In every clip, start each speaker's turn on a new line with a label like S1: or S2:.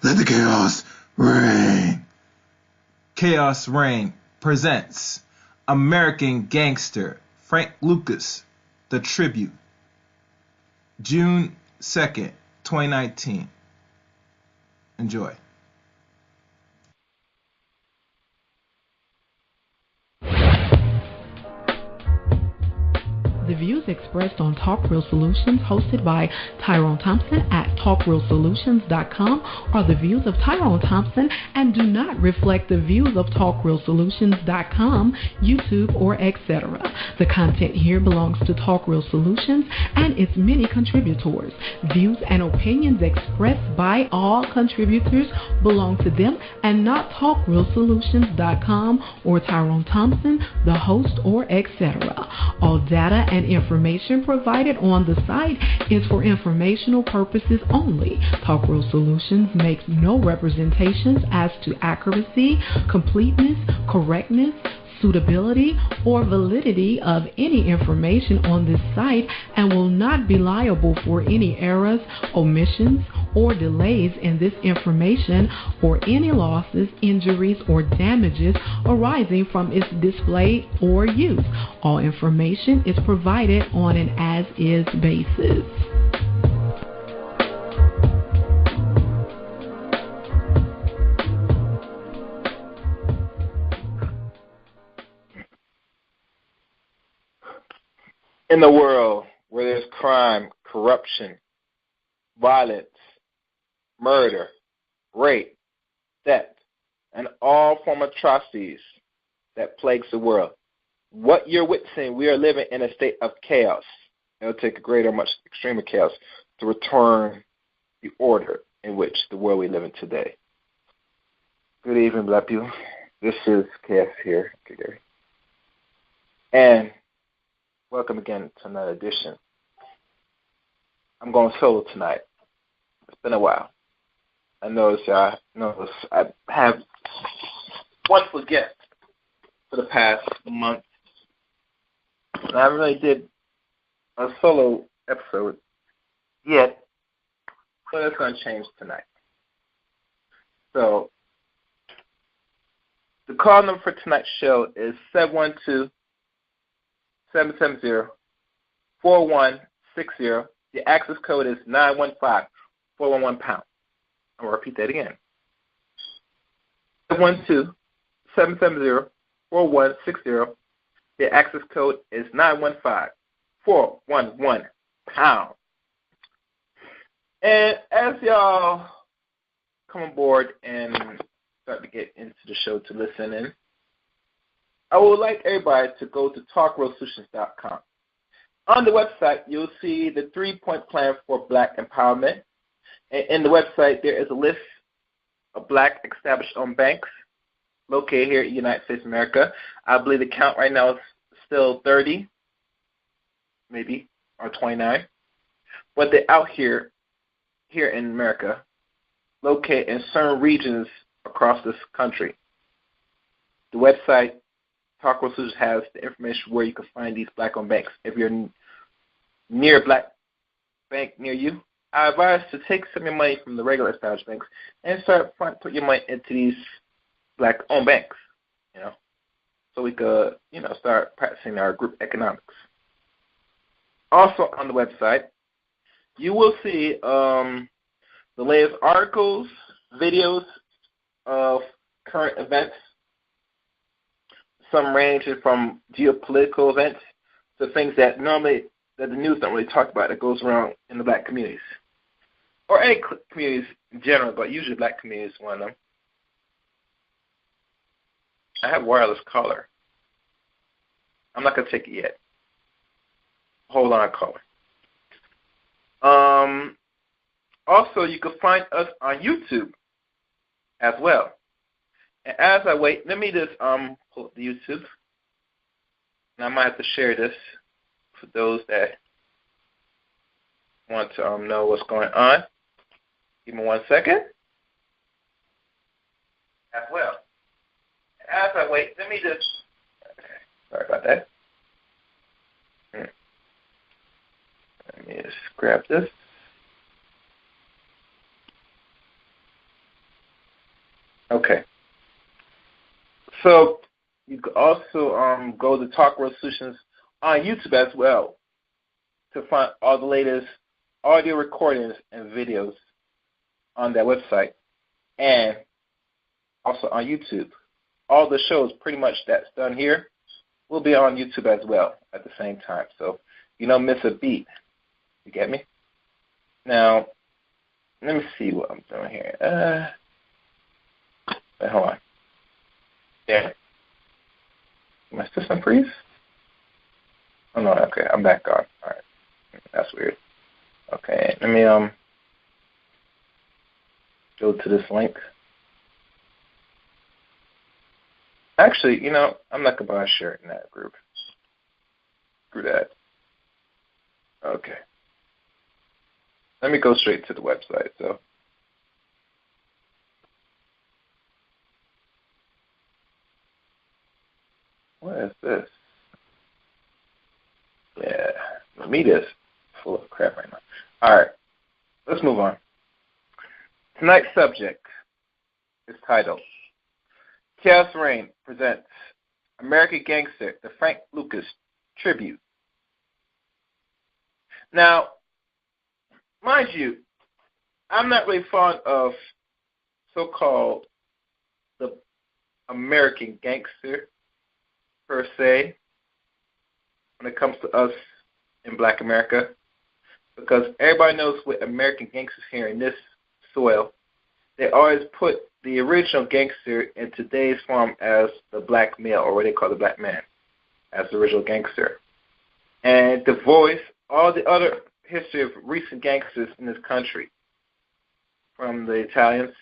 S1: Let the chaos reign.
S2: Chaos Reign presents American Gangster Frank Lucas, The Tribute, June 2nd, 2019. Enjoy.
S3: The views expressed on Talk Real Solutions, hosted by Tyrone Thompson at TalkRealSolutions.com, are the views of Tyrone Thompson and do not reflect the views of TalkRealSolutions.com, YouTube, or etc. The content here belongs to Talk Real Solutions and its many contributors. Views and opinions expressed by all contributors belong to them and not TalkRealSolutions.com or Tyrone Thompson, the host, or etc. All data and information provided on the site is for informational purposes only. Talk Real Solutions makes no representations as to accuracy, completeness, correctness, suitability, or validity of any information on this site and will not be liable for any errors, omissions, or delays in this information or any losses, injuries, or damages arising from its display or use. All information is provided on an as-is basis.
S4: In the world where there's crime, corruption, violence, murder, rape, theft, and all form of atrocities that plagues the world, what you're witnessing, we are living in a state of chaos. It will take a greater, much extremer chaos to return the order in which the world we live in today. Good evening, black people. This is Chaos here. Okay, Gary. And welcome again to another edition. I'm going solo tonight. It's been a while. I have wonderful guests for the past month. And I really did a solo episode yet, so that's going to change tonight. So, the call number for tonight's show is 712-770-4160. The access code is 915-411-POUND. I'm going to repeat that again. 712-770-4160. The access code is 915-411-POUND. And as y'all come on board and start to get into the show to listen in, I would like everybody to go to TalkRealSolutions.com. On the website, you'll see the 3-point plan for black empowerment. And in the website, there is a list of black established-owned banks located here in the United States of America. I believe the count right now is still 30, maybe, or 29. But they're out here in America, located in certain regions across this country. The website, Talk Real Solutions, has the information where you can find these black-owned banks. If you're near a black bank near you, I advise to take some of your money from the regular established banks and put your money into these black-owned banks, so we could, start practicing our group economics. Also on the website, you will see the latest articles, videos of current events. Some ranging from geopolitical events to things that the news don't really talk about that goes around in the black communities. Or any communities in general, but usually black communities is one of them. I have wireless caller. I'm not going to take it yet. Hold on, caller. Also, you can find us on YouTube as well. And as I wait, let me just pull up the YouTube. And I might have to share this for those that want to know what's going on. Give me 1 second. As well. As I wait, let me just... Okay, sorry about that. Let me just grab this. go to Talk World Solutions on YouTube as well to find all the latest audio recordings and videos on that website, and also on YouTube. All the shows pretty much that's done here will be on YouTube as well at the same time. So you don't miss a beat. You get me? Now, let me see what I'm doing here. Wait, hold on. Yeah. My system freeze? Oh, no, okay. I'm back on. All right. That's weird. Okay, let me go to this link. Actually, you know, I'm not going to buy a shirt in that group. Screw that. Okay. Let me go straight to the website. So, what is this? Yeah, the media is full of crap right now. All right, let's move on. Tonight's subject is titled T.R.S. presents American Gangster, the Frank Lucas Tribute. Now, mind you, I'm not really fond of so-called the American Gangster per se when it comes to us in Black America, because everybody knows what American gangsters here in this soil, they always put the original gangster in today's form as the black male, or what they call the black man, as the original gangster, and to voice all the other history of recent gangsters in this country, from the Italians,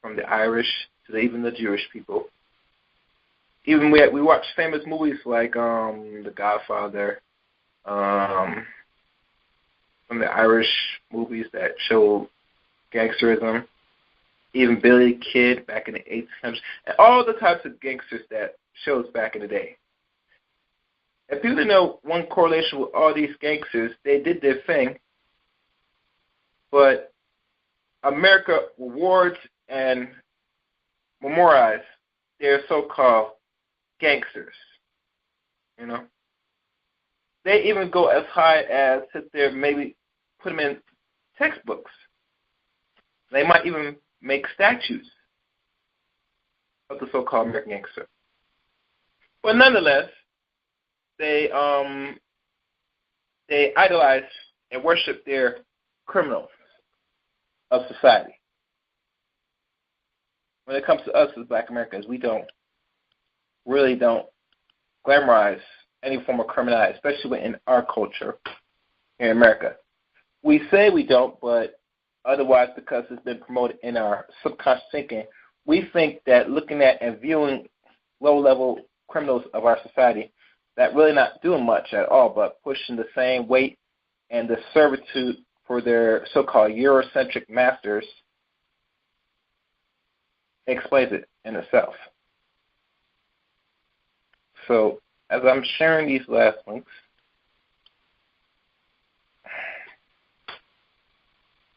S4: from the Irish, to even the Jewish people. Even we watch famous movies like The Godfather, from the Irish movies that show gangsterism, even Billy the Kid back in the 1800s, and all the types of gangsters that shows back in the day. If people know one correlation with all these gangsters, they did their thing, but America rewards and memorializes their so-called gangsters. You know, they even go as high as sit there, maybe put them in textbooks. They might even make statues of the so-called American gangster. But nonetheless, they idolize and worship their criminals of society. When it comes to us as Black Americans, we really don't glamorize any form of criminality, especially within our culture here in America. We say we don't, but otherwise, because it's been promoted in our subconscious thinking, we think that looking at and viewing low-level criminals of our society that really not doing much at all, but pushing the same weight and the servitude for their so-called Eurocentric masters explains it in itself. So, as I'm sharing these last links,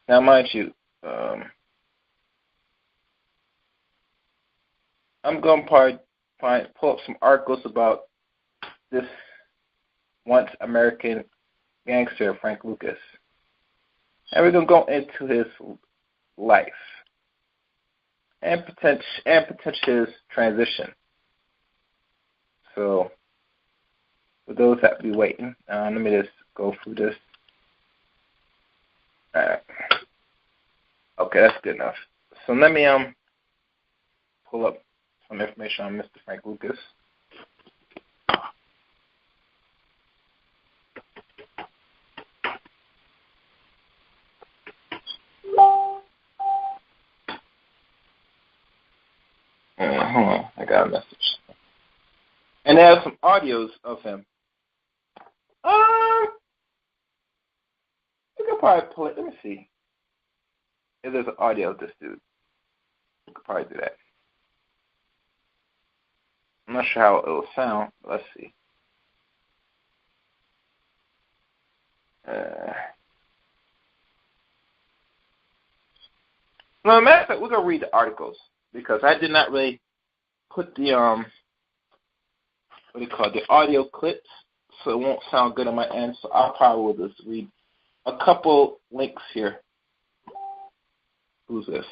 S4: now mind you, I'm going to pull up some articles about this once American gangster, Frank Lucas. And we're going to go into his life and potentially his transition. So, for those that be waiting, let me just go through this. Alright. Okay, that's good enough. So let me pull up some information on Mr. Frank Lucas. Hold on, I got a message. And they have some audios of him. You could probably play. Let me see if there's an audio of this dude. You could probably do that. I'm not sure how it will sound. But let's see. No, matter of fact, we're gonna read the articles because I did not really put the the audio clips, so it won't sound good on my end. So I'll probably will just read a couple links here. Who's this?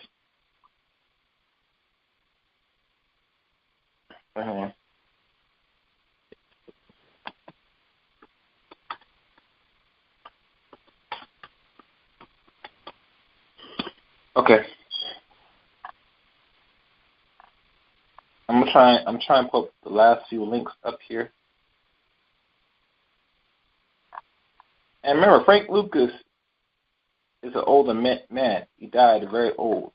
S4: Okay. I'm trying to put the last few links up here. And remember, Frank Lucas is an older man. He died very old.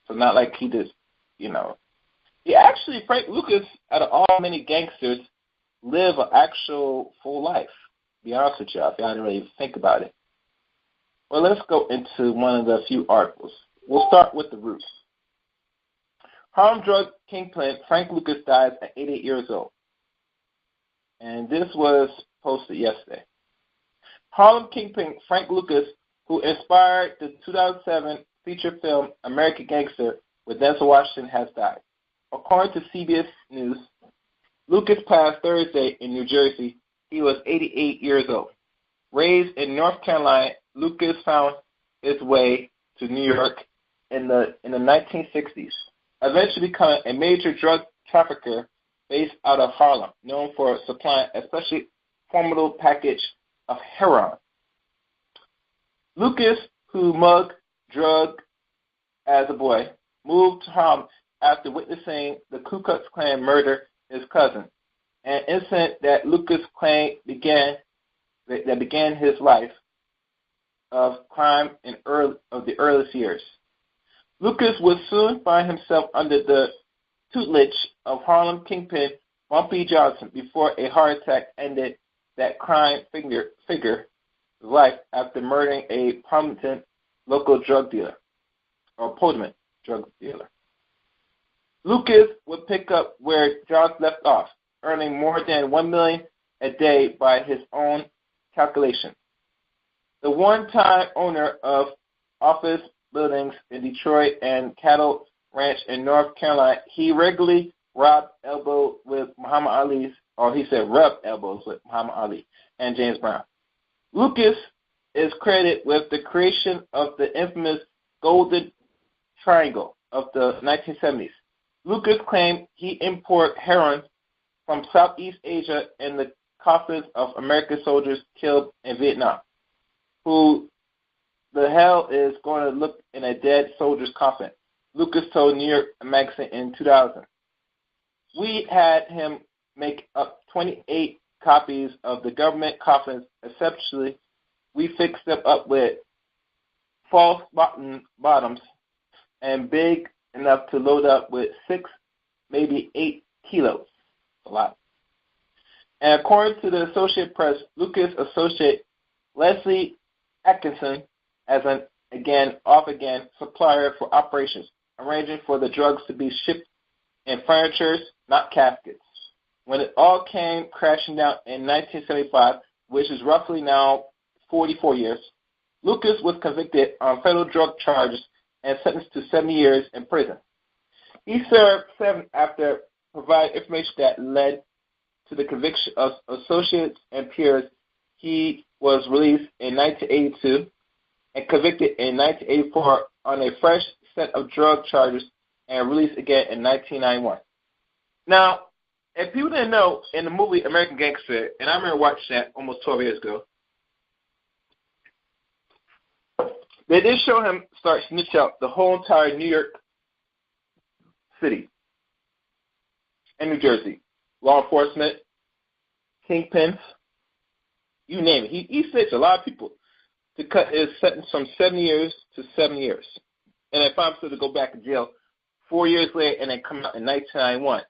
S4: So not like he just, Frank Lucas, out of all many gangsters, live an actual full life. To be honest with y'all, if y'all didn't really think about it. Well, let's go into one of the few articles. We'll start with the roots. Harlem drug kingpin Frank Lucas dies at 88 years old. And this was posted yesterday. Harlem kingpin Frank Lucas, who inspired the 2007 feature film American Gangster with Denzel Washington, has died. According to CBS News, Lucas passed Thursday in New Jersey. He was 88 years old. Raised in North Carolina, Lucas found his way to New York in the 1960s, eventually becoming a major drug trafficker based out of Harlem, known for supplying a especially formidable package of heroin. Lucas, who mugged, drugged as a boy, moved to Harlem after witnessing the Ku Klux Klan murder his cousin, an incident that Lucas claimed began his life of crime of the earliest years. Lucas would soon find himself under the tutelage of Harlem kingpin Bumpy Johnson before a heart attack ended that crime figure's life after murdering a prominent local drug dealer, or Podman drug dealer. Lucas would pick up where Johnson left off, earning more than $1 million a day by his own calculation. The one-time owner of office buildings in Detroit and cattle ranch in North Carolina, he regularly rubbed elbows with Muhammad Ali and James Brown. Lucas is credited with the creation of the infamous Golden Triangle of the 1970s. Lucas claimed he imported heroin from Southeast Asia in the coffins of American soldiers killed in Vietnam. Who the hell is going to look in a dead soldier's coffin? Lucas told New York Magazine in 2000. We had him make up 28 copies of the government coffins. Exceptionally, we fixed them up with false bottoms and big enough to load up with 6, maybe 8 kilos. A lot. And according to the Associated Press, Lucas associated Leslie Atkinson as an off-again supplier for operations, arranging for the drugs to be shipped in furnitures, not caskets. When it all came crashing down in 1975, which is roughly now 44 years, Lucas was convicted on federal drug charges and sentenced to 70 years in prison. He served 7 after providing information that led to the conviction of associates and peers. He was released in 1982 and convicted in 1984 on a fresh set of drug charges and released again in 1991. Now, if people didn't know, in the movie American Gangster, and I remember watching that almost 12 years ago, they did show him start snitch out the whole entire New York City and New Jersey. Law enforcement, kingpins, you name it. He snitched a lot of people to cut his sentence from 7 years to 7 years. And if I'm supposed to go back to jail 4 years later and then come out in 1991,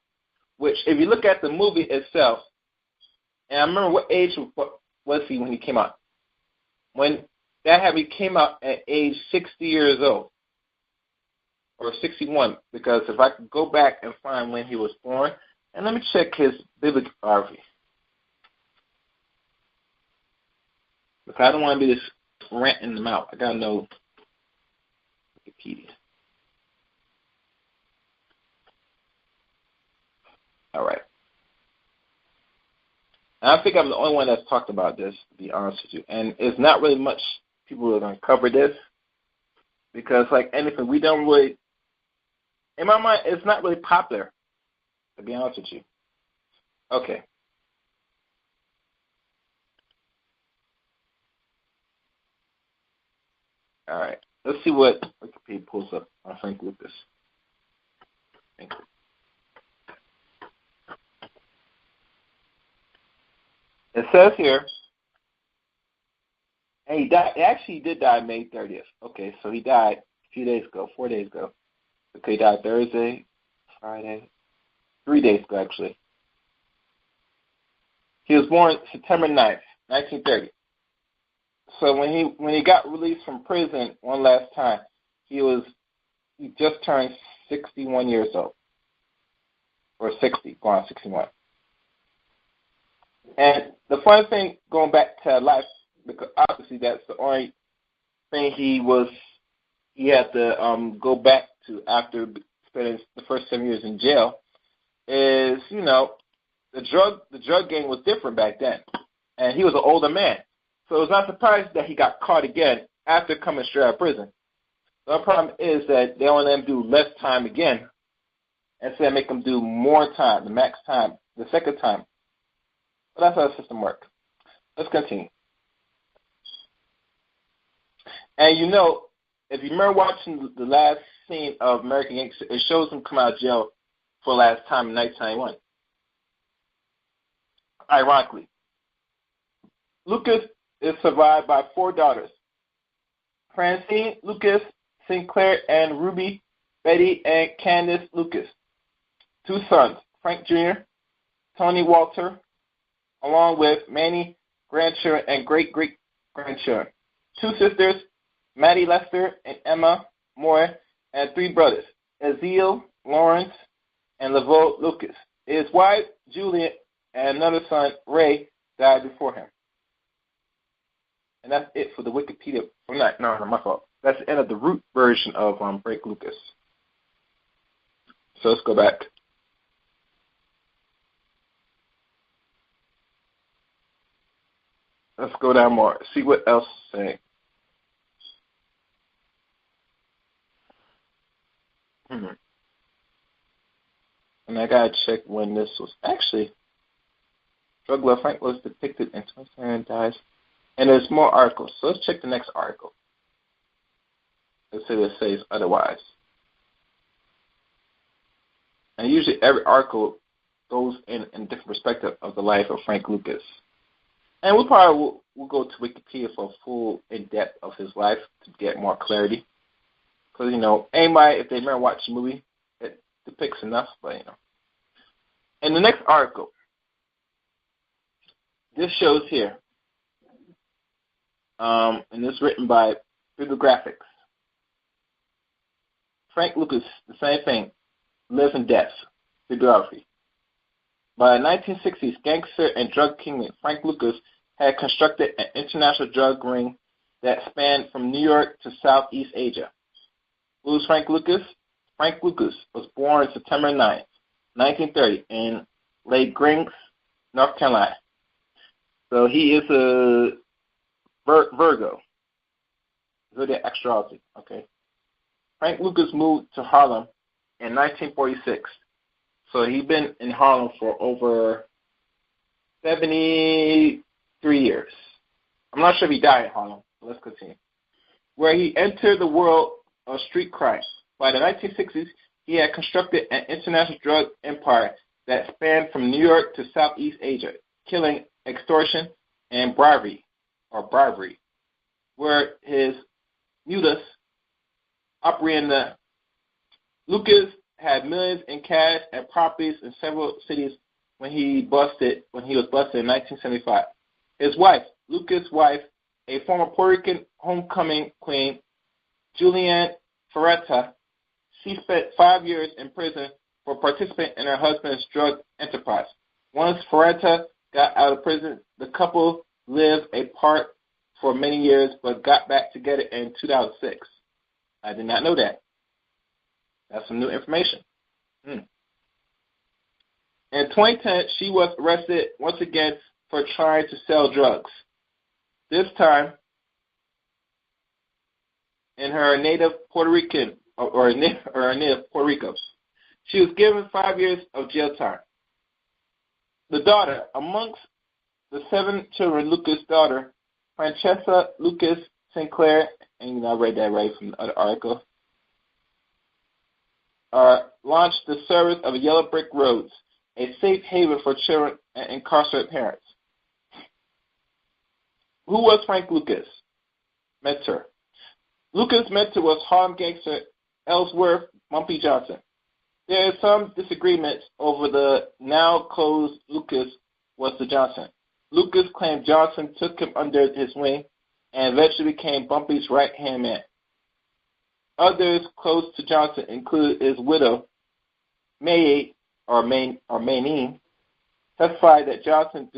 S4: which if you look at the movie itself, and I remember what age was he when he came out. When that he came out at age 60 years old, or 61, because if I could go back and find when he was born, and let me check his bibliography. Because I don't want to be just ranting them out. I got to know Wikipedia. All right. And I think I'm the only one that's talked about this, to be honest with you. And it's not really much people are going to cover this because, like anything, we don't really, in my mind, it's not really popular, to be honest with you. Okay. All right. Let's see what Wikipedia pulls up on Frank Lucas. Thank you. It says here, and he died. Actually, he did die May 30th. Okay, so he died a few days ago, 4 days ago. Okay, he died Thursday, Friday, 3 days ago, actually. He was born September 9th, 1930. So when he got released from prison one last time, he just turned 61 years old, or 60, going on 61. And the funny thing, going back to life, because obviously that's the only thing he had to go back to after spending the first 7 years in jail, is, you know, the drug game was different back then, and he was an older man. So it's not surprising that he got caught again after coming straight out of prison. The problem is that they want him to do less time again instead of make him do more time, the max time, the second time. But that's how the system works. Let's continue. And you know, if you remember watching the last scene of American Gangster, it shows him come out of jail for the last time in 1991. Ironically, Lucas is survived by 4 daughters: Francine Lucas, Sinclair and Ruby, Betty and Candace Lucas. 2 sons, Frank Jr., Tony Walter, along with many grandchildren and great-great-grandchildren. 2 sisters, Maddie Lester and Emma Moore, and 3 brothers, Ezeal, Lawrence, and Laveau Lucas. His wife, Juliet, and another son, Ray, died before him. And that's it for the Wikipedia. No, my fault. That's the end of the root version of Frank Lucas. So let's go back. Let's go down more. See what else is saying. And I gotta check when this was actually. Drug lord Frank was depicted in 2010 dies. And there's more articles. So let's check the next article. Let's say it says otherwise. And usually every article goes in a different perspective of the life of Frank Lucas. And we'll probably we'll go to Wikipedia for a full in-depth of his life to get more clarity. Because, you know, anybody, if they remember watching the movie, it depicts enough, but, you know. In the next article, this shows here, and this is written by Bibliographics. Frank Lucas, the same thing, lives and deaths, bibliography. By the 1960s, gangster and drug kingpin Frank Lucas had constructed an international drug ring that spanned from New York to Southeast Asia. Who is Frank Lucas? Frank Lucas was born September 9th, 1930, in Lake Grings, North Carolina. So he is a Virgo, zodiac astrology. Okay. Frank Lucas moved to Harlem in 1946. So he's been in Harlem for over 73 years. I'm not sure if he died in Harlem, but let's continue. Where he entered the world of street crime. By the 1960s, he had constructed an international drug empire that spanned from New York to Southeast Asia, killing, extortion, and bribery, where his mutas operating the Lucas had millions in cash and properties in several cities when he was busted in 1975. His wife, Lucas' wife, a former Puerto Rican homecoming queen, Julianne Ferretta, she spent 5 years in prison for participating in her husband's drug enterprise. Once Ferretta got out of prison, the couple lived apart for many years but got back together in 2006. I did not know that. That's some new information. In 2010, she was arrested once again for trying to sell drugs. This time, in her native Puerto Rican or native Puerto Rico, she was given 5 years of jail time. The daughter, amongst the 7 children, Lucas' daughter, Francesca Lucas Sinclair, and I read that right from the other article, launched the service of Yellow Brick Roads, a safe haven for children and incarcerated parents. Who was Frank Lucas' mentor? Lucas' mentor was Harlem gangster Ellsworth Bumpy Johnson. There is some disagreements over the now-closed Lucas was the Johnson. Lucas claimed Johnson took him under his wing and eventually became Bumpy's right-hand man. Others close to Johnson include his widow, Mayneen, testified that Johnson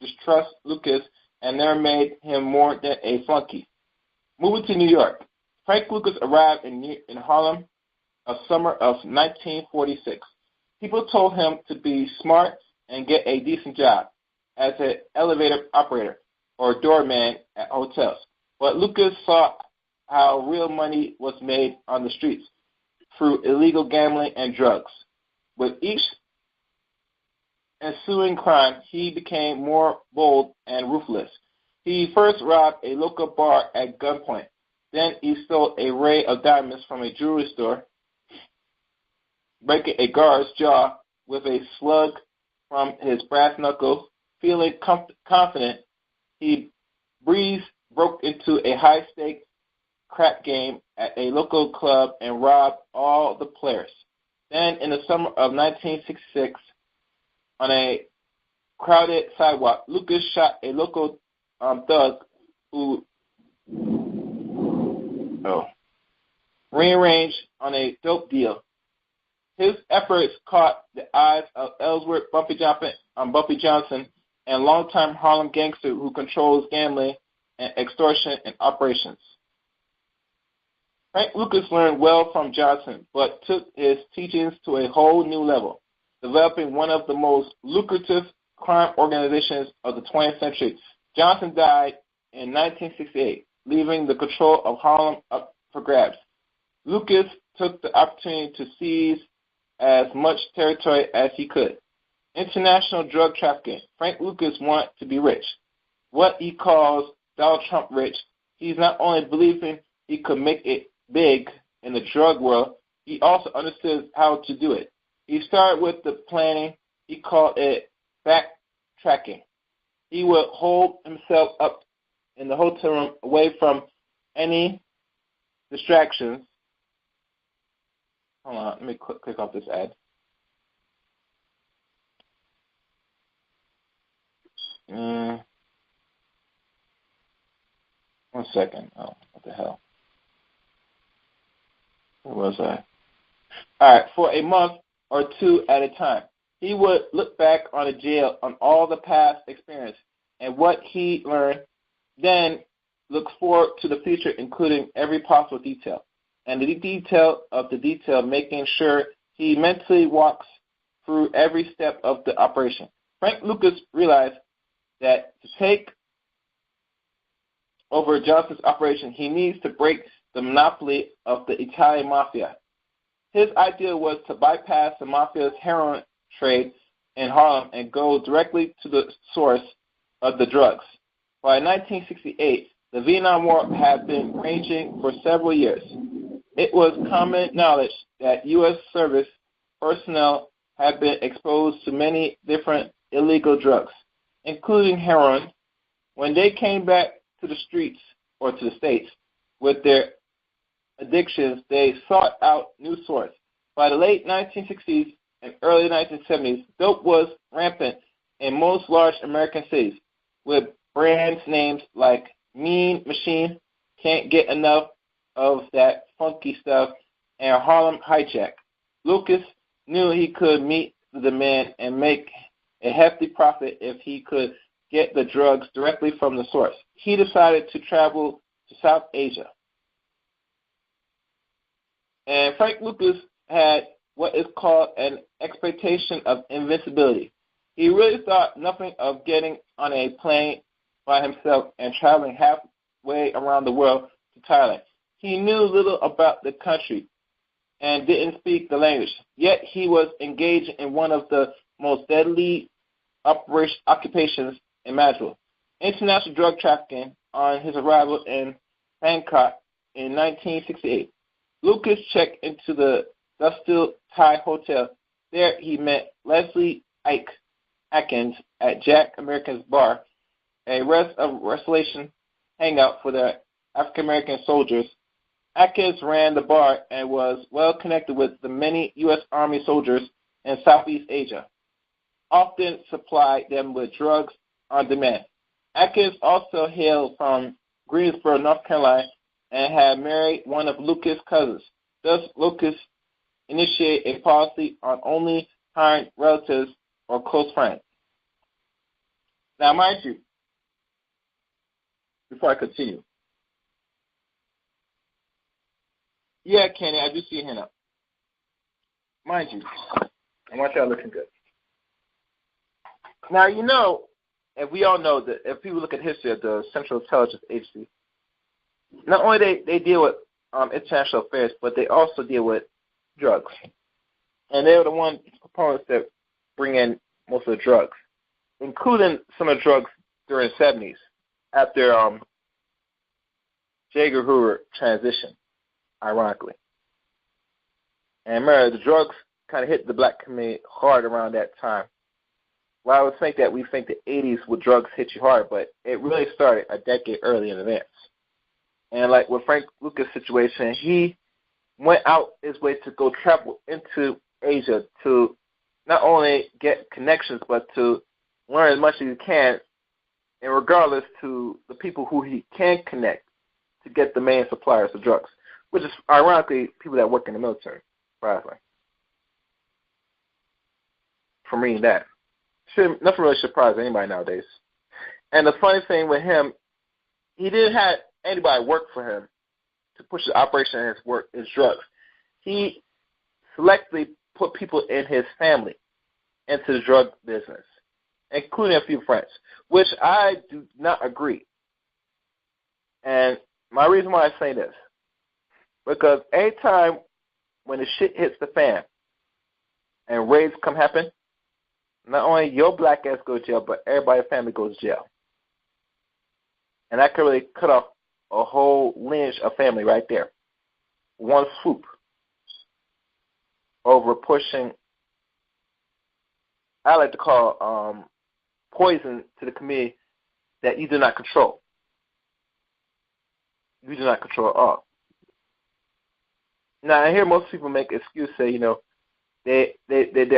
S4: distrusts Lucas and never made him more than a flunky. Moving to New York, Frank Lucas arrived in Harlem a summer of 1946. People told him to be smart and get a decent job as an elevator operator or doorman at hotels. But Lucas saw how real money was made on the streets through illegal gambling and drugs. With each ensuing crime, he became more bold and ruthless. He first robbed a local bar at gunpoint. Then he stole an array of diamonds from a jewelry store, breaking a guard's jaw with a slug from his brass knuckles. Feeling confident, he broke into a high-stakes crap game at a local club and robbed all the players. Then, in the summer of 1966, on a crowded sidewalk, Lucas shot a local thug who rearranged on a dope deal. His efforts caught the eyes of Ellsworth Bumpy Johnson, and longtime Harlem gangster who controls gambling and extortion and operations. Frank Lucas learned well from Johnson, but took his teachings to a whole new level, developing one of the most lucrative crime organizations of the 20th century. Johnson died in 1968, leaving the control of Harlem up for grabs. Lucas took the opportunity to seize as much territory as he could. International drug trafficking. Frank Lucas wanted to be rich. What he calls Donald Trump rich. He's not only believing he could make it big in the drug world, he also understood how to do it. He started with the planning. He called it backtracking. He would hold himself up in the hotel room away from any distractions. Hold on, let me click off this ad. 1 second. Oh, what the hell? Where was I? All right, for a month or two at a time, he would look back on the jail, on all the past experience and what he learned, then look forward to the future, including every possible detail. And the detail of the detail, making sure he mentally walks through every step of the operation. Frank Lucas realized that to take over Johnson's operation, he needs to break the monopoly of the Italian mafia. His idea was to bypass the mafia's heroin trade in Harlem and go directly to the source of the drugs. By 1968, the Vietnam War had been raging for several years. It was common knowledge that U.S. service personnel had been exposed to many different illegal drugs, including heroin. When they came back to the streets or to the States with their addictions, they sought out new sources. By the late 1960s and early 1970s, dope was rampant in most large American cities, with brands names like Mean Machine, Can't Get Enough of That Funky Stuff, and Harlem Hijack. Lucas knew he could meet the demand and make a hefty profit if he could get the drugs directly from the source. He decided to travel to South Asia. And Frank Lucas had what is called an expectation of invincibility. He He really thought nothing of getting on a plane by himself and traveling halfway around the world to Thailand. He knew little about the country and didn't speak the language, yet he was engaged in one of the most deadly occupations imaginable, international drug trafficking. On his arrival in Bangkok in 1968, Lucas checked into the Dustil Thai Hotel. There he met Leslie Atkins at Jack American's Bar, a restoration hangout for the African-American soldiers. Atkins ran the bar and was well connected with the many U.S. Army soldiers in Southeast Asia, often supplied them with drugs on demand. Atkins also hailed from Greensboro, North Carolina, and had married one of Lucas' cousins. Thus, Lucas initiated a policy on only hiring relatives or close friends. Now, mind you, before I continue, yeah, Kenny, I do see your hand up. Mind you, I want y'all looking good. Now, you know, and we all know that if people look at history of the Central Intelligence Agency, not only they deal with international affairs, but they also deal with drugs. And they're the one components that bring in most of the drugs, including some of the drugs during the 70s after J. Edgar Hoover transition, ironically. And remember, the drugs kind of hit the black community hard around that time. Well, I would think that we think the 80s with drugs hit you hard, but it really started a decade early in advance. And like with Frank Lucas' situation, he went out his way to go travel into Asia to not only get connections, but to learn as much as he can, and regardless to the people who he can connect to get the main suppliers of drugs, which is ironically people that work in the military, surprisingly. From reading that. Nothing really surprises anybody nowadays. And the funny thing with him, he didn't have anybody work for him to push the operation in his drugs. He selectively put people in his family into the drug business, including a few friends, which I do not agree. And my reason why I say this, because anytime when the shit hits the fan and raids come happen, not only your black ass go to jail, but everybody's family goes to jail. And that could really cut off a whole lineage of family right there. One swoop over pushing, I like to call poison to the community that you do not control. You do not control at all. Now, I hear most people make excuses, say, you know, they're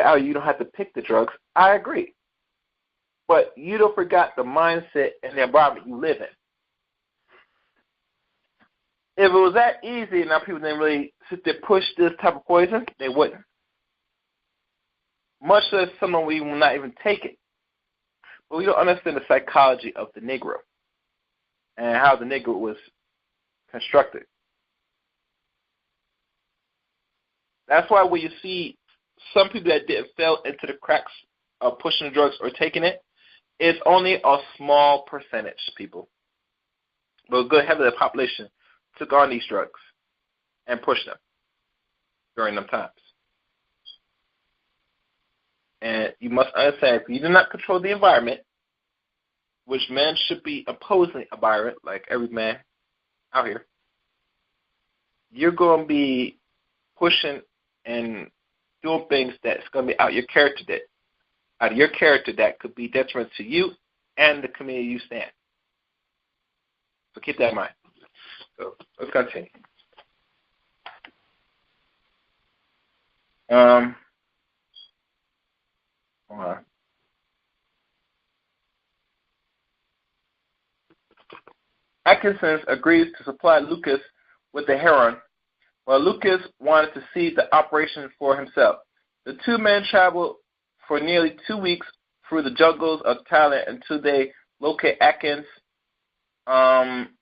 S4: out, you don't have to pick the drugs. I agree. But you don't forget the mindset and the environment you live in. If it was that easy and now people didn't really sit there push this type of poison, they wouldn't. Much less someone we will not even take it. But we don't understand the psychology of the Negro and how the Negro was constructed. That's why when you see some people that didn't fall into the cracks of pushing the drugs or taking it, it's only a small percentage, people. But a good half of the population took on these drugs and pushed them during them times. And you must understand, if you do not control the environment, which men should be opposing the environment, like every man out here, you're going to be pushing and doing things that's going to be out of your character, that could be detriment to you and the community you stand. So keep that in mind. So let's continue. Hold on. Atkinson agrees to supply Lucas with the heroin, while Lucas wanted to see the operation for himself. The two men traveled for nearly 2 weeks through the jungles of Thailand until they locate Atkins'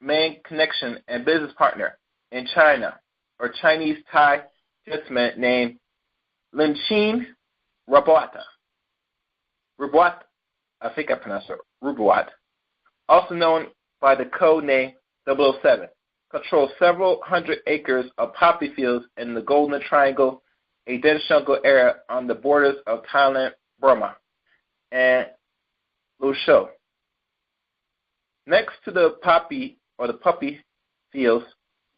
S4: main connection and business partner in China, or Chinese Thai gentleman named Linchin Rabota. Rubaiyat, I think I pronounced it, Rubaiyat, also known by the code name 007, controls several hundred acres of poppy fields in the Golden Triangle, a dense jungle area on the borders of Thailand, Burma, and Laos. Next to the poppy fields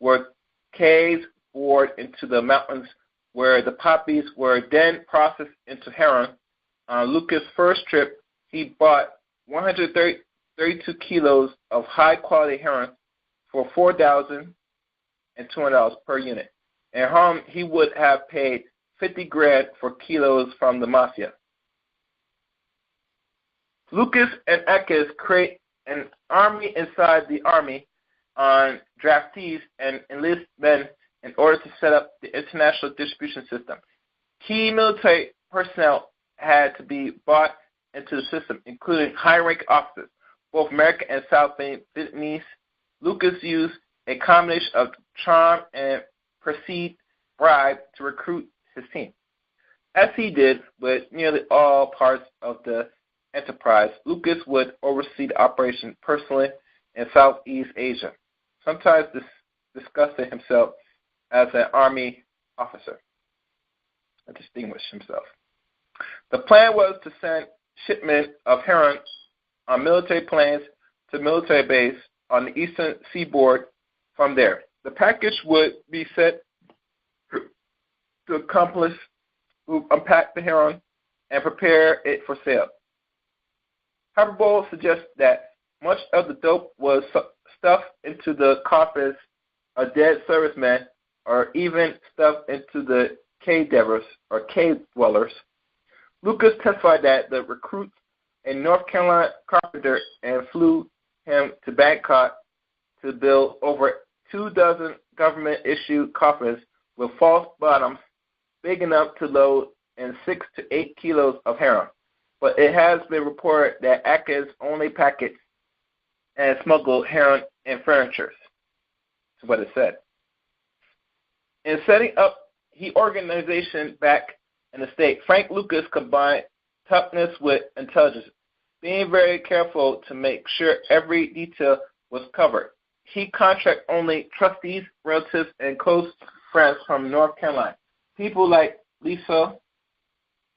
S4: were caves bored into the mountains where the poppies were then processed into heroin. On Lucas' first trip, he bought 132 kilos of high-quality heroin for $4,200 per unit. At home, he would have paid $50,000 for kilos from the mafia. Lucas and Akez create an army inside the army on draftees and enlist men in order to set up the international distribution system. Key military personnel had to be bought into the system, including high-ranking officers, both American and South Vietnamese. Lucas used a combination of charm and perceived bribe to recruit his team. As he did with nearly all parts of the enterprise, Lucas would oversee the operation personally in Southeast Asia, sometimes discussing himself as an army officer, and distinguished himself. The plan was to send shipment of heroin on military planes to military base on the eastern seaboard. From there, the package would be sent to accomplice who unpack the heroin and prepare it for sale. Hyperbole suggests that much of the dope was stuffed into the coffins of dead servicemen or even stuffed into the cave dwellers. Lucas testified that the recruits a North Carolina carpenter and flew him to Bangkok to build over 24 government-issued coffins with false bottoms big enough to load in 6 to 8 kilos of heroin. But it has been reported that Akez only packaged and smuggled heroin in furniture. That's what it said. In setting up the organization back in the state, Frank Lucas combined toughness with intelligence, being very careful to make sure every detail was covered. He contracted only trustees, relatives, and close friends from North Carolina. People like Lisa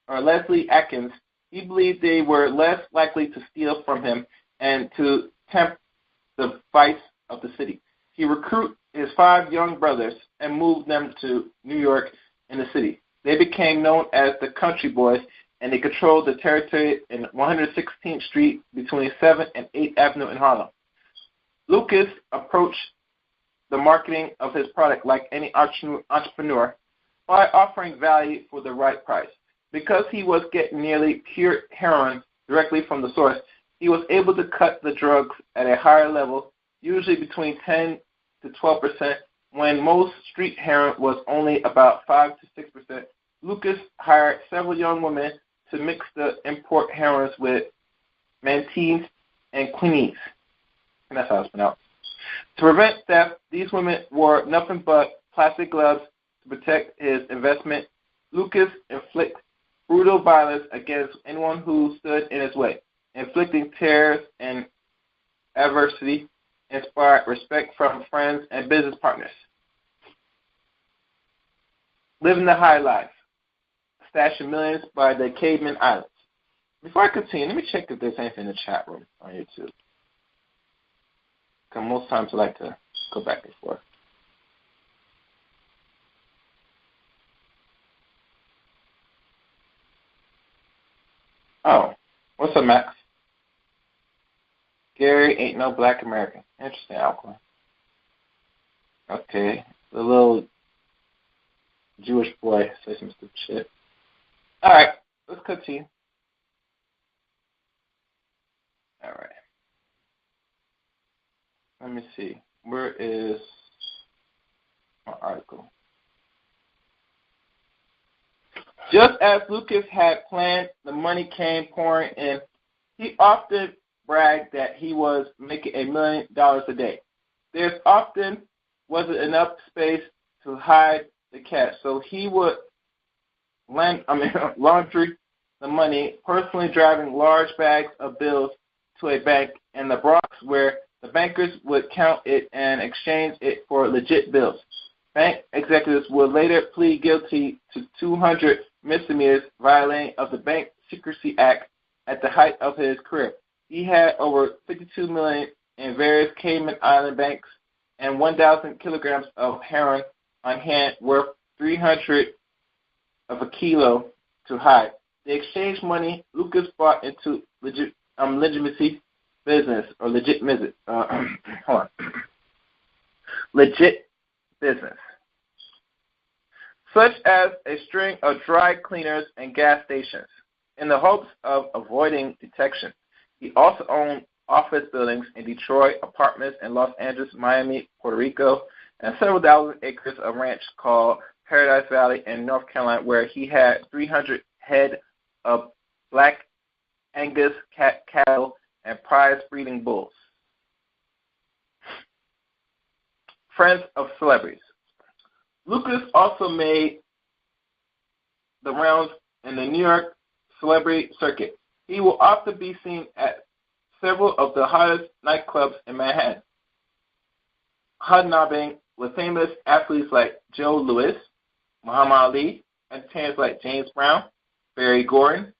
S4: or Leslie Atkins, he believed they were less likely to steal from him and to tempt the vice of the city. He recruited his 5 young brothers and moved them to New York in the city. They became known as the Country Boys, and they controlled the territory in 116th Street between 7th and 8th Avenue in Harlem. Lucas approached the marketing of his product like any entrepreneur by offering value for the right price. Because he was getting nearly pure heroin directly from the source, he was able to cut the drugs at a higher level, usually between 10 to 12%, when most street heroin was only about 5 to 6%. Lucas hired several young women to mix the import heroins with mantines and quinines. And that's how it's pronounced. To prevent theft, these women wore nothing but plastic gloves to protect his investment. Lucas inflicted brutal violence against anyone who stood in his way, inflicting terror and adversity, inspired respect from friends and business partners. Living the high life, stashing millions by the Caveman Islands. Before I continue, let me check if there's anything in the chat room on YouTube. Because most times I like to go back and forth. Oh, what's up, Max? Gary ain't no black American. Interesting, Alcorn. Okay, the little Jewish boy says some stupid shit. All right, let's continue. All right. Let me see. Where is my article? Just as Lucas had planned, the money came pouring in. He often bragged that he was making $1 million a day. There's often wasn't enough space to hide the cash, so he would laundry the money, personally driving large bags of bills to a bank in the Bronx where the bankers would count it and exchange it for legit bills. Bank executives would later plead guilty to 200 misdemeanors violating of the Bank Secrecy Act at the height of his career. He had over $52 million in various Cayman Island banks and 1,000 kilograms of heroin on hand, worth 300 of a kilo to hide. The exchange money Lucas brought into legit business. Legit business, such as a string of dry cleaners and gas stations, in the hopes of avoiding detection. He also owned office buildings in Detroit, apartments in Los Angeles, Miami, Puerto Rico, and several thousand acres of ranch called Paradise Valley in North Carolina, where he had 300 head of black Angus cattle and prize breeding bulls. Friends of celebrities. Lucas also made the rounds in the New York celebrity circuit. He will often be seen at several of the hottest nightclubs in Manhattan, hobnobbing with famous athletes like Joe Louis, Muhammad Ali, entertainers like James Brown, Barry Gordon,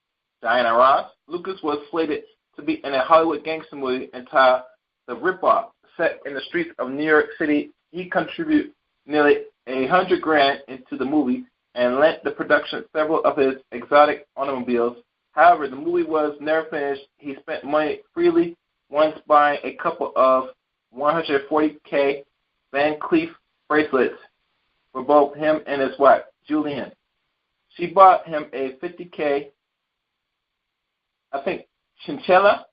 S4: Diana Ross. Lucas was slated to be in a Hollywood gangster movie entitled The Rip-Off, set in the streets of New York City. He contributed nearly $100,000 into the movie and lent the production several of his exotic automobiles. However, the movie was never finished. He spent money freely, once buying a couple of $140K Van Cleef bracelets for both him and his wife, Julianne. She bought him a $50K, chinchilla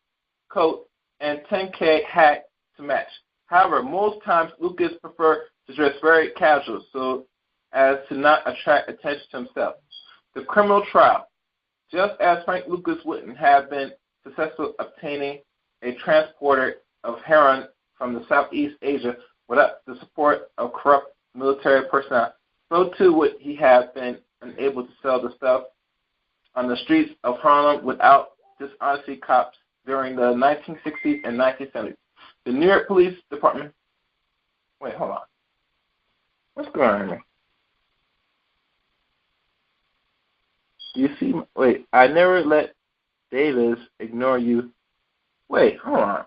S4: coat and $10K hat to match. However, most times Lucas preferred to dress very casual so as to not attract attention to himself. The criminal trial. Just as Frank Lucas wouldn't have been successful obtaining a transporter of heroin from the Southeast Asia without the support of corrupt military personnel, so too would he have been unable to sell the stuff on the streets of Harlem without dishonesty cops during the 1960s and 1970s. The New York Police Department. Wait, hold on. What's going on here? You see, wait, I never let Davis ignore you. Wait, hold on.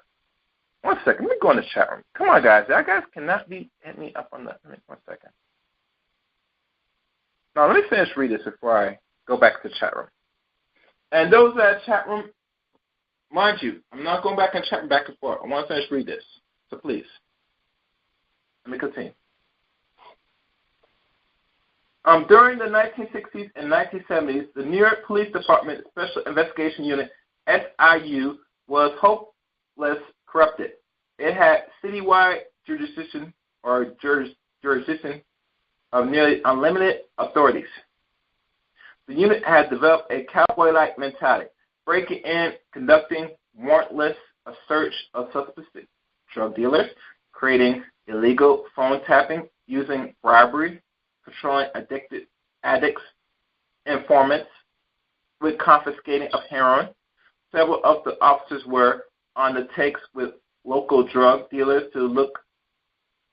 S4: 1 second. Let me go in the chat room. Come on, guys. You guys cannot be hit me up on the. 1 second. Now, let me finish read this before I go back to the chat room. And those that chat room, mind you, I'm not going back and chat room back and forth. I want to finish read this. So please, let me continue. During the 1960s and 1970s, the New York Police Department Special Investigation Unit, SIU, was hopeless corrupted. It had citywide jurisdiction of nearly unlimited authorities. The unit had developed a cowboy-like mentality, breaking in, conducting warrantless search of suspicious drug dealers, creating illegal phone tapping, using bribery, controlling addicts, informants, with confiscating of heroin. Several of the officers were on the takes with local drug dealers to look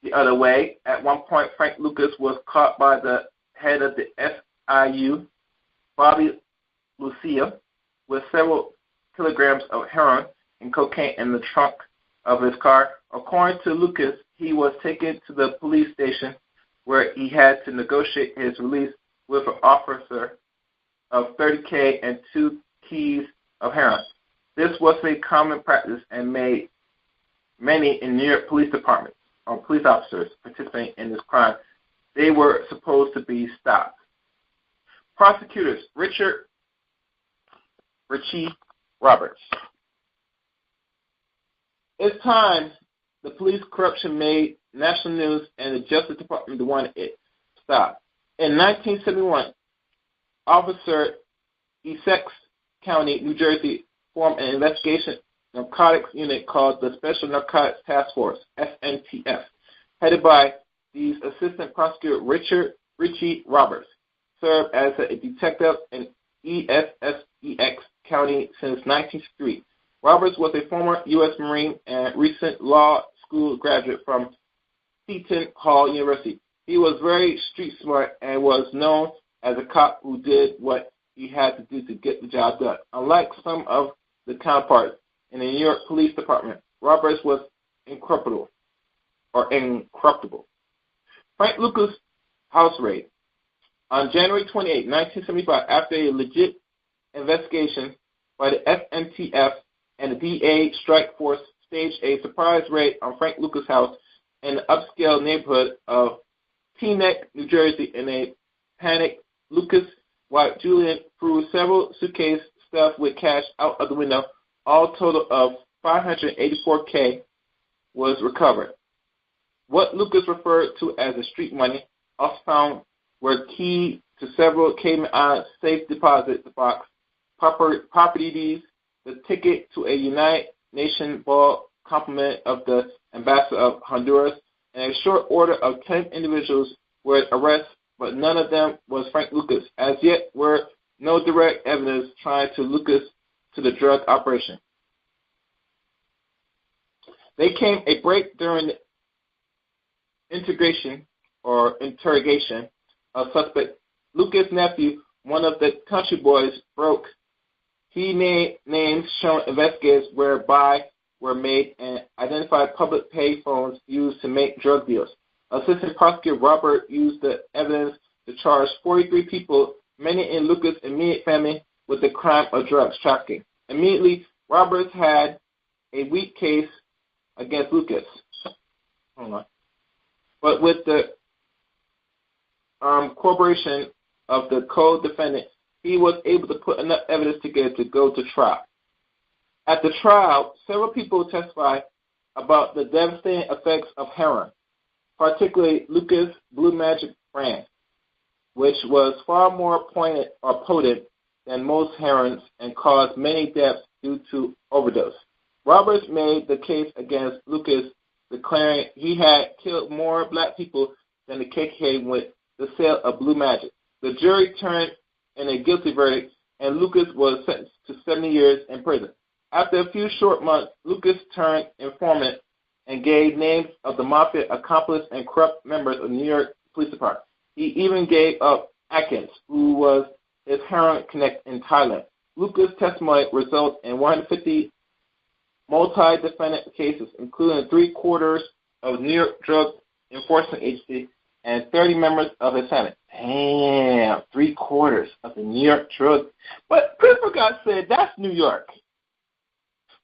S4: the other way. At one point, Frank Lucas was caught by the head of the SIU, Bobby Lucia, with several kilograms of heroin and cocaine in the trunk of his car. According to Lucas, he was taken to the police station where he had to negotiate his release with an officer of $30K and 2 keys of heroin. This was a common practice and made many in New York police departments or police officers participating in this crime. They were supposed to be stopped. Prosecutors, Richie Roberts. It's time the police corruption made national news and the Justice Department wanted it stopped. In 1971, Officer Essex County, New Jersey, formed an investigation narcotics unit called the Special Narcotics Task Force, SNTF, headed by the Assistant Prosecutor Richie Roberts, served as a detective in ESSU County since 1963. Roberts was a former U.S. Marine and recent law school graduate from Seton Hall University. He was very street smart and was known as a cop who did what he had to do to get the job done. Unlike some of the counterparts in the New York Police Department, Roberts was incorruptible. Frank Lucas' house raid. On January 28, 1975, after a legit investigation by the FMTF and the DA strike force staged a surprise raid on Frank Lucas' house in the upscale neighborhood of Teaneck, New Jersey. In a panic, Lucas' wife Julian threw several suitcases stuffed with cash out of the window. All total of $584K was recovered. What Lucas referred to as the street money, also found were key to several Cayman Islands safe deposit box, property deeds, the ticket to a United Nations ball compliment of the ambassador of Honduras, and a short order of 10 individuals were arrested, but none of them was Frank Lucas. As yet, were no direct evidence trying to Lucas to the drug operation. There came a break during the interrogation of suspect. Lucas' nephew, one of the country boys, broke. He made names shown investigators whereby were made and identified public pay phones used to make drug deals. Assistant Prosecutor Robert used the evidence to charge 43 people, many in Lucas' immediate family, with the crime of drugs trafficking. Immediately, Roberts had a weak case against Lucas. Hold on. But with the corroboration of the co-defendant, he was able to put enough evidence together to go to trial. At the trial, several people testified about the devastating effects of heroin, particularly Lucas' Blue Magic brand, which was far more potent than most heroins and caused many deaths due to overdose. Roberts made the case against Lucas, declaring he had killed more black people than the KKK with the sale of Blue Magic. The jury turned in a guilty verdict, and Lucas was sentenced to 70 years in prison. After a few short months, Lucas turned informant and gave names of the mafia accomplice and corrupt members of the New York Police Department. He even gave up Atkins, who was his heroin connect in Thailand. Lucas' testimony resulted in 150 multi-defendant cases, including 3/4 of New York Drug Enforcement Agency and 30 members of his Senate. Damn, 3/4 of the New York Drug. But Christopher God said that's New York.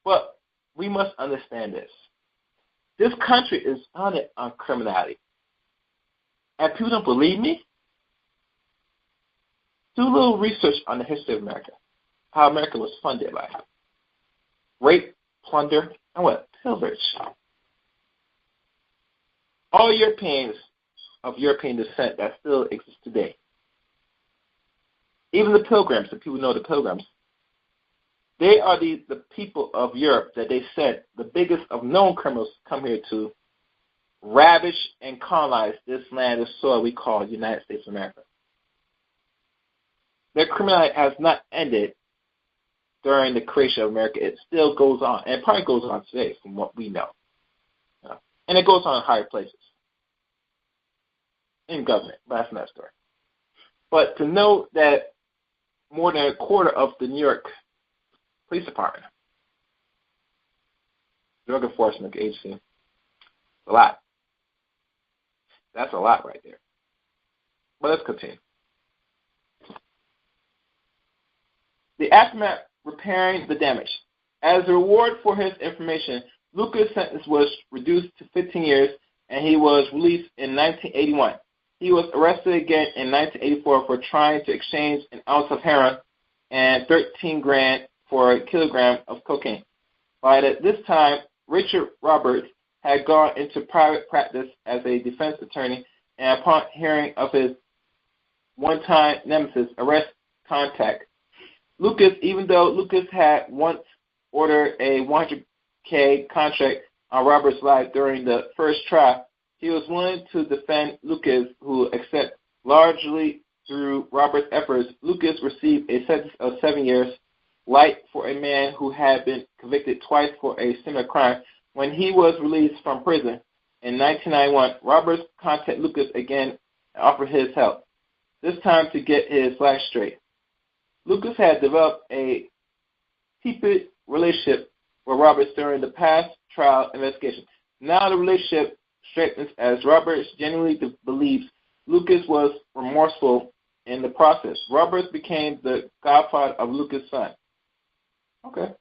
S4: But we must understand this. This country is founded on criminality. And people don't believe me? Do a little research on the history of America. How America was funded by rape, plunder, and what? Pillage. All Europeans of European descent that still exist today. Even the Pilgrims, the people know the Pilgrims, they are the people of Europe that they said the biggest of known criminals come here to ravage and colonize this land, this soil we call the United States of America. Their criminality has not ended during the creation of America. It still goes on, and it probably goes on today from what we know. And it goes on in higher places in government, but that's another story. But to know that more than 1/4 of the New York Police Department, Drug Enforcement Agency, a lot. That's a lot right there. But let's continue. The aftermath, repairing the damage. As a reward for his information, Lucas' sentence was reduced to 15 years, and he was released in 1981. He was arrested again in 1984 for trying to exchange an ounce of heroin and 13 grand for a kilogram of cocaine. By this time, Richard Roberts had gone into private practice as a defense attorney, and upon hearing of his one-time nemesis arrest contact, Lucas, even though Lucas had once ordered a $100K contract on Roberts' life during the first trial, he was willing to defend Lucas, who, except largely through Roberts' efforts, Lucas received a sentence of 7 years light for a man who had been convicted twice for a similar crime. When he was released from prison in 1991, Roberts contacted Lucas again and offered his help, this time to get his life straight. Lucas had developed a tepid relationship with Roberts during the past trial investigation. Now the relationship strengthens as Roberts genuinely believes Lucas was remorseful in the process. Roberts became the godfather of Lucas' son. Okay.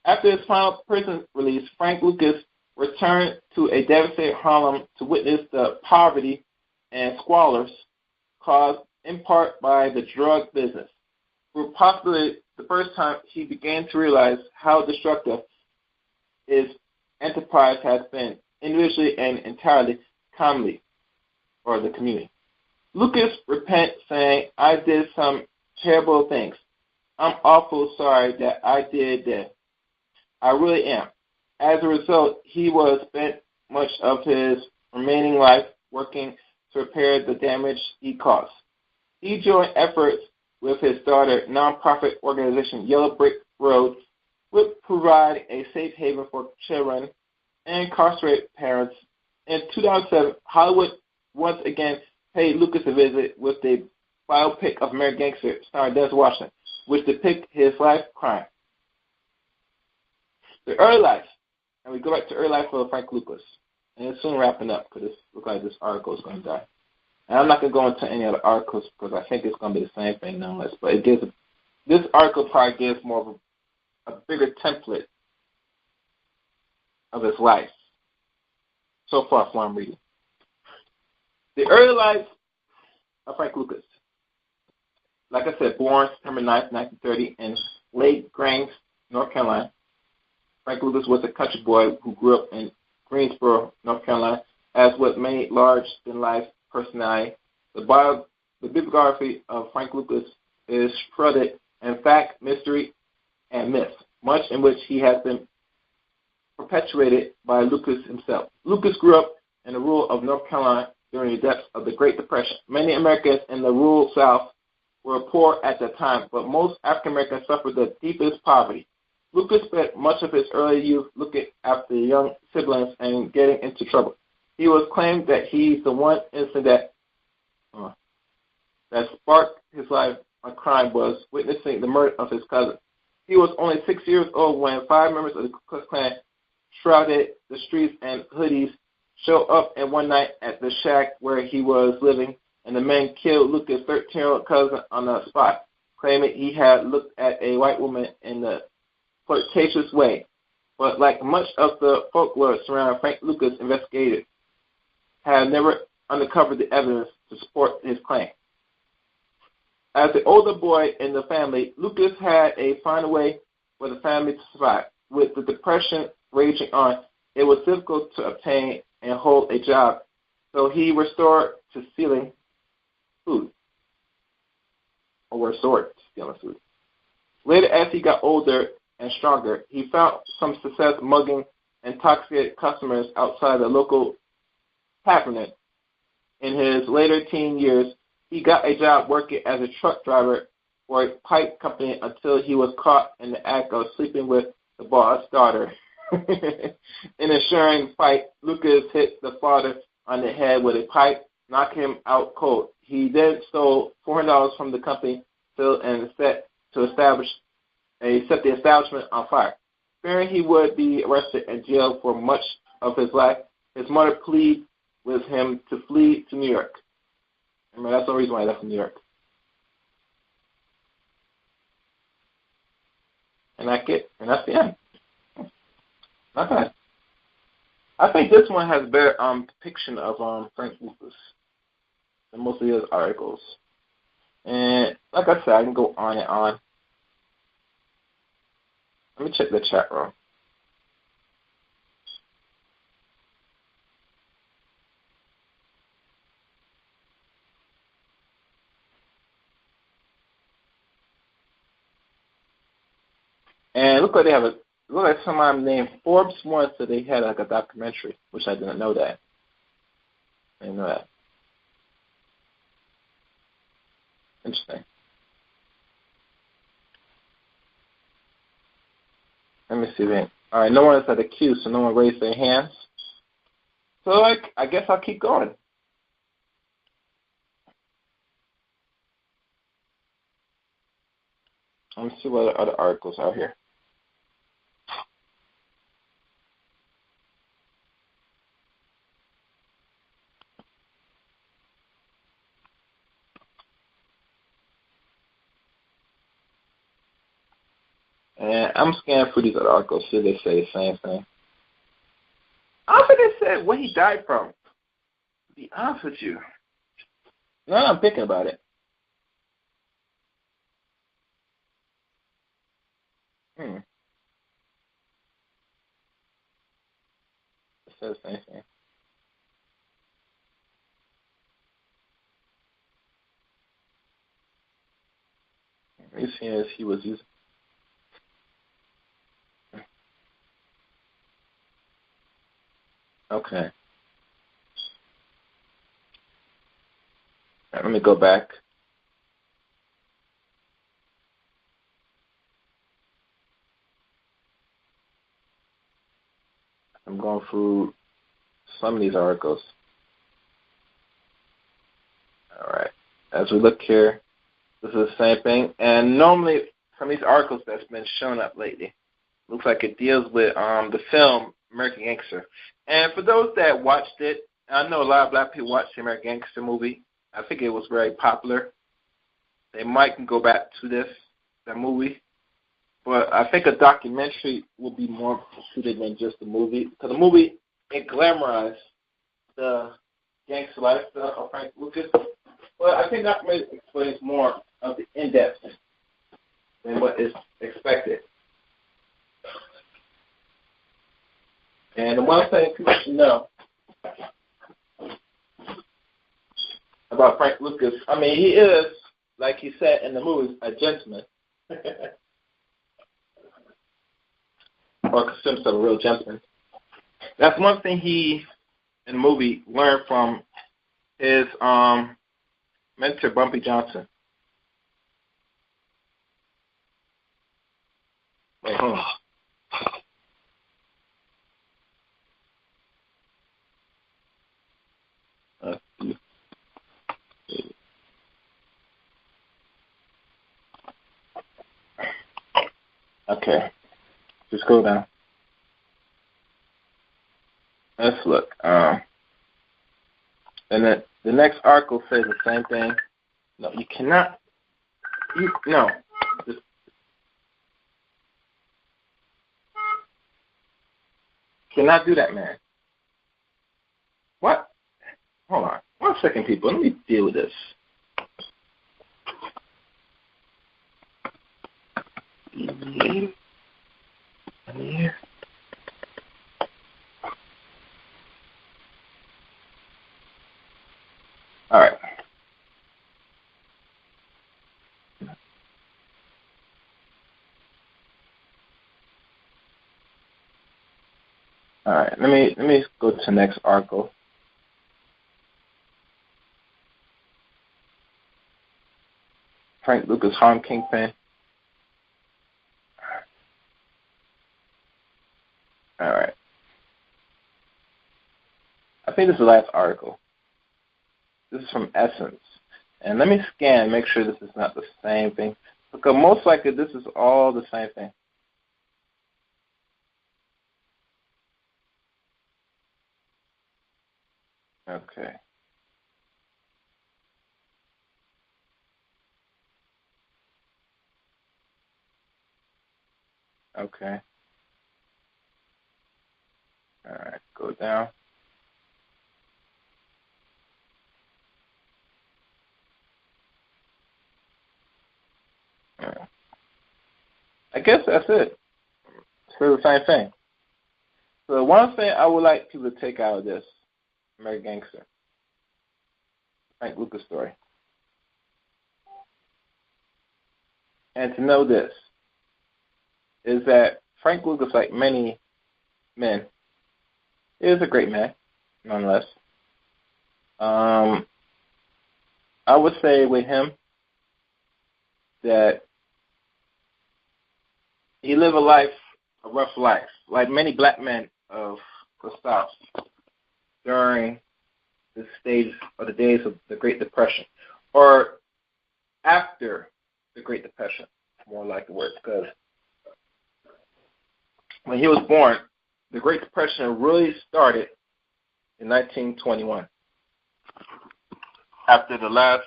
S4: After his final prison release, Frank Lucas returned to a devastated Harlem to witness the poverty and squalors caused in part by the drug business. For possibly the first time, he began to realize how destructive his enterprise has been, individually and entirely commonly, or the community. Lucas repent, saying, I did some terrible things. I'm awful sorry that I did that. I really am. As a result, he was spent much of his remaining life working to repair the damage he caused. He joined efforts with his daughter nonprofit organization Yellow Brick Road, which provided a safe haven for children and incarcerated parents. In 2007, Hollywood once again paid Lucas a visit with the biopic of American Gangster starring Denzel Washington, which depicts his life crime. The early life, and we go back to early life of Frank Lucas, and it's soon wrapping up because it looks like this article is going to die. And I'm not going to go into any other articles because I think it's going to be the same thing nonetheless. But it gives this article probably gives more of a bigger template of his life so far from what I'm reading. The early life of Frank Lucas. Like I said, born September 9th, 1930 in Lake Grange, North Carolina. Frank Lucas was a country boy who grew up in Greensboro, North Carolina, as with many large-than-life personalities. The biography of Frank Lucas is shrouded in fact, mystery, and myth, much in which he has been perpetuated by Lucas himself. Lucas grew up in the rural of North Carolina during the depths of the Great Depression. Many Americans in the rural South were poor at that time, but most African Americans suffered the deepest poverty. Lucas spent much of his early youth looking after young siblings and getting into trouble. He was claimed that he's the one incident that sparked his life on crime was witnessing the murder of his cousin. He was only 6 years old when 5 members of the Ku Klux Klan, shrouded the streets and hoodies, showed up in one night at the shack where he was living, and the men killed Lucas' 13-year-old cousin on the spot, claiming he had looked at a white woman in a flirtatious way. But like much of the folklore surrounding Frank Lucas, investigators have never uncovered the evidence to support his claim. As the older boy in the family, Lucas had to find a way for the family to survive. With the Depression raging on, it was difficult to obtain and hold a job, so he resorted to stealing food. Later, as he got older and stronger, he found some success mugging intoxicated customers outside the local tavern. In his later teen years, he got a job working as a truck driver for a pipe company until he was caught in the act of sleeping with the boss' daughter. In a sharing fight, Lucas hit the father on the head with a pipe, knocking him out cold. He then stole $400 from the company and set the establishment on fire. Fearing he would be arrested and jailed for much of his life, his mother pleaded with him to flee to New York. Remember, that's the reason why I left New York. And that's the end. Not bad. I think this one has a better depiction of Frank Lucas than most of the other articles. And like I said, I can go on and on. Let me check the chat room. And look like somebody named Forbes once said they had like a documentary, which I didn't know that. I didn't know that. Interesting. Let me see then. All right, no one is at the queue, so no one raised their hands. So I guess I'll keep going. Let me see what other articles are here. And I'm scanning through these other articles, see if they say the same thing. I don't think they said where he died from, to be honest with you. Now I'm thinking about it. It says the same thing. You see as he was using. Okay. Right, let me go back. I'm going through some of these articles. All right. As we look here, this is the same thing. And normally, some of these articles that's been shown up lately, looks like it deals with the film American Gangster. And for those that watched it, I know a lot of black people watched the American Gangster movie. I think it was very popular. They might go back to that movie. But I think a documentary would be more suited than just a movie. Because the movie, it glamorized the gangster lifestyle of Frank Lucas. But I think that may explains more of the in-depth than what is expected. And the one thing people should know about Frank Lucas, I mean, he is, like he said in the movie, a gentleman. Or considered himself a real gentleman. That's one thing he, in the movie, learned from his mentor, Bumpy Johnson. Wait, hold on. Okay. Just go down. Let's look. And then the next article says the same thing. No, you cannot. No. Just, cannot do that, man. What? Hold on. 1 second, people. Let me deal with this. Here. All right. All right. Let me go to the next article. Frank Lucas harm kingpin. All right. I think this is the last article. This is from Essence. And let me scan, make sure this is not the same thing. Because most likely this is all the same thing. Okay. Okay. All right. Go down. Yeah. I guess that's it. It's the same thing. So one thing I would like people to take out of this American Gangster, Frank Lucas story, and to know this, is that Frank Lucas, like many men, is a great man, nonetheless. I would say with him that he lived a life a rough life, like many black men of the South during the stage or the days of the Great Depression, or after the Great Depression, more like the word, because when he was born, the Great Depression really started in 1921, after the last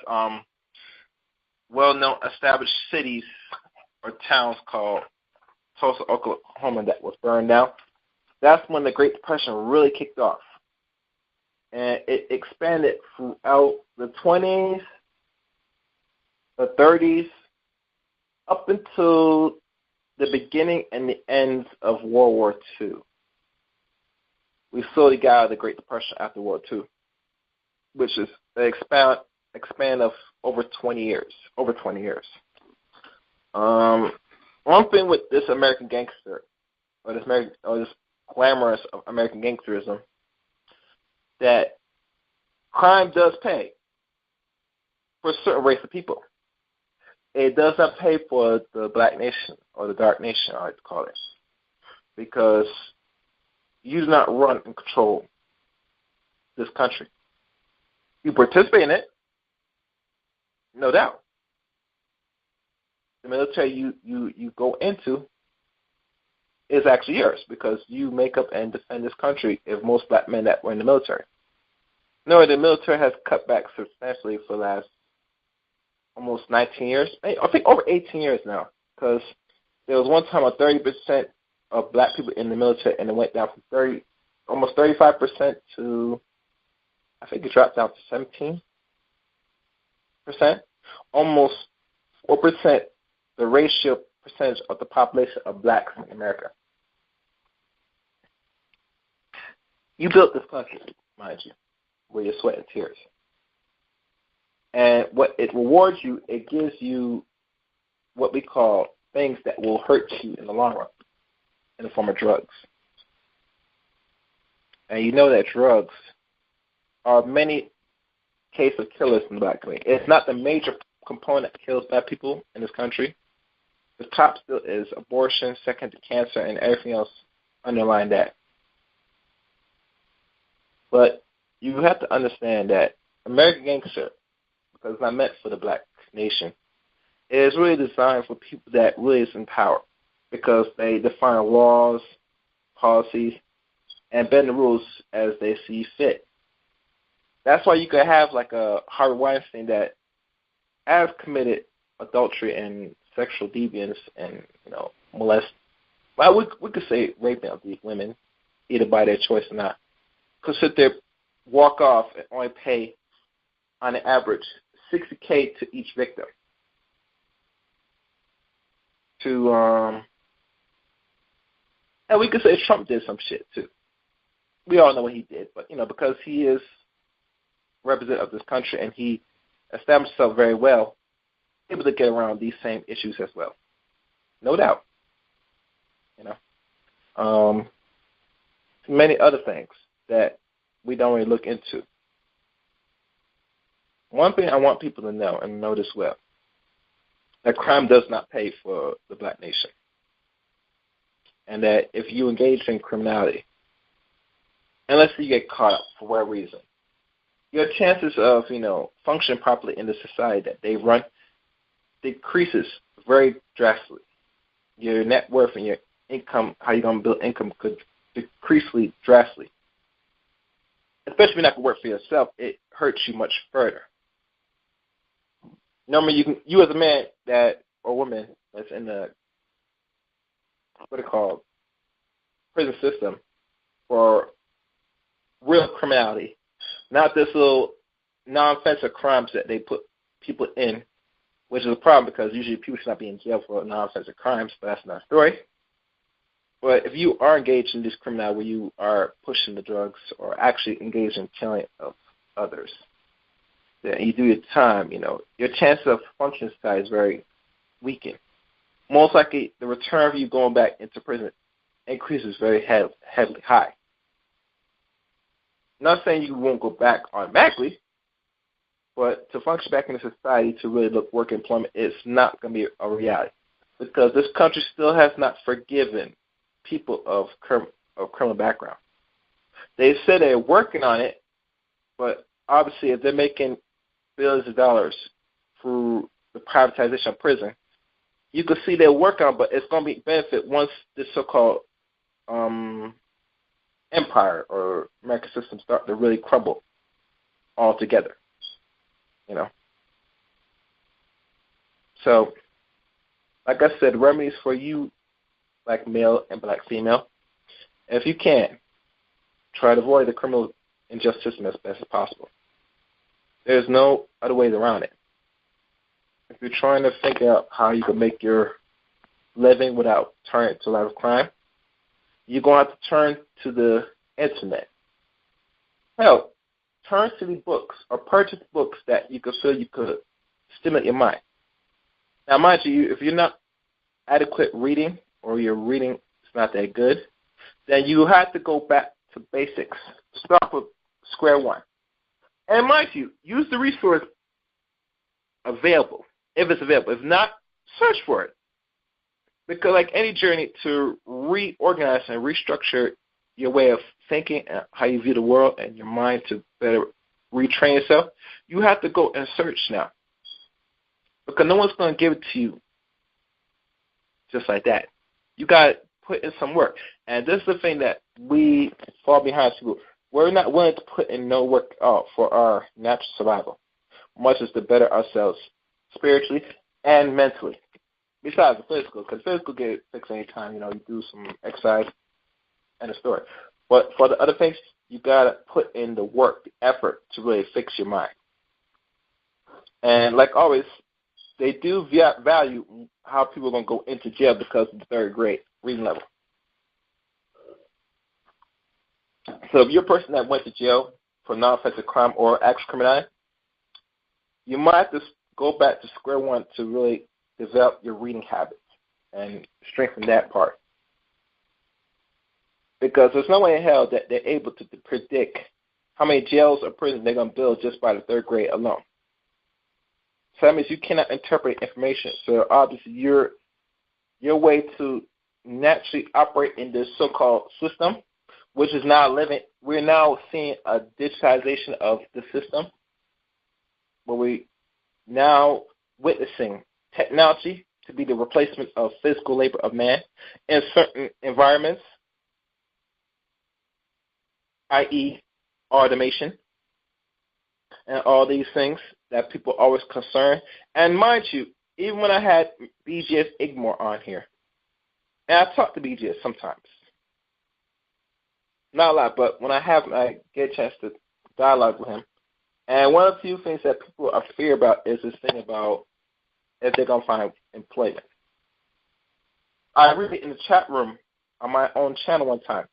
S4: well-known established cities or towns called Tulsa, Oklahoma, that was burned down. That's when the Great Depression really kicked off. And it expanded throughout the 20s, the 30s, up until the beginning and the end of World War II. We slowly got out of the Great Depression after World War II, which is an expand of over 20 years. One thing with this American gangster, or this glamorous of American gangsterism, that crime does pay for a certain race of people. It does not pay for the black nation or the dark nation, I like to call it, because you do not run and control this country. You participate in it, no doubt. The military you go into is actually yours because you make up and defend this country if most black men that were in the military. No, the military has cut back substantially for the last almost 19 years. I think over 18 years now, because there was one time a 30% of black people in the military, and it went down from almost 35% to, I think it dropped down to 17%, almost 4%, the ratio percentage of the population of blacks in America. You built this country, mind you, with your sweat and tears. And what it rewards you, it gives you what we call things that will hurt you in the long run, in the form of drugs. And you know that drugs are many cases of killers in the black community. It's not the major component that kills black people in this country. The top still is abortion, second to cancer, and everything else underlying that. But you have to understand that American Gangster, because it's not meant for the black nation, is really designed for people that really is in power, because they define laws, policies, and bend the rules as they see fit. That's why you could have like a Harvey Weinstein that has committed adultery and sexual deviance and, molest. Well, we could say raping of these women, either by their choice or not. Could sit there, walk off, and only pay, on an average, $60K to each victim. And we could say Trump did some shit too. We all know what he did, but because he is representative of this country and he established himself very well, able to get around these same issues as well. No doubt. Many other things that we don't really look into. One thing I want people to know, and know this well, that crime does not pay for the black nation. And that if you engage in criminality, unless you get caught up for whatever reason, your chances of, functioning properly in the society that they run decreases very drastically. Your net worth and your income, how you're going to build income, could decrease drastically. Especially if you're not going to work for yourself, it hurts you much further. Normally, you as a man or woman that's in the prison system for real criminality, not this little non-offensive crimes that they put people in, which is a problem because usually people should not be in jail for non-offensive crimes, but that's not a story. But if you are engaged in this criminality where you are pushing the drugs or actually engaged in killing of others, then you do your time, your chance of functioning in society is very weakened. Most likely, the return of you going back into prison increases very heavily high. Not saying you won't go back automatically, but to function back in the society, to really work employment, it's not going to be a reality because this country still has not forgiven people of criminal background. They say they're working on it, but obviously if they're making billions of dollars through the privatization of prison, you can see they're working on it, but it's going to be benefit once this so-called empire or American system start to really crumble altogether, you know. So, like I said, remedies for you, black male and black female, if you can, try to avoid the criminal injustice system as best as possible. There's no other ways around it. If you're trying to figure out how you can make your living without turning to a life of crime, you're going to have to turn to the internet. Hell, turn to the books or purchase books that you could feel you could stimulate your mind. Now, mind you, if you're not adequate reading or your reading is not that good, then you have to go back to basics. Start with square one. And mind you, use the resource available, if it's available. If not, search for it. Because like any journey to reorganize and restructure your way of thinking and how you view the world and your mind to better retrain yourself, you have to go and search now. Because no one's going to give it to you just like that. You got to put in some work. And this is the thing that we fall behind people. We're not willing to put in no work out for our natural survival, much as to better ourselves spiritually and mentally. Besides the physical, because physical get fixed anytime, you do some exercise and a story. But for the other things, you got to put in the work, the effort to really fix your mind. And like always, they do value how people are going to go into jail because of the third grade reading level. So if you're a person that went to jail for non-offensive crime or actual criminality, you might have to go back to square one to really develop your reading habits and strengthen that part. Because there's no way in hell that they're able to predict how many jails or prisons they're going to build just by the third grade alone. So that means you cannot interpret information. So obviously your way to naturally operate in this so-called system, which is now living, we're now seeing a digitization of the system, where we now witnessing technology to be the replacement of physical labor of man in certain environments, i.e. automation, and all these things that people are always concerned. And mind you, even when I had BGS Igmore on here, and I talk to BGS sometimes, not a lot, but when I get a chance to dialogue with him, and one of the few things that people are fear about is this thing about if they're going to find employment. I read it in the chat room on my own channel one time,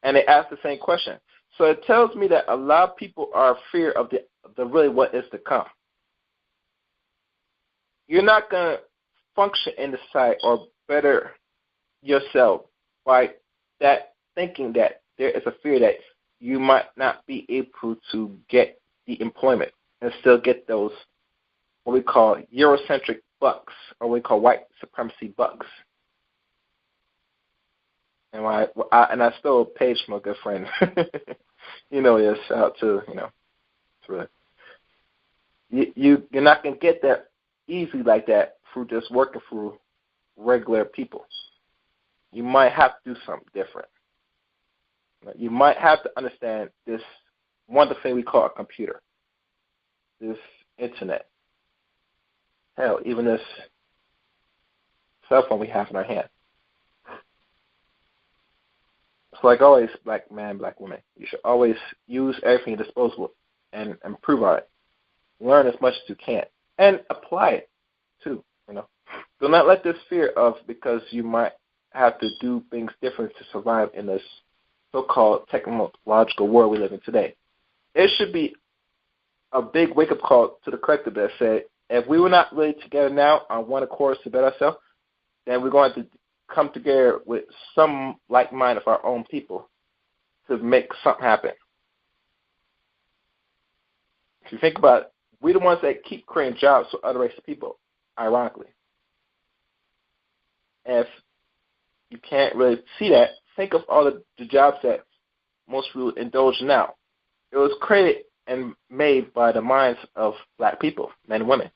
S4: and they asked the same question. So it tells me that a lot of people are fear of the really what is to come. You're not going to function in the society or better yourself by that thinking that there is a fear that you might not be able to get the employment and still get those what we call Eurocentric bucks, or what we call white supremacy bucks. And I stole a page from a good friend. Yes, shout out to, it's really, you're not going to get that easy like that through just working through regular people. You might have to do something different. You might have to understand this wonderful thing we call a computer, this internet. Hell, even this cell phone we have in our hand. So like always, black man, black woman, you should always use everything at your disposal and improve on it. Learn as much as you can and apply it too. Do not let this fear of because you might have to do things different to survive in this so-called technological world we live in today. It should be a big wake-up call to the collective that said, if we were not really together now on one accord to better ourselves, then we're going to come together with some like mind of our own people to make something happen. If you think about it, we're the ones that keep creating jobs for other races of people, ironically. If you can't really see that, think of all the jobs that most people indulge in now. It was created and made by the minds of black people, men and women.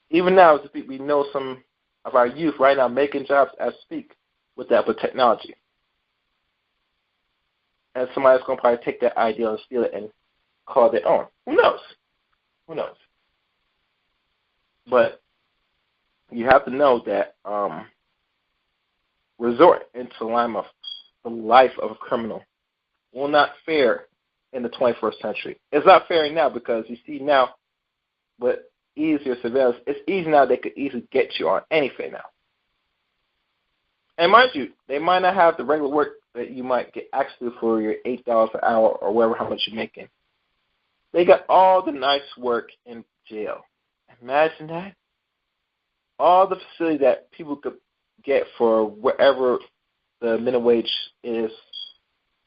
S4: Even now, we know some of our youth right now making jobs as speak with that with technology. And somebody's going to probably take that idea and steal it and call it their own. Who knows? Who knows? But you have to know that resort into the life of a criminal will not fare in the 21st century. It's not fair now because you see now with easier surveillance, it's easy now they could easily get you on anything now. And mind you, they might not have the regular work that you might get access to for your $8 an hour or whatever, how much you're making. They got all the nice work in jail. Imagine that. All the facility that people could get for wherever the minimum wage is,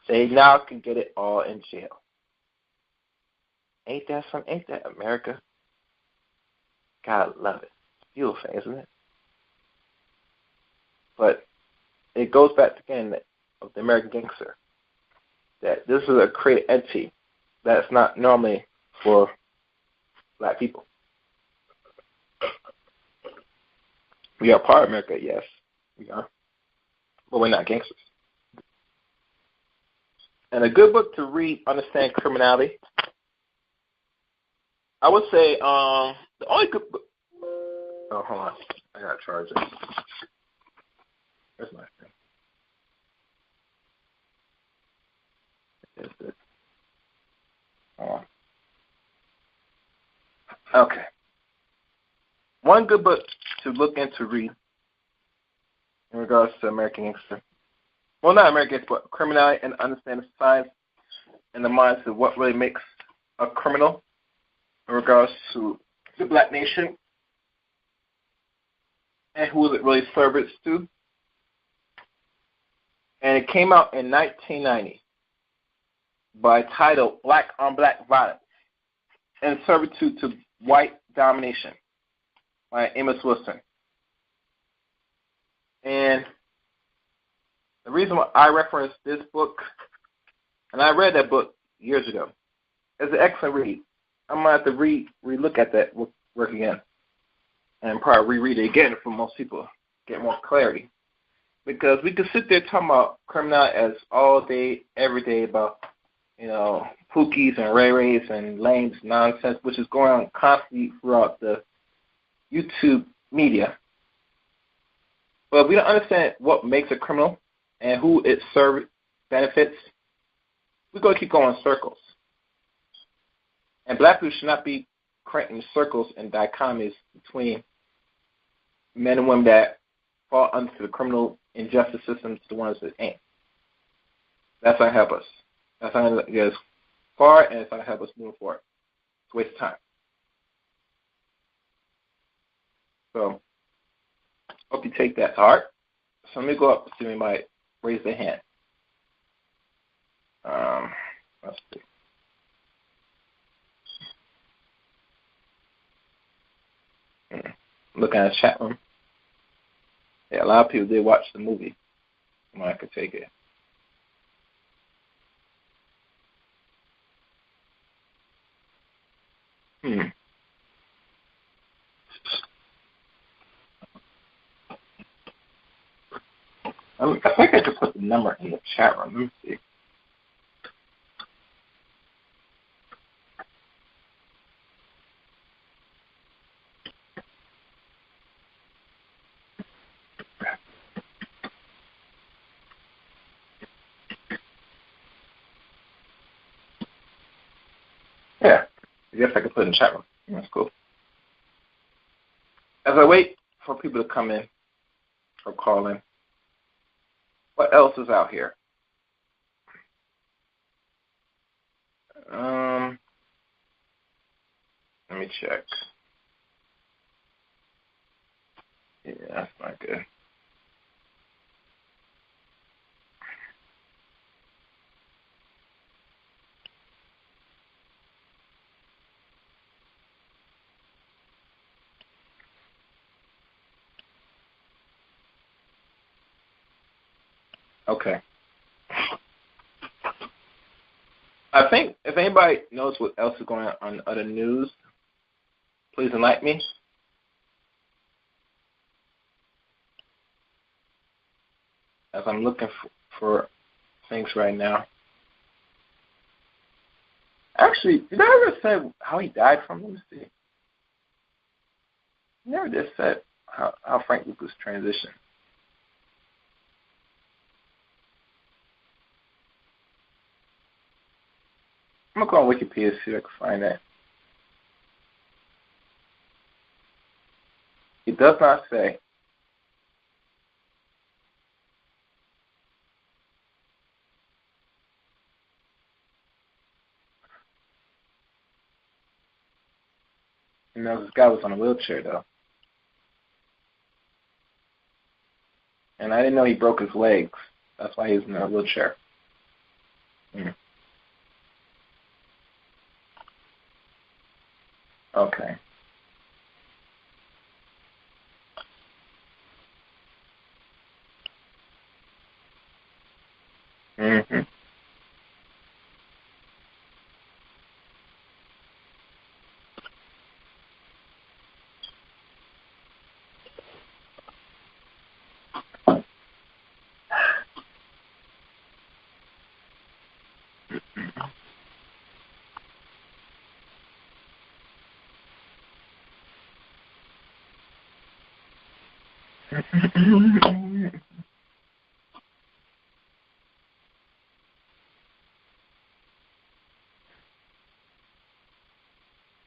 S4: they now can get it all in jail. Ain't that something? Ain't that America? God love it. It's a beautiful thing, isn't it? But it goes back again of the American Gangster, that this is a created entity that's not normally for black people. We are part of America, yes, we are, but we're not gangsters. And a good book to read, understand criminality, I would say the only good book. Oh, hold on, I gotta charge it. That's my thing. Is it? Oh. Okay. One good book to look into read in regards to American Gangster. Well, not American Gangster, but criminality and understand the science and the minds of what really makes a criminal in regards to the black nation and who it really serves to. And it came out in 1990 by title Black on Black Violence and Servitude to White Domination by Amos Wilson. And the reason why I reference this book, and I read that book years ago, is an excellent read. I'm going to have to re-look at that work again and probably reread it again for most people, get more clarity. Because we could sit there talking about criminality as all day, every day about, Pookies and Ray Rays and Lane's nonsense, which is going on constantly throughout the YouTube media. But if we don't understand what makes a criminal and who it serves, benefits, we're going to keep going in circles. And black people should not be creating circles and dichotomies between men and women that fall under the criminal injustice system to the ones that ain't. That's not help us. That's not get us far, and it's not help us move forward. It's a waste of time. So, hope you take that to heart. So let me go up to see if anybody raise their hand. Let's see. Looking at the chat room. Yeah, a lot of people did watch the movie. I could take it. I think I could put the number in the chat room. Let me see. Yeah, I guess I could put it in the chat room. That's cool. As I wait for people to come in or call in, what else is out here? Let me check. Yeah, that's not good. Okay. I think if anybody knows what else is going on other news, please enlighten me. As I'm looking for things right now. Actually, did I ever say how he died from? Let me see. You never just said how Frank Lucas transitioned. I'm going to go on Wikipedia to see if I can find that. It does not say. You know, this guy was on a wheelchair, though. And I didn't know he broke his legs. That's why he was in a wheelchair. Okay. Mm-hmm.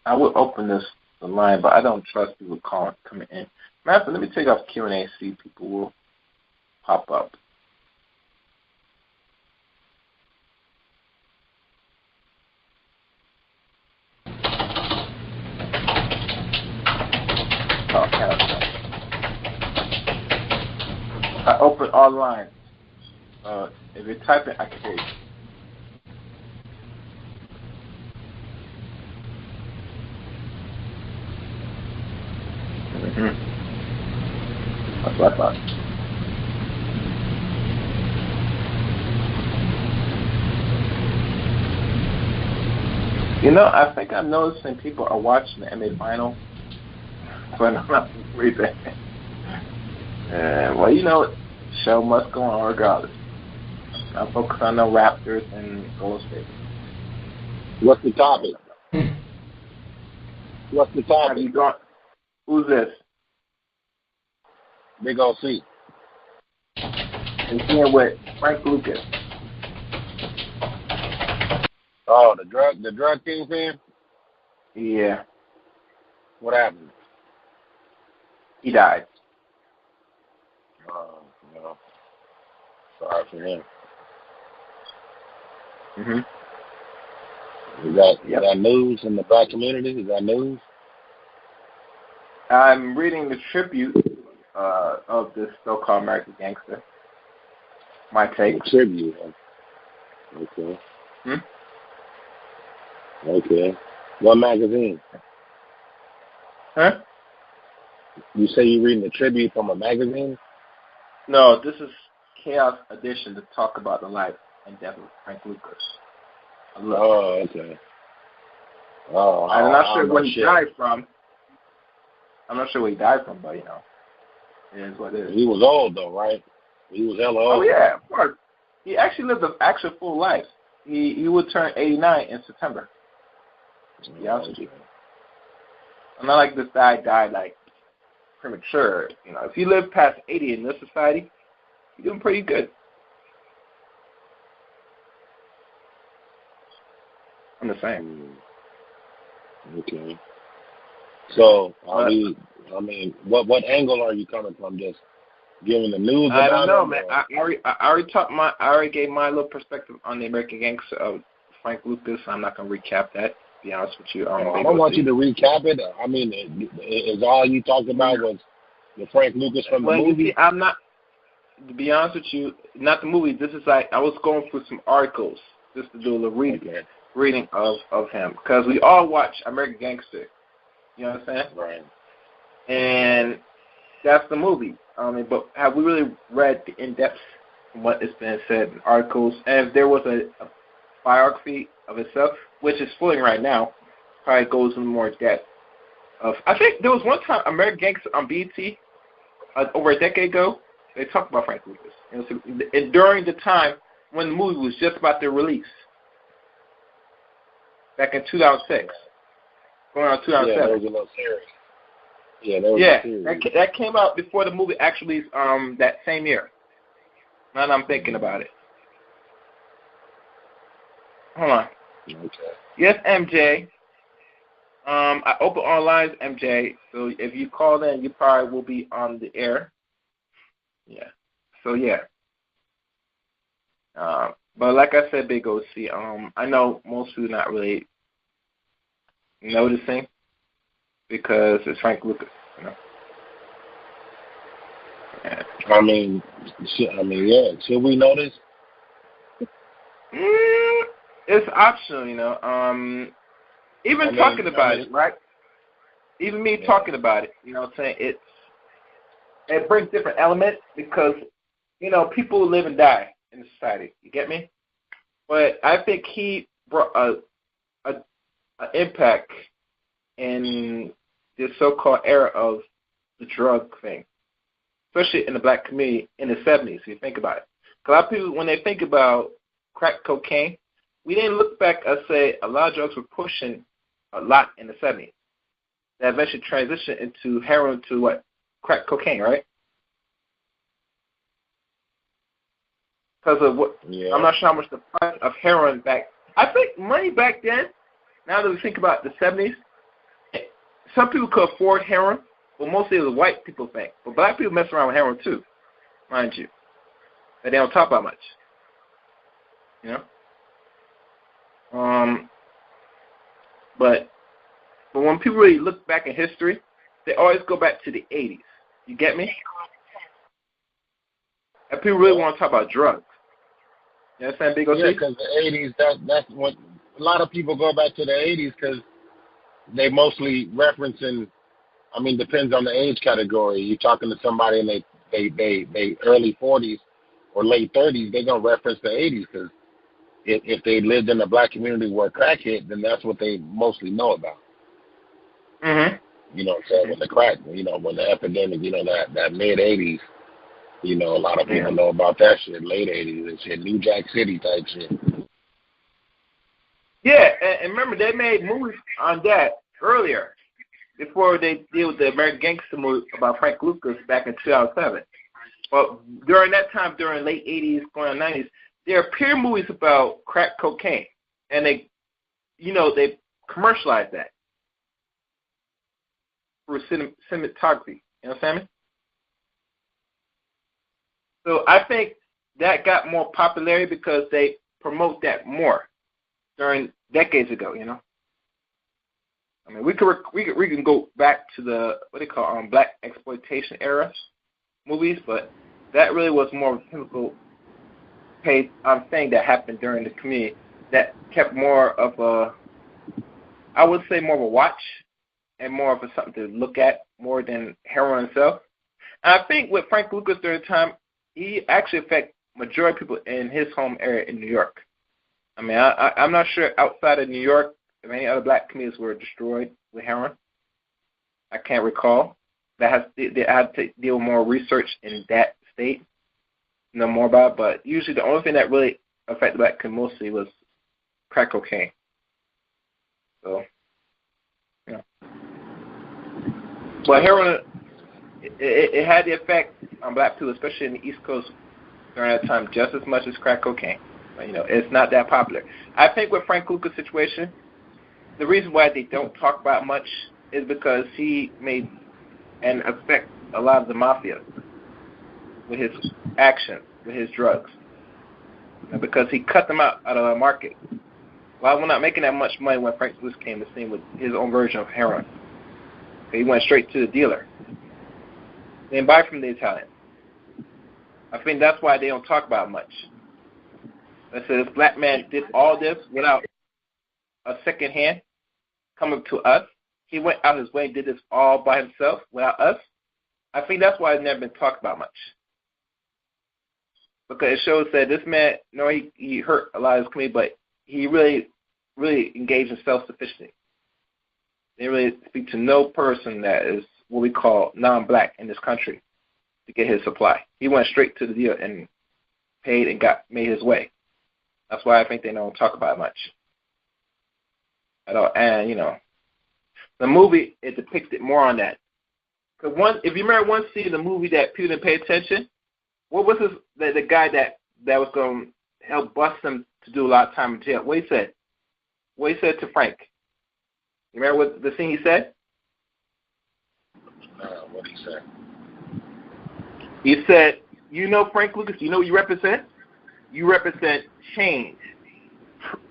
S4: I would open the line, but I don't trust people coming in. Matter of fact, let me take off Q&A, see if people will pop up. I open all lines. If you're typing, I can hear you. That's what I thought. You know, I think I'm noticing people are watching the NBA final, but I'm not reading. Well, you know, the show must go on regardless. I'll focus on the Raptors and Golden State.
S5: What's the topic? What's the topic?
S4: Have you gone? Who's this?
S5: Big old C.
S4: And here with Frank Lucas.
S5: Oh, the drug kingpin?
S4: Yeah.
S5: What happened?
S4: He died.
S5: Oh, no. Sorry for him. Is that news in the black community? Is that news?
S4: I'm reading the tribute of this so-called American Gangster. My take.
S5: The tribute. Okay. Okay. What magazine?
S4: Huh?
S5: You say you're reading the tribute from a magazine?
S4: No, this is Chaos Edition to talk about the life and death of Frank Lucas.
S5: Oh, okay. Oh,
S4: I'm not sure where he died from. I'm not sure where he died from, but, you know, it is what it is.
S5: He was old, though, right? He was hella old.
S4: Oh, yeah, of course. He actually lived an actual full life. He would turn 89 in September. To be honest with you. I'm not like this guy died, like, premature. You know, if you live past 80 in this society, you're doing pretty good. I'm the same.
S5: Okay. So, what angle are you coming from? Just giving the news about it?
S4: I don't know, man. I already gave my little perspective on the American Gangster of Frank Lucas. I'm not going to recap that, to be honest with you.
S5: I don't want you to recap it. I mean, is all you talked about was the Frank Lucas from the movie?
S4: See, I'm not, to be honest with you, not the movie. This is like, I was going through some articles just to do a little reading of him. Because we all watch American Gangster. You know what I'm saying?
S5: Right.
S4: And that's the movie. But have we really read the in-depth, from what has been said in articles. And if there was a biography of itself, which is floating right now, probably goes into more depth. I think there was one time American Gangster on BET over a decade ago. They talked about Frank Lucas. And during the time when the movie was just about to release, back in 2006, going on 2007.
S5: Yeah, that was a little serious. Yeah, that was serious.
S4: That came out before the movie actually that same year. Now that I'm thinking about it. Hold on.
S5: Okay.
S4: Yes, MJ. I open all lines, MJ. So if you call in, you probably will be on the air. Yeah. So yeah. But like I said, Big OC. I know most people not really noticing because it's Frank Lucas. You know. Yeah.
S5: I mean, yeah. Should we notice?
S4: It's optional, you know. Even talking about it, right? Even me talking about it, you know what I'm saying? It brings different elements because, you know, people live and die in society. You get me? But I think he brought an impact in this so-called era of the drug thing, especially in the black community in the 70s, if you think about it. Because a lot of people, when they think about crack cocaine, we didn't look back and say a lot of drugs were pushing a lot in the 70s. That eventually transitioned into heroin to what? Crack cocaine, right? Because of what? Yeah. I'm not sure how much the price of heroin back. I think money back then, now that we think about the 70s, some people could afford heroin, but mostly it was white people think. But black people mess around with heroin too, mind you. But they don't talk about much. You know? But when people really look back in history, they always go back to the 80s. You get me? And people really want to talk about drugs. You understand, Big OC?
S5: Yeah, because the 80s, that's what a lot of people go back to the 80s because they mostly referencing, I mean, depends on the age category. You're talking to somebody and they early 40s or late 30s, they're going to reference the 80s because if they lived in a black community where crack hit, then that's what they mostly know about.
S4: Mm-hmm.
S5: You know what I'm saying? When the crack, you know, when the epidemic, you know, that mid-'80s, you know, a lot of people know about that shit, late 80s and shit, New Jack City type shit.
S4: Yeah, and remember, they made movies on that earlier, before they did with the American Gangster movie about Frank Lucas back in 2007. But during that time, during late 80s, going on 90s, there appeared movies about crack cocaine, and they commercialized that through cinematography. You know what I'm saying? So I think that got more popularity because they promote that more during decades ago. You know, I mean, we can go back to the what they call black exploitation era movies, but that really was more of a chemical thing that happened during the community that kept more of a, I would say more of a watch and more of a something to look at more than heroin itself. And I think with Frank Lucas during the time, he actually affected majority of people in his home area in New York. I mean, I'm not sure outside of New York if any other black communities were destroyed with heroin. I can't recall. They had to deal with more research in that state. Know more about it, but usually the only thing that really affected black community mostly was crack cocaine. So, yeah. But heroin, it had the effect on black people, especially in the East Coast during that time, just as much as crack cocaine. But, you know, it's not that popular. I think with Frank Lucas' situation, the reason why they don't talk about much is because he made and affect a lot of the mafia with his actions, with his drugs, and because he cut them out of the market. Well, we're not making that much money when Frank Lucas came to the scene with his own version of heroin. He went straight to the dealer. They didn't buy from the Italian. I think that's why they don't talk about it much. They say this black man did all this without a second hand coming to us. He went out his way and did this all by himself without us. I think that's why it's never been talked about much. because it shows that this man, no, he hurt a lot of his community, but he really engaged in self-sufficiency. They didn't really speak to no person that is what we call non-black in this country to get his supply. He went straight to the deal and paid and made his way. That's why I think they don't talk about it much at all. And, the movie, it depicted more on that. Cause if you remember one scene in the movie that people didn't pay attention, what was the guy that was going to help bust him to do a lot of time in jail? What he said to Frank? You remember what the thing he said?
S5: What did he say?
S4: He said, Frank Lucas, you know what you represent? You represent change.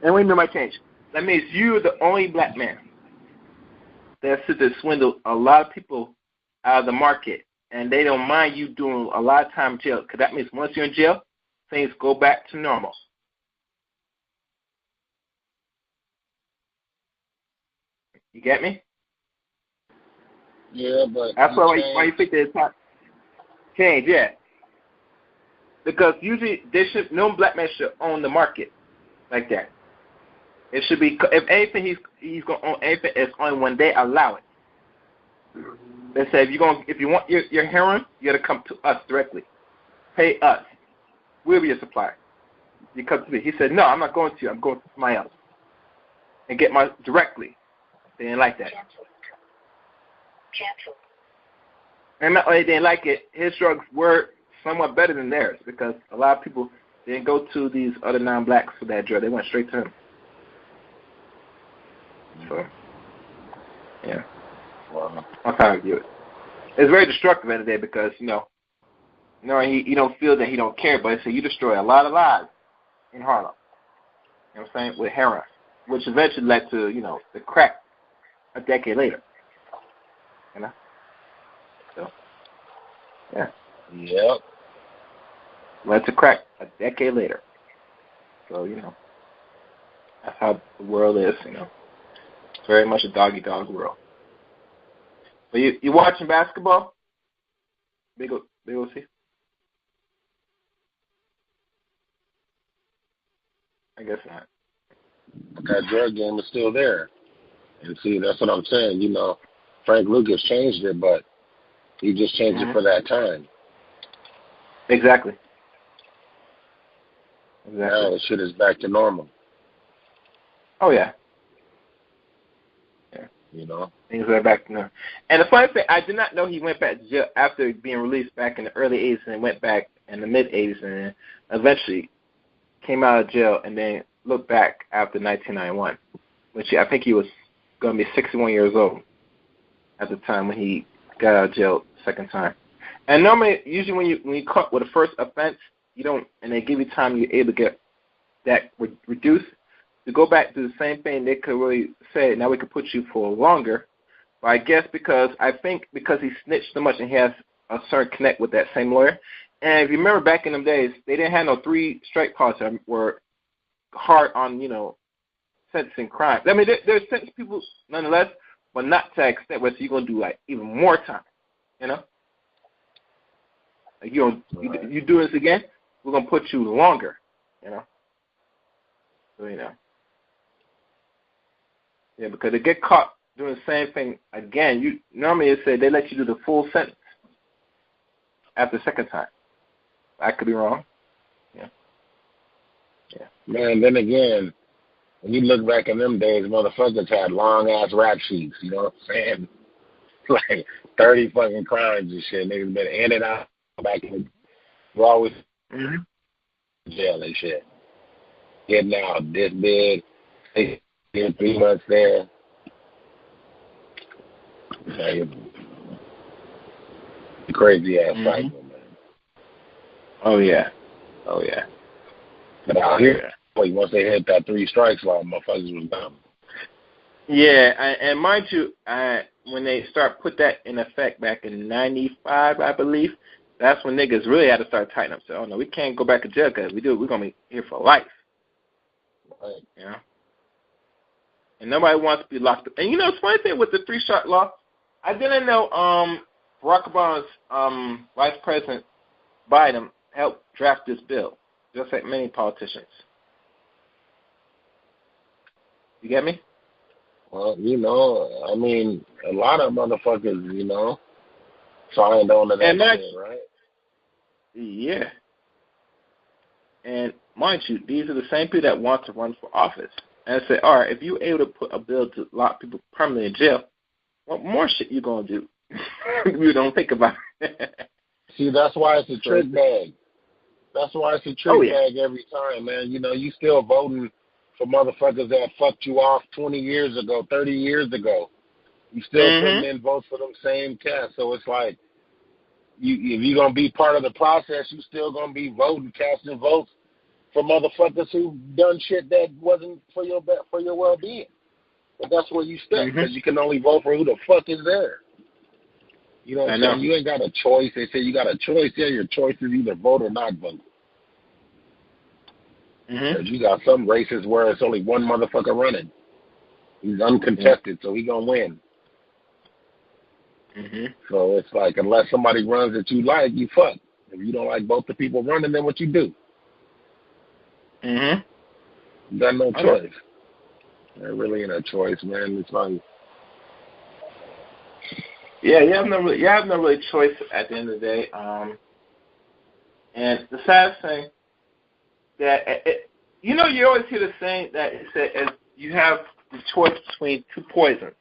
S4: And what do you mean by change? That means you're the only black man that sits there swindle a lot of people out of the market, and they don't mind you doing a lot of time in jail, because that means once you're in jail, things go back to normal. You get me?
S5: Yeah, but
S4: that's why you think there's not change, yeah. Because usually no black man should own the market like that. It should be, if anything, he's going to own anything. It's only when they allow it. They say if you want your heroin, you got to come to us directly. Pay us. We'll be your supplier. You come to me. He said, no, I'm not going to you. I'm going to somebody else and get my directly. They didn't like that.
S6: Cancel.
S4: And not only they didn't like it, his drugs were somewhat better than theirs, because a lot of people didn't go to these other non-blacks for that drug. They went straight to him. So, yeah. That's how I view it. It's very destructive at the end of the day, because, you don't feel that he don't care, but you destroy a lot of lives in Harlem. You know what I'm saying? With heroin, which eventually led to, the crack a decade later. So, yeah.
S5: Yep.
S4: Led to crack a decade later. So, that's how the world is, It's very much a dog-eat-dog world. But you watching basketball? Big OC? I guess not.
S5: That drug game is still there. And see, that's what I'm saying. Frank Lucas changed it, but he just changed it for that time.
S4: Exactly.
S5: Now the shit is back to normal.
S4: Oh, yeah. Things are back to normal. And the funny thing, I did not know he went back to jail after being released back in the early 80s, and went back in the mid-80s, and then eventually came out of jail and then looked back after 1991, which I think he was going to be 61 years old at the time when he got out of jail second time. And normally, usually when you caught with a first offense, and they give you time, you're able to get that reduced. To go back to the same thing, they could really say, now we could put you for longer. But I guess because he snitched so much and he has a certain connect with that same lawyer. And if you remember back in them days, they didn't have no 3-strike policy that were hard on, sentencing crime. I mean, they're sentencing people nonetheless, but not to that extent where you're going to do, even more time, Like, you do this again, we're going to put you longer, So, Yeah, because they get caught doing the same thing again. Normally they say they let you do the full sentence after the second time. I could be wrong. Yeah.
S5: Man, then again, when you look back in them days, motherfuckers had long-ass rap sheets, you know what I'm saying? Like 30 fucking crimes and shit. Niggas been in and out back in the always jail and shit. Getting out this big, they did 3 months there. Crazy ass cycle, man.
S4: Oh yeah.
S5: But out here, once they hit that 3 strikes law, motherfuckers was dumb.
S4: Yeah, and mind you, when they put that in effect back in '95, I believe, that's when niggas really had to start tightening up. So, oh no, we can't go back to jail because we're gonna be here for life.
S5: Right.
S4: And nobody wants to be locked up. And it's funny thing with the 3-shot law, I didn't know Barack Obama's vice president Biden helped draft this bill, just like many politicians. You get me?
S5: Well, I mean, a lot of motherfuckers, signed on to that shit, right?
S4: Yeah. And mind you, these are the same people that want to run for office. And say, all right, if you're able to put a bill to lock people permanently in jail, what more shit you going to do? You don't think about it.
S5: See, that's why it's a trick bag. That's why it's a trick bag every time, man. You still voting for motherfuckers that fucked you off 20 years ago, 30 years ago. You still putting in votes for them same cats. So it's like, if you're going to be part of the process, you still going to be voting, casting votes for motherfuckers who done shit that wasn't for your well-being. But that's where you stuck, because you can only vote for who the fuck is there. You know what I'm saying? You ain't got a choice. They say you got a choice. Yeah, your choice is either vote or not vote. Because you got some races where it's only one motherfucker running. He's uncontested, so he gonna win. So it's like, unless somebody runs that you like, you fuck. If you don't like both the people running, then what you do? You got no choice. There really ain't a choice, man. It's like,
S4: yeah, you have no really choice at the end of the day. And the saddest thing that you always hear the saying that it said you have the choice between two poisons,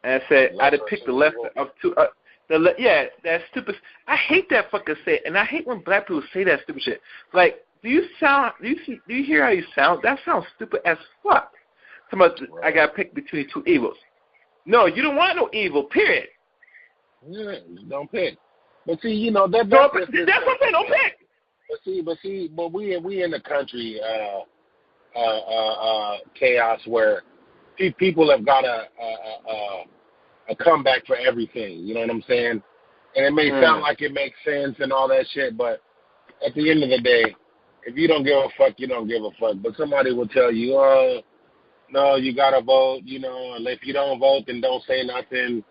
S4: and it said I'd pick the lesser of two. That's stupid. I hate that fucking say, and I hate when black people say that stupid shit. Like, do you hear how you sound? That sounds stupid as fuck. I gotta pick between two evils. No, you don't want no evil. Period.
S5: Yeah, don't pick. But see, that's what I'm
S4: saying. Don't pick.
S5: But we in the country chaos where people have got a comeback for everything. You know what I'm saying? And it may sound like it makes sense and all that shit, but at the end of the day, if you don't give a fuck, you don't give a fuck. But somebody will tell you, no, you gotta vote, and if you don't vote, then don't say nothing.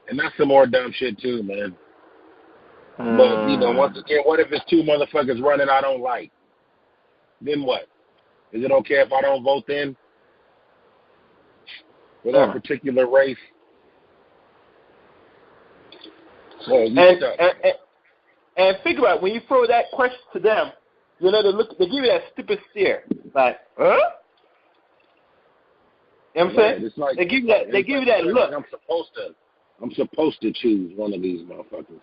S5: And that's some more dumb shit too, man. But, once again, what if it's two motherfuckers running I don't like? Then what? Is it okay if I don't vote then? For that particular race? So
S4: and think about it, when you throw that question to them, they give you that stupid stare. Like, huh? You know what I'm saying?
S5: It's like,
S4: they give you that look.
S5: I'm supposed to choose one of these motherfuckers.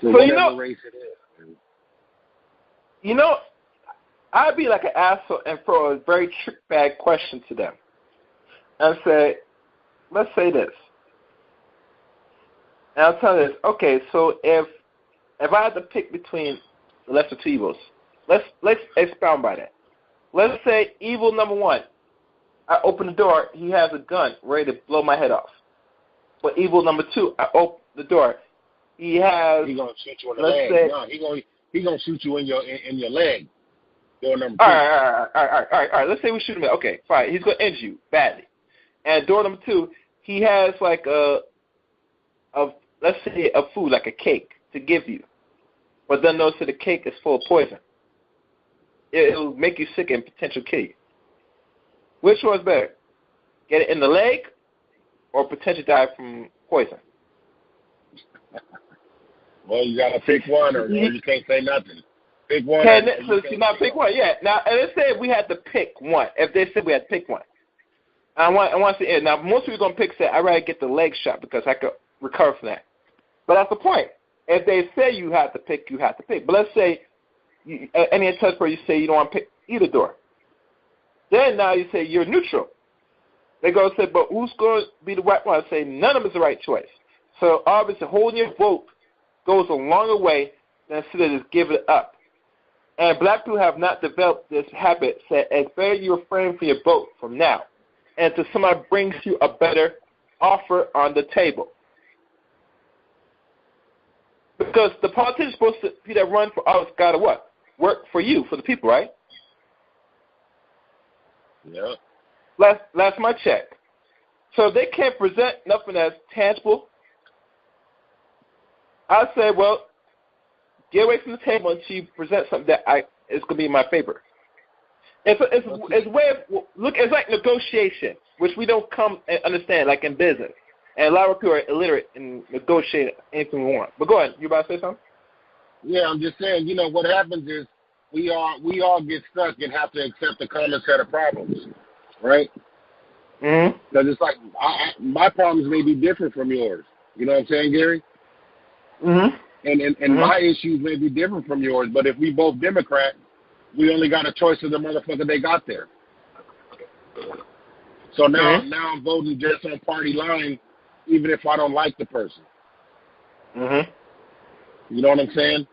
S5: So
S4: whatever
S5: race it is.
S4: I'd be like an asshole and throw a very trick bag question to them. And say, let's say this. And I'll tell you this. Okay, so if I had to pick between the lesser two evils, let's expound by that. Let's say evil number one. I open the door, he has a gun ready to blow my head off. But evil number two, I open the door, he has.
S5: He gonna shoot you in the leg. No, he gonna shoot you in your leg. Door number two.
S4: All right. Let's say we shoot him. Okay, fine. He's gonna injure you badly. And door number two, he has like let's say a food like a cake to give you, but then notice that the cake is full of poison. It'll make you sick and potentially kill you. Which one's better? Get it in the leg or potentially die from poison?
S5: Well, you gotta pick one, or you can't say nothing. Pick one.
S4: Pick one. Yeah. Now, and let's say we had to pick one. If they said we had to pick one, I want to say now most people gonna pick. Say I'd rather get the leg shot because I could recover from that. But that's the point. If they say you have to pick, you have to pick. But let's say any test where you say you don't want to pick either door. Then now you say you're neutral. They go say, but who's going to be the right one? I say none of them is the right choice. So obviously holding your vote goes a longer way than instead of just giving it up. And black people have not developed this habit. Say it's better you refrain from your vote from now until somebody brings you a better offer on the table. Because the politician's supposed to be that run for office got to what? Work for you, for the people, right?
S5: Yeah.
S4: Last my check. So if they can't present nothing that's tangible, I say, well, get away from the table and she presents something that is going to be in my favor. It's a way of look. It's like negotiation, which we don't come and understand, like in business. And a lot of people are illiterate in negotiating anything we want. But go ahead. You about to say something?
S5: Yeah, I'm just saying. You know what happens is we all get stuck and have to accept a common set of problems, right?
S4: Mm-hmm.
S5: Because it's like my problems may be different from yours. You know what I'm saying, Gary?
S4: Mm-hmm.
S5: And
S4: Mm-hmm.
S5: my issues may be different from yours. But if we both Democrat, we only got a choice of the motherfucker they got there. So now I'm voting just on party line, even if I don't like the person.
S4: Mm-hmm.
S5: You know what I'm saying?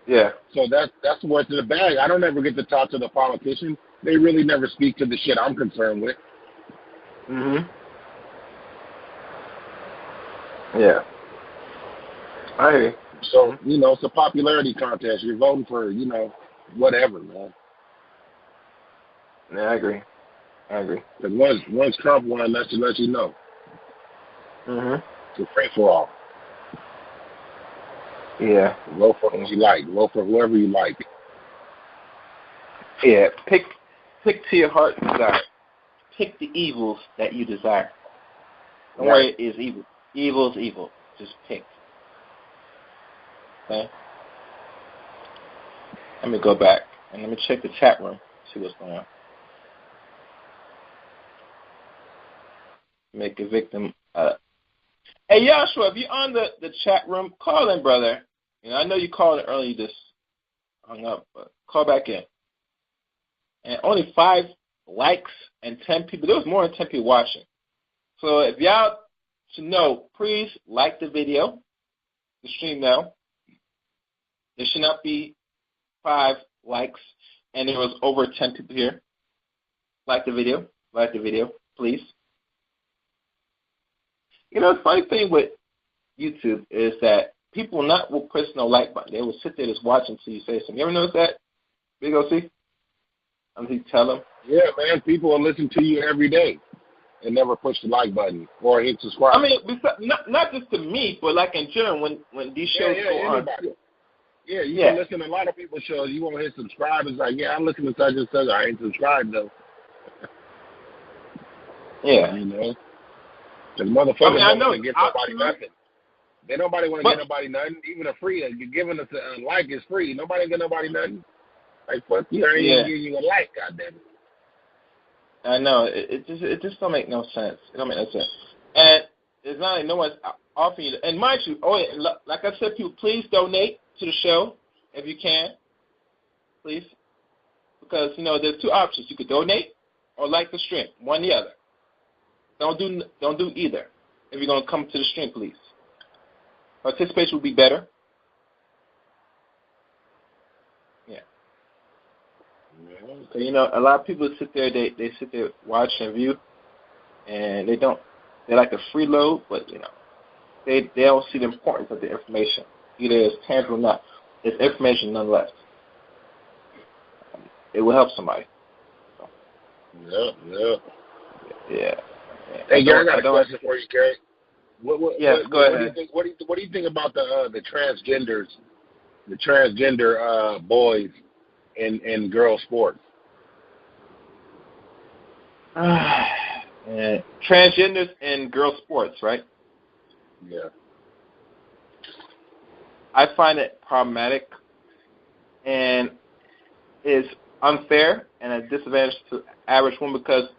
S4: Yeah.
S5: So that's what's in the bag. I don't ever get to talk to the politician. They really never speak to the shit I'm concerned with.
S4: Mm-hmm. Yeah. I hear you.
S5: So, you know, it's a popularity contest. You're voting for, you know, whatever, man.
S4: Yeah, I agree.
S5: Because once Trump won, that should let you know.
S4: Mm-hmm.
S5: It's a free for all.
S4: Yeah.
S5: Vote for who you like. Vote for whoever you like.
S4: Yeah. Pick to your heart's desire. Pick the evils that you desire. Don't worry, it is evil. Evil is evil. Just pick. Okay? Let me go back and let me check the chat room, see what's going on. Make a victim. Hey, Joshua, if you're on the chat room, call in, brother. You know, I know you called it early, you just hung up, but call back in. And only 5 likes and 10 people. There was more than 10 people watching. So if y'all should know, please like the video, the stream now. There should not be 5 likes, and there was over 10 people here. Like the video, please. You know, the funny thing with YouTube is that people will press no like button. They will sit there just watching until you say something. You ever notice that? Big OC? Until you tell them.
S5: Yeah, man. People will listen to you every day and never push the like button or hit subscribe.
S4: I mean, not just to me, but like in general, when these shows go on.
S5: Yeah, you can listen to a lot of people's shows. You won't hit subscribe. It's like, yeah, I'm listening to such and such. I ain't subscribed, though.
S4: Yeah.
S5: You know? Because motherfuckers don't want to give nobody nothing. Nobody want to give nobody nothing. Even a free, you're giving us a like is free. Nobody get nobody nothing. Like, fuck you, I ain't even giving you a like, goddamn it.
S4: I know. It just don't make no sense. It don't make no sense. And it's not like no one's offering you. And mind you, like I said, people, please donate to the show if you can. Please. Because, you know, there's 2 options. You could donate or like the stream. One or the other. Don't do either. If you're going to come to the stream, please. Participation would be better. Yeah. So, you know, a lot of people sit there, they sit there, watch and view, and they like to freeload, but, you know, they don't see the importance of the information. Either it's tangible or not. It's information nonetheless. It will help somebody. So. Yeah.
S5: Hey, Gary, I got a question for you, Gary.
S4: Go ahead.
S5: What do you think about the transgenders, the transgender boys in girl sports?
S4: Transgenders in girl sports, right?
S5: Yeah.
S4: I find it problematic and is unfair and a disadvantage to average women because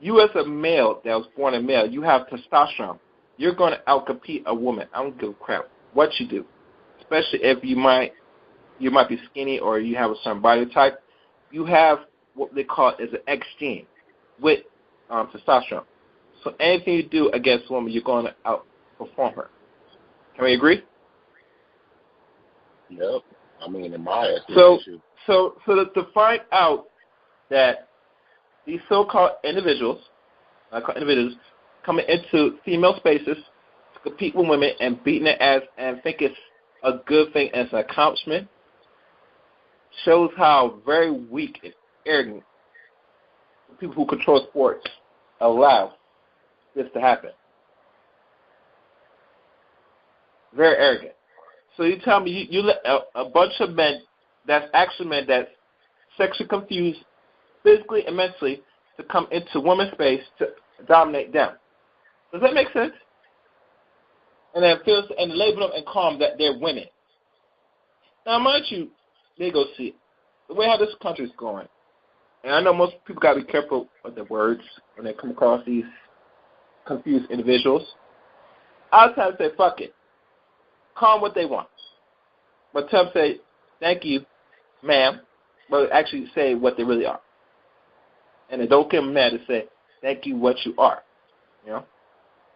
S4: you as a male that was born a male, you have testosterone. You're going to outcompete a woman. I don't give a crap what you do, especially if you might be skinny or you have a certain body type. You have what they call is an X gene with testosterone. So anything you do against a woman, you're going to outperform her. Can we agree?
S5: Yep. I mean, in my estimation.
S4: So to find out that these so-called individuals, coming into female spaces to compete with women and beating their ass and think it's a good thing as an accomplishment shows how very weak and arrogant people who control sports allow this to happen. Very arrogant. So you tell me you let a bunch of men that's actually men that's sexually confused, physically and mentally, to come into women's space to dominate them. Does that make sense? And then label them and call them that they're women. Now, mind you, they go see it. The way how this country's going, and I know most people got to be careful with their words when they come across these confused individuals. I'll tell them to say, fuck it. Call them what they want. But tell them to say, thank you, ma'am, but actually say what they really are. And then don't get them mad to say, thank you, what you are. You know?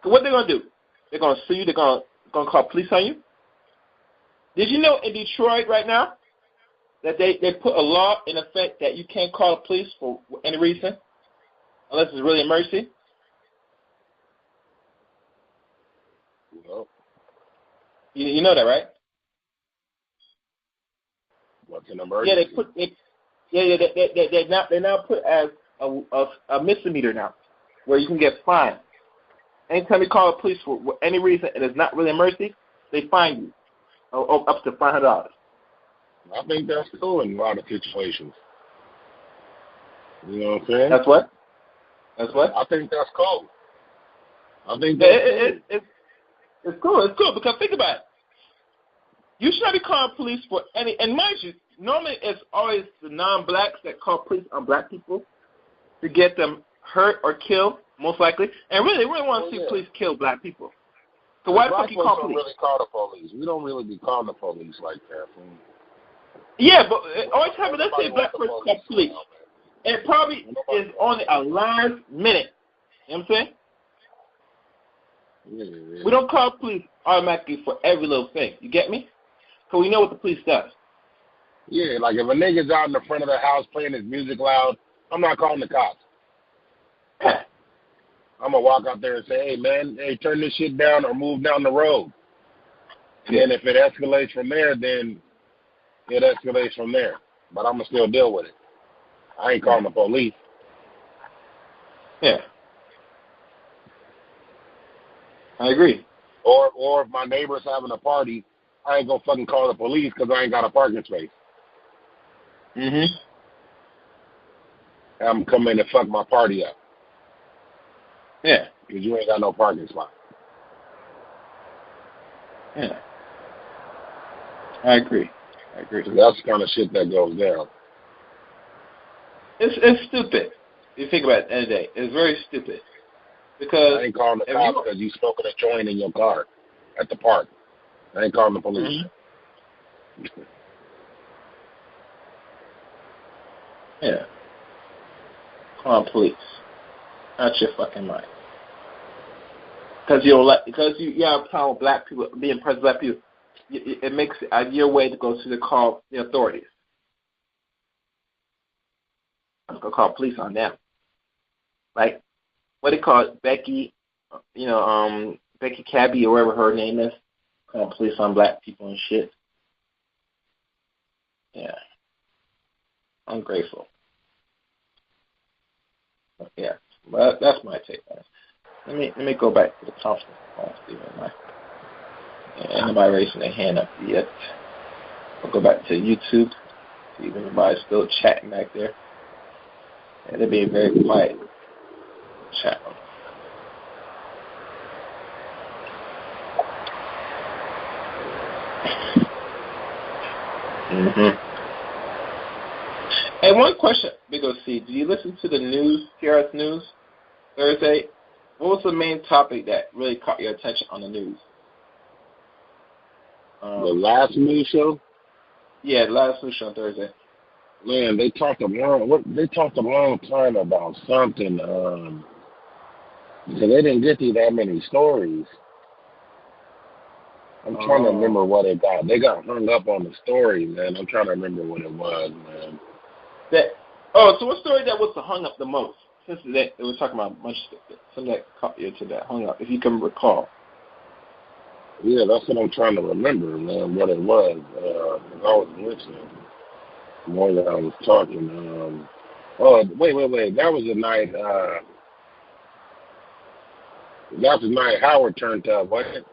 S4: So what they're going to do? They're going to sue you. They're going to call police on you. Did you know in Detroit right now that they put a law in effect that you can't call the police for any reason unless it's really an emergency?
S5: Well,
S4: You know that, right?
S5: what's an emergency?
S4: They now put as a misdemeanor now, where you can get fined. Anytime you call the police for any reason and it's not really an emergency, they fine you up to $500.
S5: I think that's cool in a lot of situations. You know what I'm saying?
S4: That's what? That's what?
S5: I think that's cool. I think
S4: it's cool. It's cool because think about it. You should not be calling police for any. And mind you, normally it's always the non-blacks that call police on black people to get them hurt or killed, most likely. And really, they really want to see police kill black people. So why the fuck you call police?
S5: We don't really call the police. We don't really be calling the police like that.
S4: Yeah, but always have it. Let's say a black person called police. It probably is only a last minute. You know what I'm saying?
S5: Yeah.
S4: We don't call police automatically for every little thing. You get me? Because we know what the police does.
S5: Yeah, like if a nigga's out in the front of the house playing his music loud, I'm not calling the cops. I'm going to walk out there and say, hey, man, turn this shit down or move down the road. And then if it escalates from there, then it escalates from there. But I'm going to still deal with it. I ain't calling the police.
S4: Yeah. I agree.
S5: Or if my neighbor's having a party, I ain't going to fucking call the police because I ain't got a parking space.
S4: Mm-hmm.
S5: I'm coming in and fuck my party up.
S4: Yeah.
S5: Because you ain't got no parking spot.
S4: Yeah. I agree.
S5: So that's the kind of shit that goes down.
S4: It's stupid. If you think about it at the end of the day. It's very stupid. Because
S5: I ain't calling the cops because you smoking a joint in your car at the park. I ain't calling the police.
S4: Mm-hmm. Yeah. Call police. Out your fucking mind. Because you have a problem with black people being present black people. It makes it your way to go to call the authorities. I'm gonna call police on them. Like what they call it, Becky, Becky Cabby or whatever her name is, calling police on black people and shit. Yeah. Ungrateful. Yeah. Well, that's my take on it. Let me go back to the conference call, Stephen. Anybody raising their hand up yet? I'll go back to YouTube. See if anybody's still chatting back there. And they're being very quiet. Chat. Mm-hmm. Hey, one question, Big OC. Do you listen to the news, T.R.S. News, Thursday? What was the main topic that really caught your attention on the news?
S5: The last news show?
S4: Yeah, the last news show on Thursday.
S5: Man, they talked a long time about something. So they didn't get through that many stories. I'm trying to remember what it got. They got hung up on the story, man. I'm trying to remember what it was, man.
S4: So what story that was hung up the most? Since they were talking about much something that caught you to that hung up, if you can recall.
S5: Yeah, that's what I'm trying to remember, man, what it was. I was listening more than I was talking. Wait. That was the night, Howard turned up, wasn't it?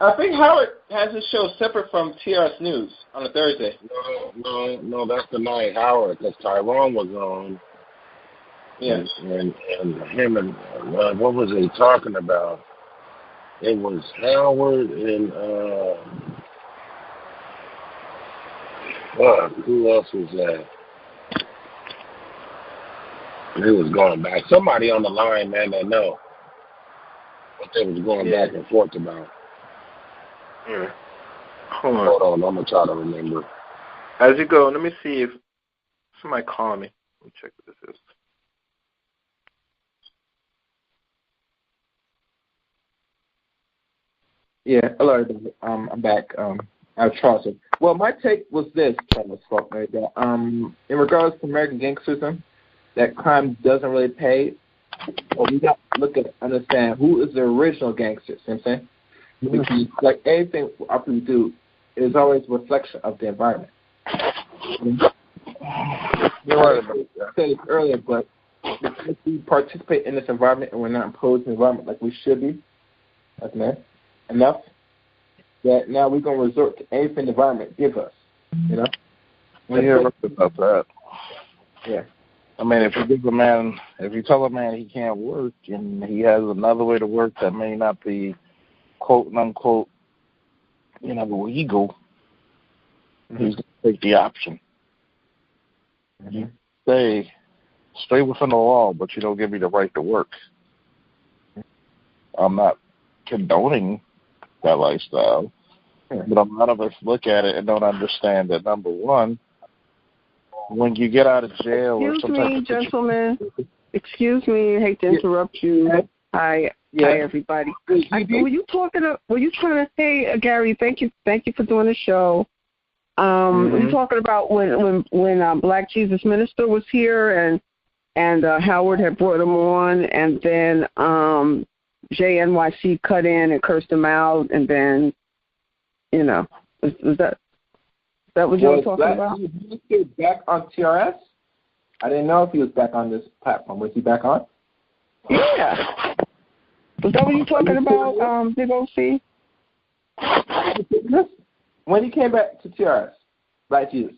S4: I think Howard has his show separate from T.R.S. News on a Thursday.
S5: No, that's the night Howard, because Tyrone was on.
S4: Yes.
S5: And him and what was they talking about? It was Howard and who else was that? They was going back. Somebody on the line, man, that know what they was going back and forth about.
S4: Yeah. Hold
S5: on, I'm gonna try to remember.
S4: As you go, let me see if somebody calling me. Let me check what this is. Yeah, hello everybody. I'm back. I'm Charles. Well, my take was this, Charles Faulkner, that in regards to American gangsterism, that crime doesn't really pay. Well, we got to look at understand who is the original gangsters. You know what I'm saying? Because like anything our people do, is always a reflection of the environment. You're right about that. I said it earlier, but if we participate in this environment and we're not imposed in the environment like we should be, that's enough that now we're going to resort to anything the environment give us, you know?
S6: You're right about that.
S4: Yeah.
S6: I mean, if you tell a man he can't work and he has another way to work that may not be quote unquote, legal, he's going to take the option. You stay within the law, but you don't give me the right to work. I'm not condoning that lifestyle, but a lot of us look at it and don't understand that, number one, when you get out of jail or something.
S7: Excuse me, I hate to interrupt you. Hi, everybody. Were you trying to say, Gary? Thank you for doing the show. Were you talking about when Black Jesus Minister was here and Howard had brought him on, and then JNYC cut in and cursed him out, and then was that what you were talking about?
S4: Was he back on T.R.S.? I didn't know if he was back on this platform. Was he back on?
S7: Yeah. Was that what you were talking about, Big O.C.?
S4: When he came back to T.R.S., Black Jesus?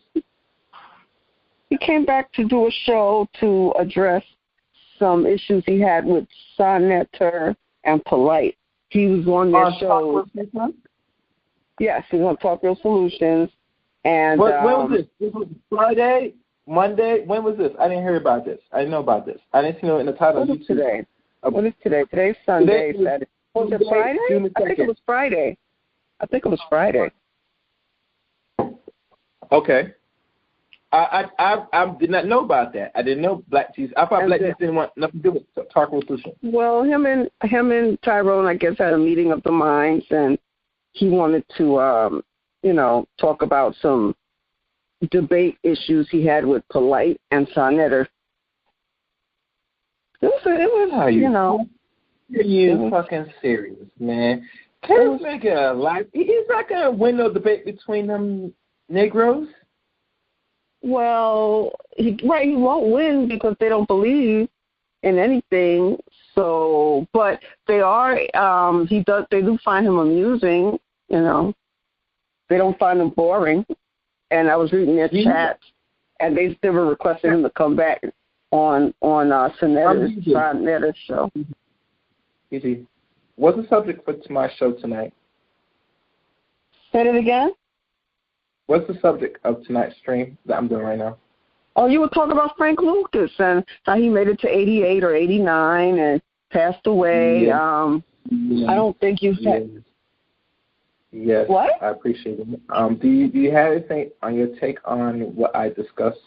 S7: He came back to do a show to address some issues he had with Sonnetter and Polite. He was on their show. Yes, he was on Talk Real Solutions. And
S4: when was this? This was Friday, Monday. When was this? I didn't hear about this. I didn't know about this. I didn't see it in the title.
S7: What is today? What is today? Today's Sunday. Saturday. Was it Friday? I think it was Friday.
S4: Okay. I did not know about that. I didn't know Black Jesus. I thought Black Jesus didn't want nothing to do with Talk Real Solutions.
S7: Well, him and Tyrone, I guess, had a meeting of the minds, and he wanted to, talk about some debate issues he had with Polite and Sonnetter.
S4: You're fucking serious, man. Can't make it a life. He's not gonna win no debate between them Negroes.
S7: Well, he won't win because they don't believe in anything. So, but they are. They do find him amusing. They don't find him boring. And I was reading their chats, and they were requesting him to come back on Sonetter's show.
S4: Easy. What's the subject for my show tonight?
S7: Say it again.
S4: What's the subject of tonight's stream that I'm doing right now?
S7: Oh, you were talking about Frank Lucas and how he made it to 88 or 89 and passed away.
S4: Yeah.
S7: I don't think you said.
S4: Yes.
S7: What?
S4: I appreciate it. Do you have anything on your take on what I discussed?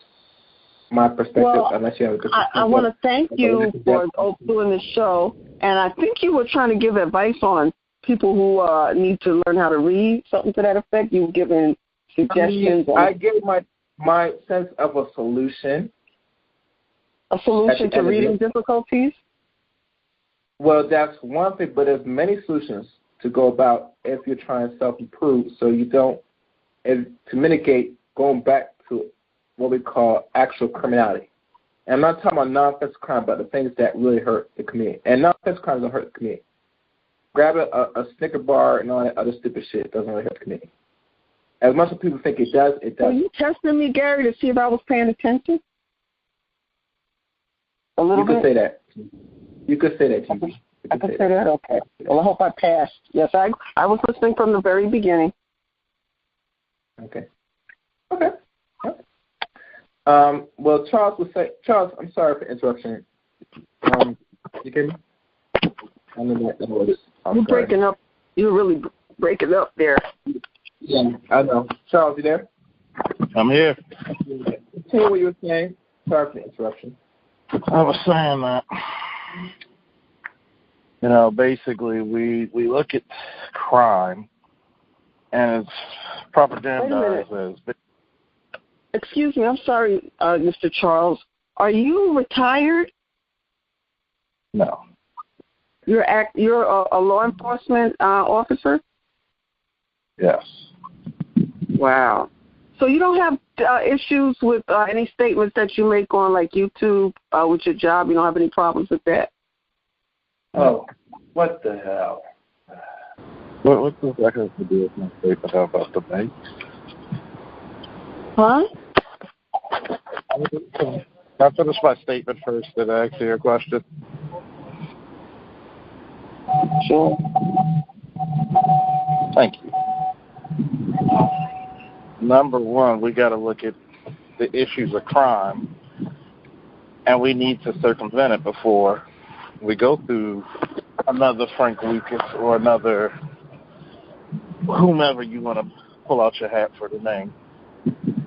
S4: My perspective, unless you have a different
S7: I want to thank you for doing the show, and I think you were trying to give advice on people who need to learn how to read, something to that effect. You were giving suggestions.
S4: I gave my sense of a solution.
S7: A solution to reading difficulties?
S4: Well, that's one thing, but there's many solutions to go about if you're trying to self-improve, so you don't, to mitigate going back to what we call actual criminality. And I'm not talking about non-offensive crime, but the things that really hurt the community. And non-offensive crimes don't hurt the community. grab a Snicker bar and all that other stupid shit. It doesn't really help the community. As much as people think it does, it does.
S7: Were you testing me, Gary, to see if I was paying attention? A little bit?
S4: You could say that. You could say that, TV.
S7: I could say that? Okay. Well, I hope I passed. Yes, I was listening from the very beginning.
S4: Okay. Well, Charles would say, Charles, I'm sorry for interruption. You hear me? I know that was.
S7: You're breaking up. You're really breaking up there.
S4: Yeah, I know. Charles, you there?
S6: I'm here.
S4: Tell me what you were saying. Sorry for the interruption.
S6: I was saying that, basically we look at crime and it's propagandized as.
S7: Excuse me, I'm sorry, Mr. Charles. Are you retired?
S6: No.
S7: You're a law enforcement officer?
S6: Yes.
S7: Wow. So you don't have issues with any statements that you make on like YouTube with your job? You don't have any problems with that?
S4: Oh, what the hell?
S6: What does that have to do with my statement I'm about to make?
S7: Huh?
S6: Can I finish my statement first, then answer your question?
S7: Sure.
S6: Thank you. Number one, we got to look at the issues of crime, and we need to circumvent it before we go through another Frank Lucas or another whomever you want to pull out your hat for the name.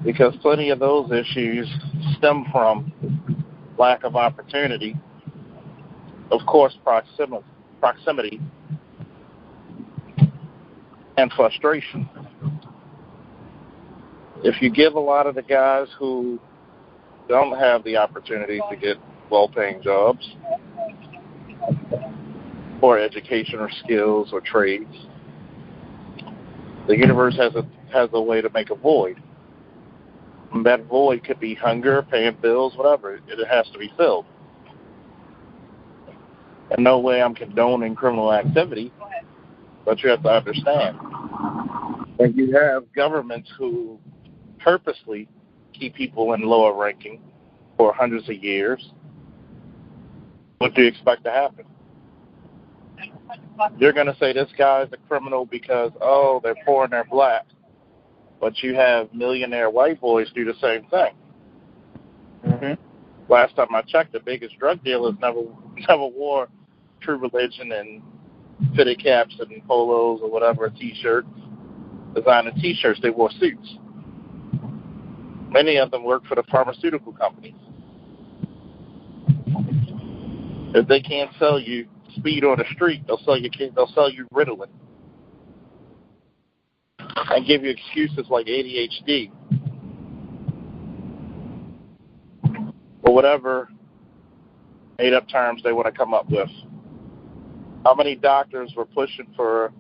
S6: Because plenty of those issues stem from lack of opportunity, of course, proximity, and frustration. If you give a lot of the guys who don't have the opportunity to get well-paying jobs or education or skills or trades, the universe has a way to make a void. And that void could be hunger, paying bills, whatever. It has to be filled. In no way I'm condoning criminal activity, but you have to understand. When you have governments who purposely keep people in lower ranking for hundreds of years, what do you expect to happen? You're going to say this guy's a criminal because, they're poor and they're black. But you have millionaire white boys do the same thing. Mm-hmm. Last time I checked, the biggest drug dealers never wore true religion and fitted caps and polos or whatever, T-shirts, designer T-shirts. They wore suits. Many of them work for the pharmaceutical companies. If they can't sell you speed on the street, they'll sell you Ritalin and give you excuses like ADHD or whatever made-up terms they want to come up with. How many doctors were pushing for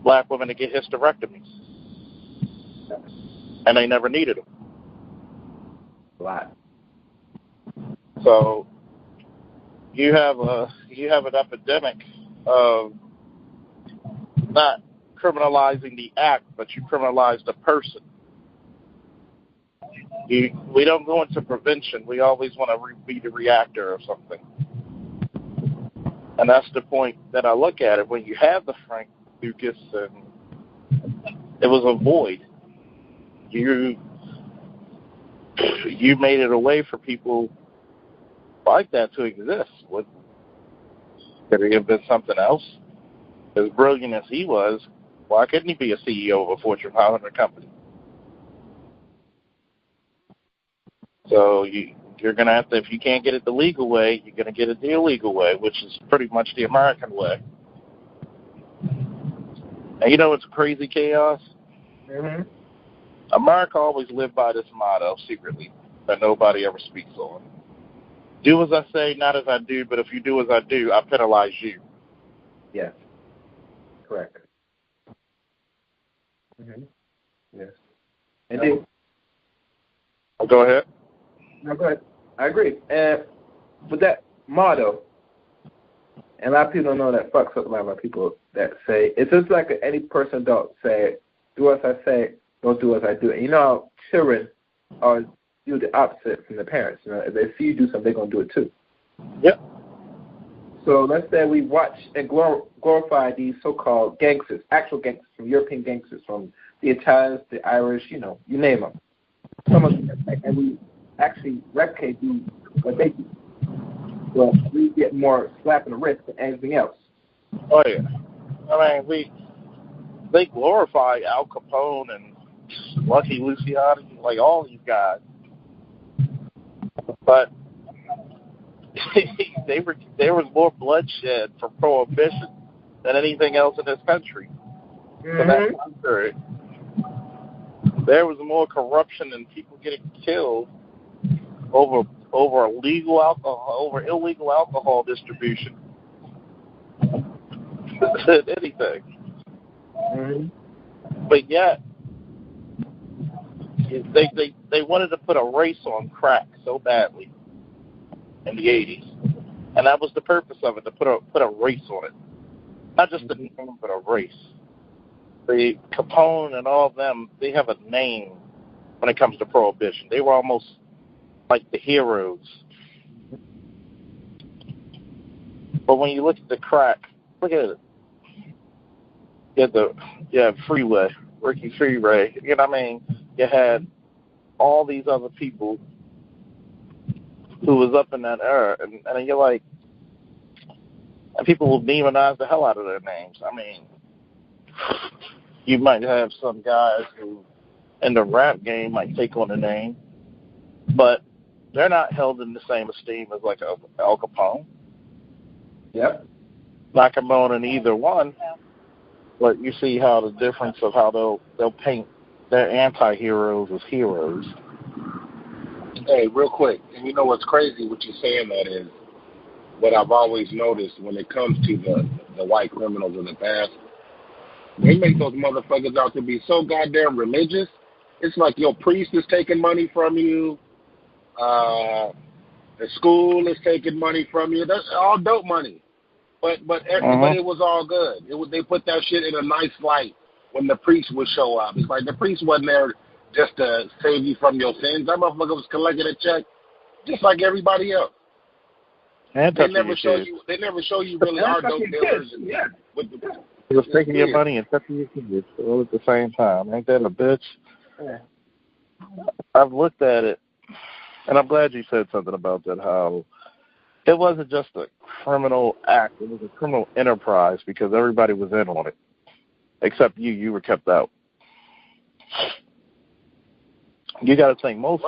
S6: black women to get hysterectomies? And they never needed them.
S4: A lot.
S6: So you have an epidemic of not criminalizing the act, but you criminalize the person. We don't go into prevention. We always want to be the reactor of something. And that's the point that I look at it. When you have the Frank Lucas, and it was a void. You made it a way for people like that to exist. Could it have been something else? As brilliant as he was, why couldn't he be a CEO of a Fortune 500 company? So you're going to have to, if you can't get it the legal way, you're going to get it the illegal way, which is pretty much the American way. And you know what's crazy, Chaos?
S4: Mm-hmm.
S6: America always lived by this motto secretly that nobody ever speaks on. Do as I say, not as I do, but if you do as I do, I penalize you.
S4: Yes. Correct. Mm-hmm. Yes. Indeed.
S6: Go ahead.
S4: No, go ahead. I agree. With that motto, And a lot of people don't know that fucks up a lot of people that say, it's just like any person don't say, do as I say, don't do as I do. And you know how children do the opposite from their parents. You know, if they see you do something, they're going to do it too.
S6: Yep.
S4: So let's say we watch and glorify these so-called gangsters, actual gangsters, from European gangsters, from the Italians, the Irish, you know, you name them. And we actually replicate what they do. Well, we get more slap in the wrist than anything else.
S6: Oh, yeah. I mean, they glorify Al Capone and Lucky Luciano, like all these guys. But there was more bloodshed from Prohibition than anything else in this country.
S4: Mm-hmm.
S6: For that time period. There was more corruption and people getting killed over illegal alcohol distribution than anything.
S4: Mm-hmm.
S6: But yet, they wanted to put a race on crack so badly in the 80s, and that was the purpose of it, to put a race on it, not just a name, but a race. The Capone and all of them, they have a name when it comes to Prohibition. They were almost like the heroes. But when you look at the crack, look at it. You had Freeway, Ricky Freeway. You know what I mean? You had all these other people who was up in that era, and you're like, and people will demonize the hell out of their names. I mean, you might have some guys who in the rap game might take on a name, but they're not held in the same esteem as like Al Capone.
S4: Yep.
S6: Not Capone in either one, but you see how the difference of how they'll paint their anti-heroes as heroes.
S5: Hey, real quick, and you know what's crazy? What you're saying that is what I've always noticed when it comes to the white criminals of the past. They make those motherfuckers out to be so goddamn religious. It's like your priest is taking money from you. The school is taking money from you. That's all dope money. But it was all good. They put that shit in a nice light when the priest would show up. It's like the priest wasn't there just to save you from your sins. That motherfucker was collecting a check just like everybody else.
S6: And
S5: they never show you really are dope dealers.
S4: Yeah.
S6: He was taking your money and touching your kids all at the same time. Ain't that a bitch?
S4: Yeah.
S6: I've looked at it, and I'm glad you said something about that, how it wasn't just a criminal act. It was a criminal enterprise because everybody was in on it, except you. You were kept out. You got to think, most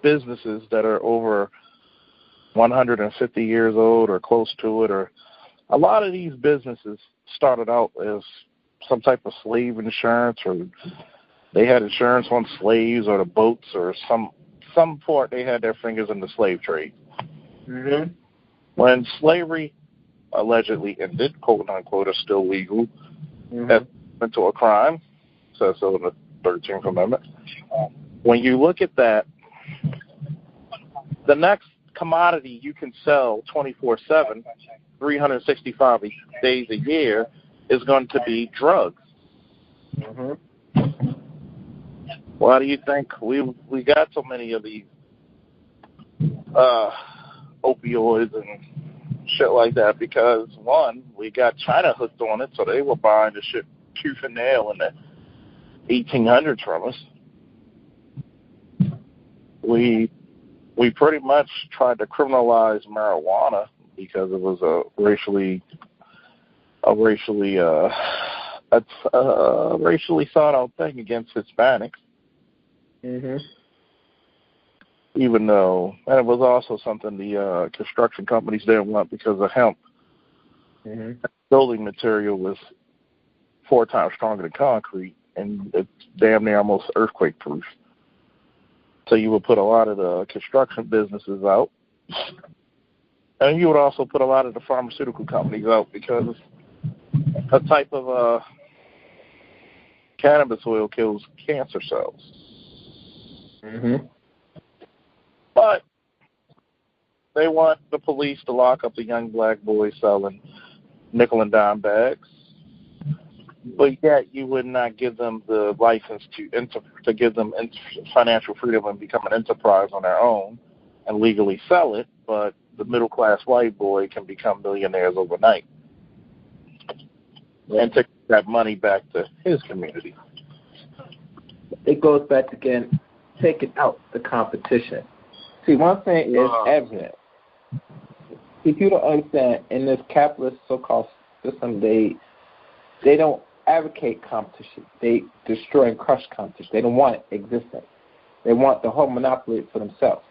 S6: businesses that are over 150 years old or close to it, or a lot of these businesses started out as some type of slave insurance, or they had insurance on slaves or the boats, or some part they had their fingers in the slave trade.
S4: Mm-hmm.
S6: When slavery allegedly ended, quote unquote, is still legal, that went to a crime, says so in the 13th Amendment. When you look at that, the next commodity you can sell 24/7, 365 days a year, is going to be drugs.
S4: Mm-hmm.
S6: Why do you think we got so many of these opioids and shit like that? Because one, we got China hooked on it, so they were buying the shit tooth and nail in the 1800s from us. We pretty much tried to criminalize marijuana because it was a racially thought out thing against Hispanics.
S4: Mm-hmm.
S6: Even though, and it was also something the construction companies didn't want because of hemp.
S4: Mm-hmm.
S6: Building material was 4 times stronger than concrete, and it's damn near almost earthquake proof. So you would put a lot of the construction businesses out, and you would also put a lot of the pharmaceutical companies out because a type of cannabis oil kills cancer cells.
S4: Mm-hmm.
S6: But They want the police to lock up the young black boy selling nickel and dime bags, but yet you would not give them the license to give them financial freedom and become an enterprise on their own and legally sell it. But the middle class white boy can become millionaires overnight and take that money back to his community.
S4: It goes back again, taking out the competition. See, one thing is evident. If you don't understand, in this capitalist so-called system, they don't advocate competition. They destroy and crush competition. They don't want it existing. They want the whole monopoly for themselves.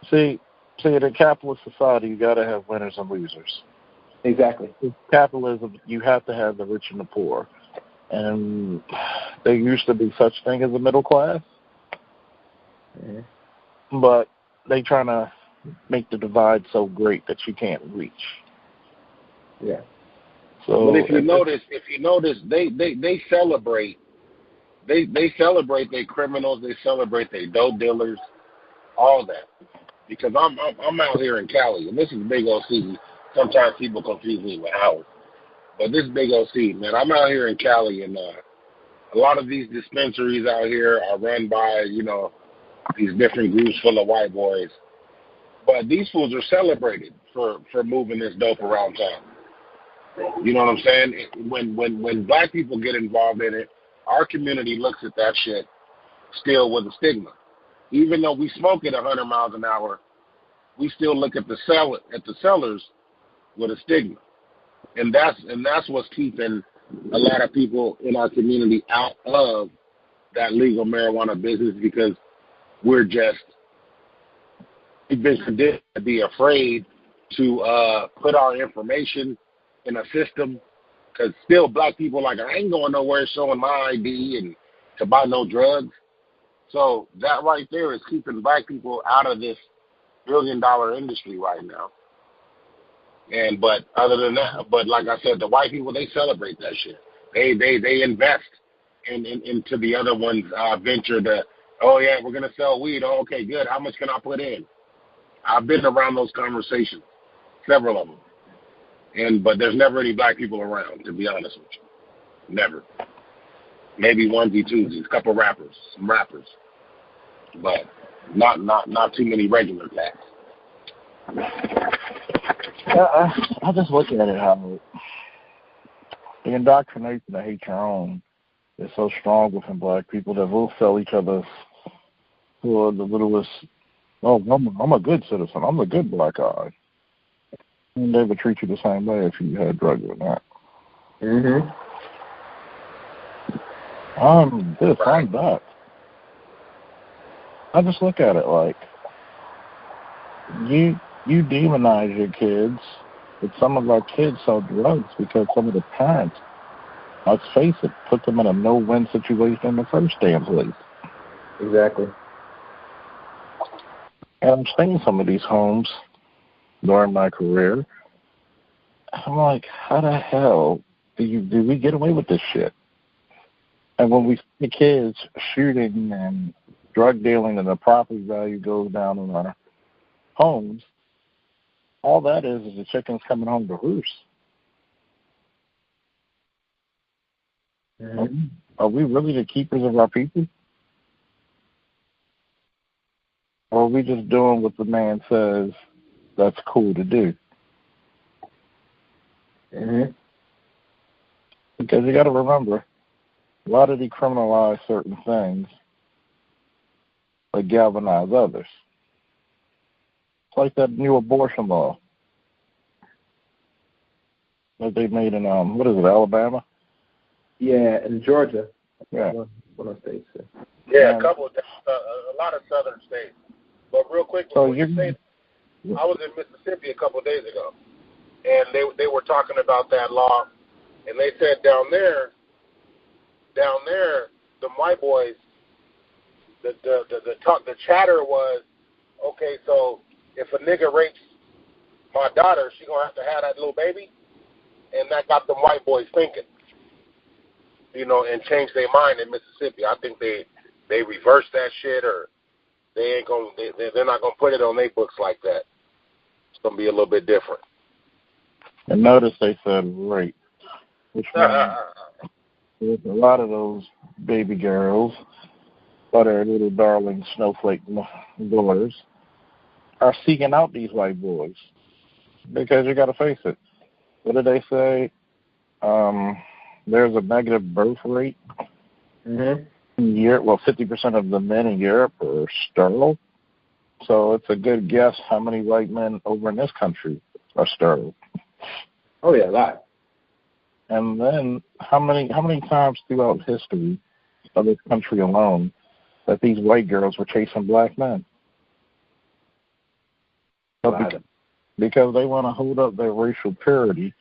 S6: See, in a capitalist society, you got to have winners and losers.
S4: Exactly.
S6: In capitalism, you have to have the rich and the poor. And there used to be such thing as a middle class, but they trying to make the divide so great that you can't reach.
S4: Yeah.
S5: So, but if you notice, they celebrate. They celebrate their criminals. They celebrate their dope dealers, all that. Because I'm out here in Cali, and this is Big OC. Sometimes people confuse me with Howard, but this is Big OC, man. I'm out here in Cali, and a lot of these dispensaries out here are run by these different groups full of white boys. But these fools are celebrated for moving this dope around town. You know what I'm saying? When black people get involved in it, our community looks at that shit still with a stigma. Even though we smoke at 100 miles an hour, we still look at the sellers with a stigma. And that's what's keeping a lot of people in our community out of that legal marijuana business, because we've been conditioned to be afraid to put our information in a system, because still black people like, I ain't going nowhere showing my ID and to buy no drugs. So that right there is keeping black people out of this billion-dollar industry right now. But other than that, but like I said, the white people, they celebrate that shit. They invest into the other one's venture to, oh yeah, we're gonna sell weed. Oh, okay, good. How much can I put in? I've been around those conversations, several of them, but there's never any black people around, to be honest with you. Never. Maybe onesie twosies, couple rappers, some rappers, but not too many regular cats.
S6: I just look at it how the indoctrination to hate your own is so strong within black people that we'll sell each other for the littlest. Oh, I'm a good citizen. I'm a good black guy. And they would treat you the same way if you had drugs or not. I'm this, I'm that. I just look at it like you demonize your kids, but some of our kids sell drugs because some of the parents, let's face it, put them in a no-win situation in the first damn place.
S4: Exactly.
S6: And I'm staying in some of these homes during my career. I'm like, how the hell do we get away with this shit? And when we see kids shooting and drug dealing and the property value goes down in our homes, all that is the chickens coming home to roost. Are we really the keepers of our people? Or are we just doing what the man says that's cool to do? Because you got to remember, why did he criminalize certain things but galvanize others? It's like that new abortion law that they made in, what is it, Alabama?
S4: Yeah, in Georgia.
S6: Yeah.
S4: One of the states.
S5: Yeah, a lot of southern states. But real quick, I was in Mississippi a couple of days ago, and they were talking about that law, and they said down there, the white boys, the chatter was, okay, so if a nigga rapes my daughter, she gonna have to have that little baby, and that got them white boys thinking, and changed their mind in Mississippi. I think they reversed that shit, or they're not gonna put it on their books like that. going to be a little bit different.
S6: And notice they said rape, which means a lot of those baby girls, or their little darling snowflake daughters, are seeking out these white boys. Because you got to face it. What did they say? There's a negative birth rate.
S4: Mm-hmm.
S6: In Europe, well, 50% of the men in Europe are sterile. So it's a good guess how many white men over in this country are sterile.
S4: Oh yeah, a lot.
S6: And then how many times throughout history of this country alone that these white girls were chasing black men? Because they want to hold up their racial purity,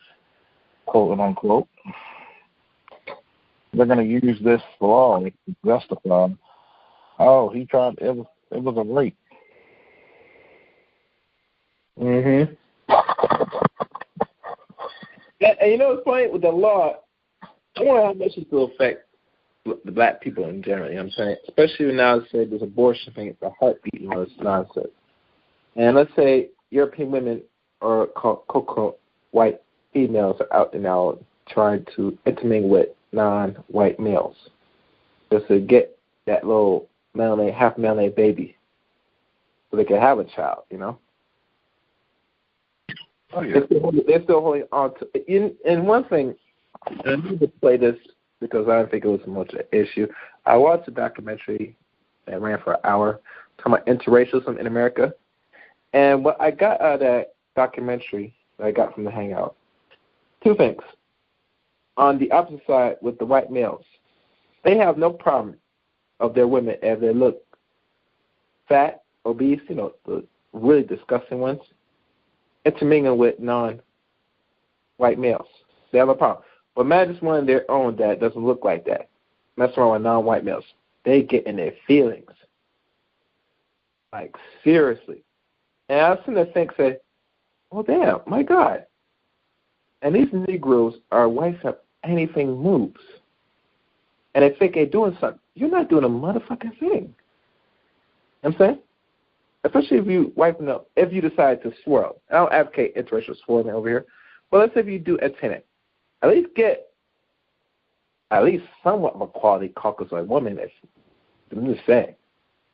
S6: quote unquote. They're going to use this law to justify, he tried, it was a rape.
S4: Mm-hmm. And you know what's funny with the law? I wonder how much it will affect the black people in general. You know what I'm saying? Especially now, say there's abortion thing, it's a heartbeat, it's nonsense. And let's say European women or quote white females are out and now trying to intermingle with non-white males just to get that little half melanated baby so they can have a child,
S6: Oh, yeah.
S4: They're still holding on to. And one thing, and I need to play this because I don't think it was much an issue. I watched a documentary that ran for an hour talking about interracialism in America. And what I got out of that documentary that I got from the Hangout, two things. On the opposite side with the white males, they have no problem of their women if they look fat, obese, the really disgusting ones, intermingling with non-white males. They have a problem. But imagine one of their own that doesn't look like that. Messing around with non-white males. They get in their feelings. Like, seriously. And I've seen them think, say, oh, damn, my God. And these Negroes are whites have anything moves. And they think they're doing something. You're not doing a motherfucking thing. You know what I'm saying? Especially if you wiping up, if you decide to swirl. I don't advocate interracial swirling over here. But let's say if you do attend it, at least get somewhat of a quality Caucasoid woman. I'm just saying.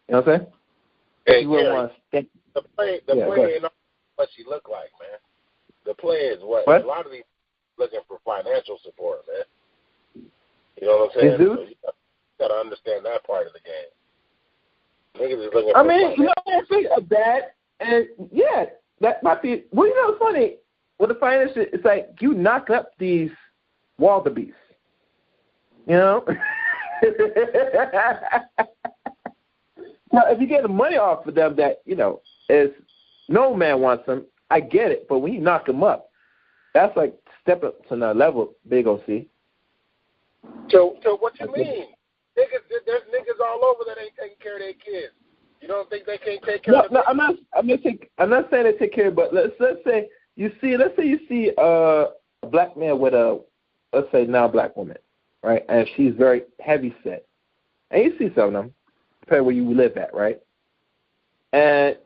S4: You know what I'm saying?
S5: Hey,
S4: you
S5: Gary, the play ain't what she look like, man. The play is what? A lot of these looking for financial support, man. You know what I'm saying? So you got to understand that part of the game. Niggas is looking for financial.
S4: I think of that, and yeah, that might be. Well, it's funny. With the financial, it's like you knock up these wildebeests. Now, if you get the money off of them, that is no man wants them. I get it, but when you knock them up, that's like step up to another level, Big OC.
S5: So what you mean? There's niggas all over that ain't taking care of their kids. You don't think they can't take care of them?
S4: No, I'm not saying they take care, but let's say you see a black man with let's say non-black woman, right? And she's very heavy set, and you see some of them, depending where you live at, right? And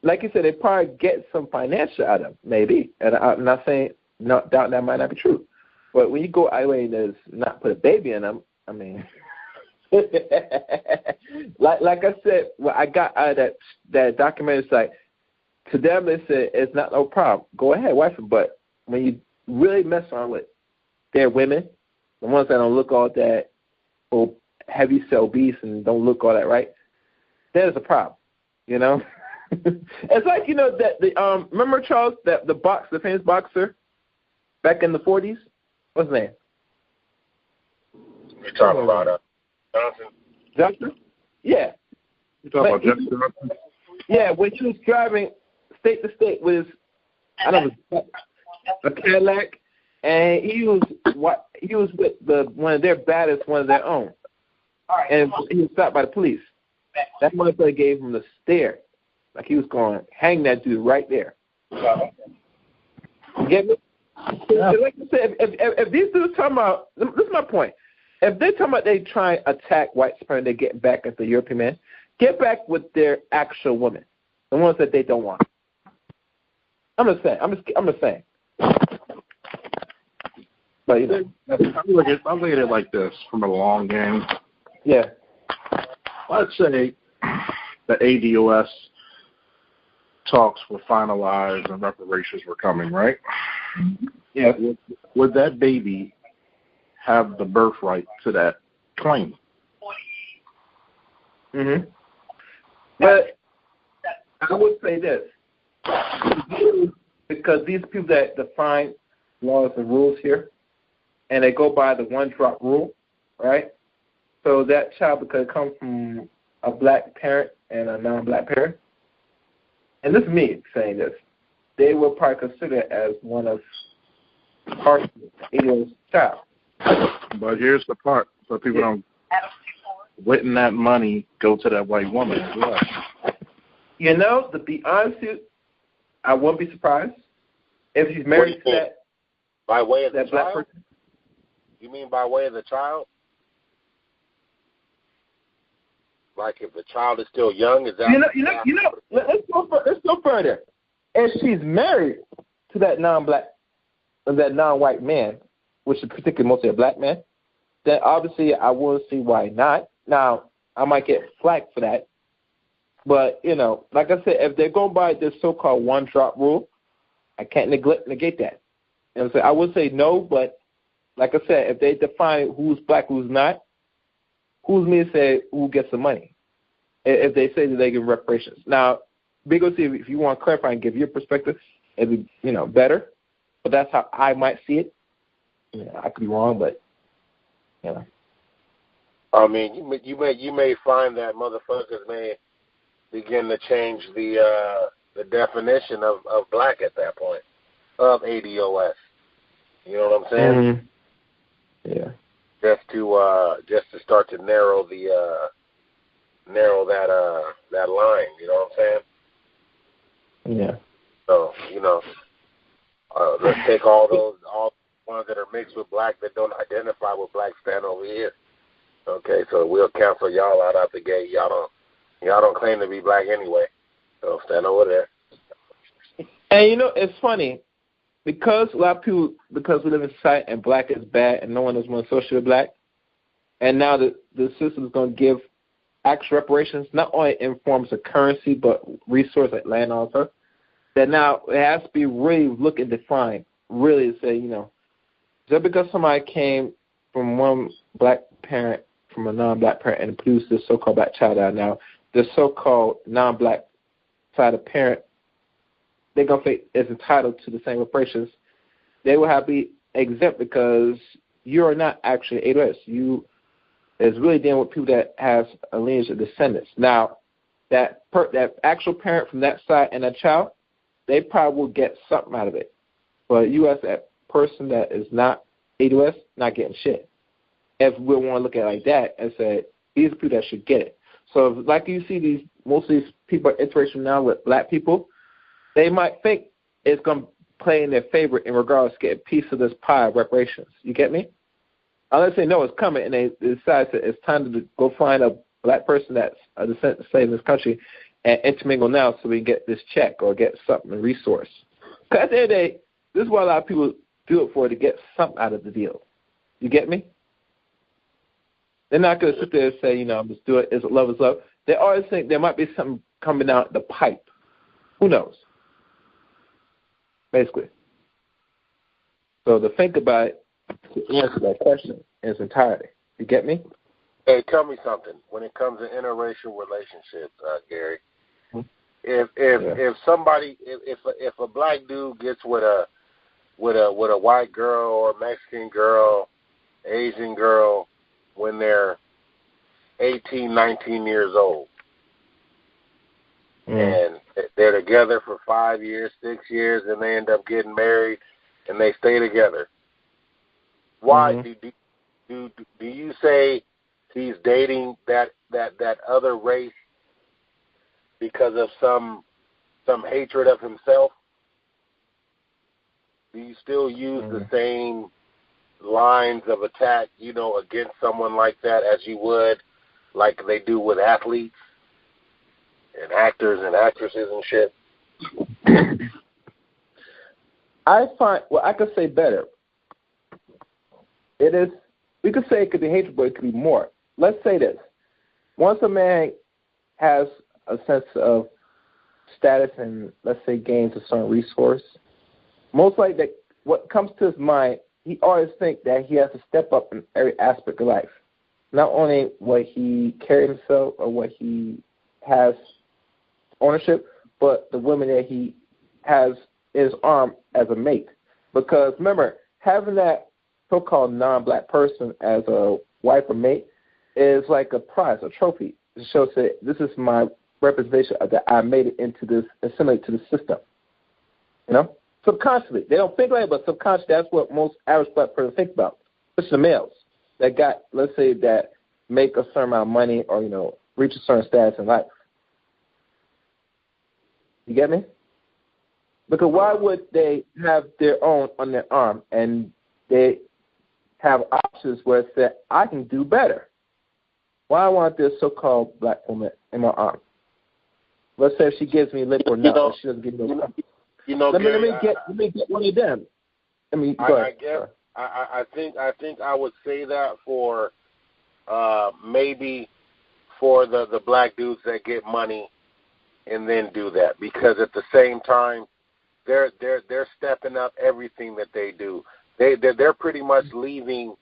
S4: like you said, they probably get some financial out of them, maybe. And I'm not saying, doubt that might not be true. But when you go out way and not put a baby in them, I mean, like I said, what I got out of that documentary is like, to them they said it's not no problem. Go ahead, wife them. But when you really mess around with their women, the ones that don't look all that heavy, obese, and don't look all that right, there's a problem. It's like that remember Charles the famous boxer back in the 40s. What's his name?
S5: You're talking about Johnson?
S4: Yeah.
S6: You talking about Johnson?
S4: Yeah, when he was driving state to state with a Cadillac, and he was with one of their baddest, one of their own, and he was stopped by the police. That motherfucker gave him the stare, like he was going to hang that dude right there. You get me? Yeah. Like I said, if these dudes talking about, this is my point. If they're talking about they try and attack white supremacy, they're getting back at the European men, get back with their actual women, the ones that they don't want. I'm just saying. But you know,
S6: I'm looking at it like this from a long game.
S4: yeah.
S6: Let's say the ADOS talks were finalized and reparations were coming, right?
S4: Yeah.
S6: Would that baby have the birthright to that claim?
S4: Mhm. But I would say this, because these people that define laws and rules here, and they go by the one-drop rule, right? So that child, because it comes from a black parent and a non-black parent, and this is me saying this, they will probably consider it as one of Adol's child.
S6: But here's the part, so people don't. Wouldn't that money go to that white woman as well?
S4: You know, to be honest with you, I wouldn't be surprised if she's married to that.
S5: By way of
S4: that
S5: the
S4: black
S5: child?
S4: person.
S5: You mean by way of the child? Like if the child is still young, is that?
S4: You know. Let's go further. If she's married to that non-white man, which is particularly mostly a black man, then obviously I wouldn't see why not. Now I might get flack for that, but you know, like I said, if they're going by this so-called one-drop rule, I can't negate that. You know what I'm saying? I would say no, but like I said, if they define who's black, who's not, who's me to say who gets the money? If they say that they give reparations. Now, Bigos, if you want to clarify and give your perspective, it'd be better. But that's how I might see it. You know, I could be wrong, but you know.
S5: I mean, you may find that motherfuckers may begin to change the definition of black at that point of ADOS. You know what I'm saying?
S4: Mm-hmm. Yeah.
S5: Just to start to narrow that line. You know what I'm saying?
S4: Yeah.
S5: So let's take all the ones that are mixed with black that don't identify with black stand over here. Okay, so we'll cancel y'all out the gate. Y'all don't claim to be black anyway. So stand over there.
S4: And you know, it's funny because a lot of people, because we live in society and black is bad and no one is more associated with black, and now the system is going to give actual reparations, not only in forms of currency but resources like land also. That now it has to be really look and define, really to say, just because somebody came from one black parent from a non-black parent and produced this so-called black child out now, the so-called non-black side of parent, they're going to think is entitled to the same reparations. They will have to be exempt because you are not actually ADOS. You is really dealing with people that has a lineage of descendants. Now, that actual parent from that side and that child, they probably will get something out of it. But you as that person that is not ADOS, not getting shit. If we want to look at it like that and say, these are people that should get it. So if, like you see most of these people are interracial now with black people, they might think it's going to play in their favor in regards to get a piece of this pie of reparations. You get me? Unless they know it's coming and they decide that it's time to go find a black person that's a descendant of slave in this country and intermingle now so we can get this check or get something, a resource. Because at the end of the day, this is what a lot of people do it for, to get something out of the deal. You get me? They're not going to sit there and say, just do it. Is it love is love? They always think there might be something coming out the pipe. Who knows? Basically. So to think about it, to answer that question in its entirety. You get me?
S5: Hey, tell me something. When it comes to interracial relationships, Gary, if somebody, if a black dude gets with a white girl or Mexican girl, Asian girl, when they're 18, 19 years old, and they're together for 5 years, 6 years, and they end up getting married, and they stay together. Why do you say he's dating that other race because of some hatred of himself? Do you still use the same lines of attack, against someone like that as you would, like they do with athletes and actors and actresses and shit?
S4: I find, well, I could say better. It is, we could say it could be hatred, but it could be more. Let's say this. Once a man has a sense of status and, let's say, gains a certain resource, most likely that what comes to his mind, he always thinks that he has to step up in every aspect of life. Not only what he carries himself or what he has ownership, but the women that he has in his arm as a mate. Because remember, having that so-called non-black person as a wife or mate is like a prize, a trophy. It shows that this is my representation of that I made it into this, assimilate to the system. You know? Subconsciously. They don't think like it, but subconsciously, that's what most average black person think about. Especially the males that got, let's say, that make a certain amount of money or, you know, reach a certain status in life. You get me? Because why would they have their own on their arm and they have options where it said, I can do better? Why I want this so-called black woman in my arm? Let's say if she gives me lip or not, or she doesn't give me no. Let me get one of them.
S5: I think I would say that for maybe for the black dudes that get money and then do that, because at the same time they're stepping up everything that they do. They're pretty much leaving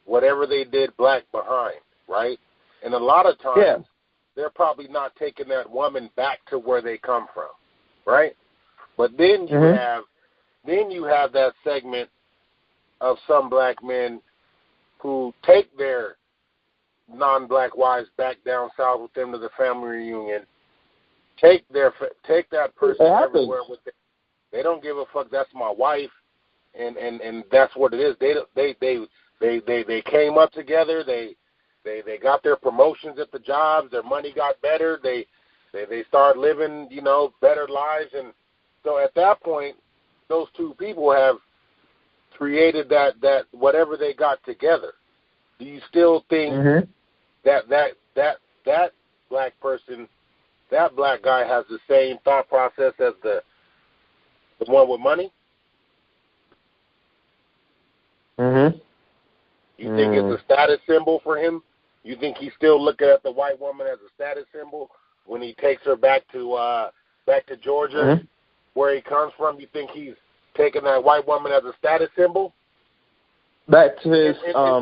S5: whatever they did black behind, right? And a lot of times they're probably not taking that woman back to where they come from, right? But then you have that segment of some black men who take their non-black wives back down south with them to the family reunion, take that person everywhere with them. They don't give a fuck. That's my wife, and that's what it is. They came up together. They got their promotions at the jobs. Their money got better. They started living, you know, better lives. And so at that point, those two people have created that whatever they got together. Do you still think that black person, that black guy has the same thought process as the one with money? You think it's a status symbol for him? You think he's still looking at the white woman as a status symbol when he takes her back to Georgia, where he comes from? You think he's taking that white woman as a status symbol?
S4: Back to his
S5: No,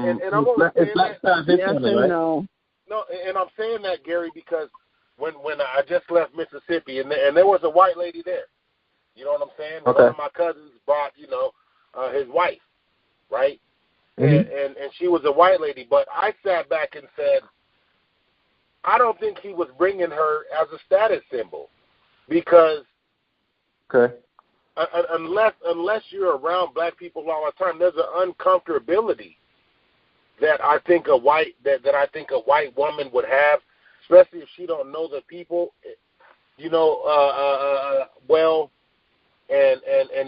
S5: and I'm saying that, Gary, because when I just left Mississippi and there was a white lady there. You know what I'm saying? Okay. One of my cousins brought, you know, his wife, right? And she was a white lady, but I sat back and said, I don't think he was bringing her as a status symbol, because unless you're around black people all the time, there's an uncomfortability that I think a white woman would have, especially if she don't know the people, you know, well, and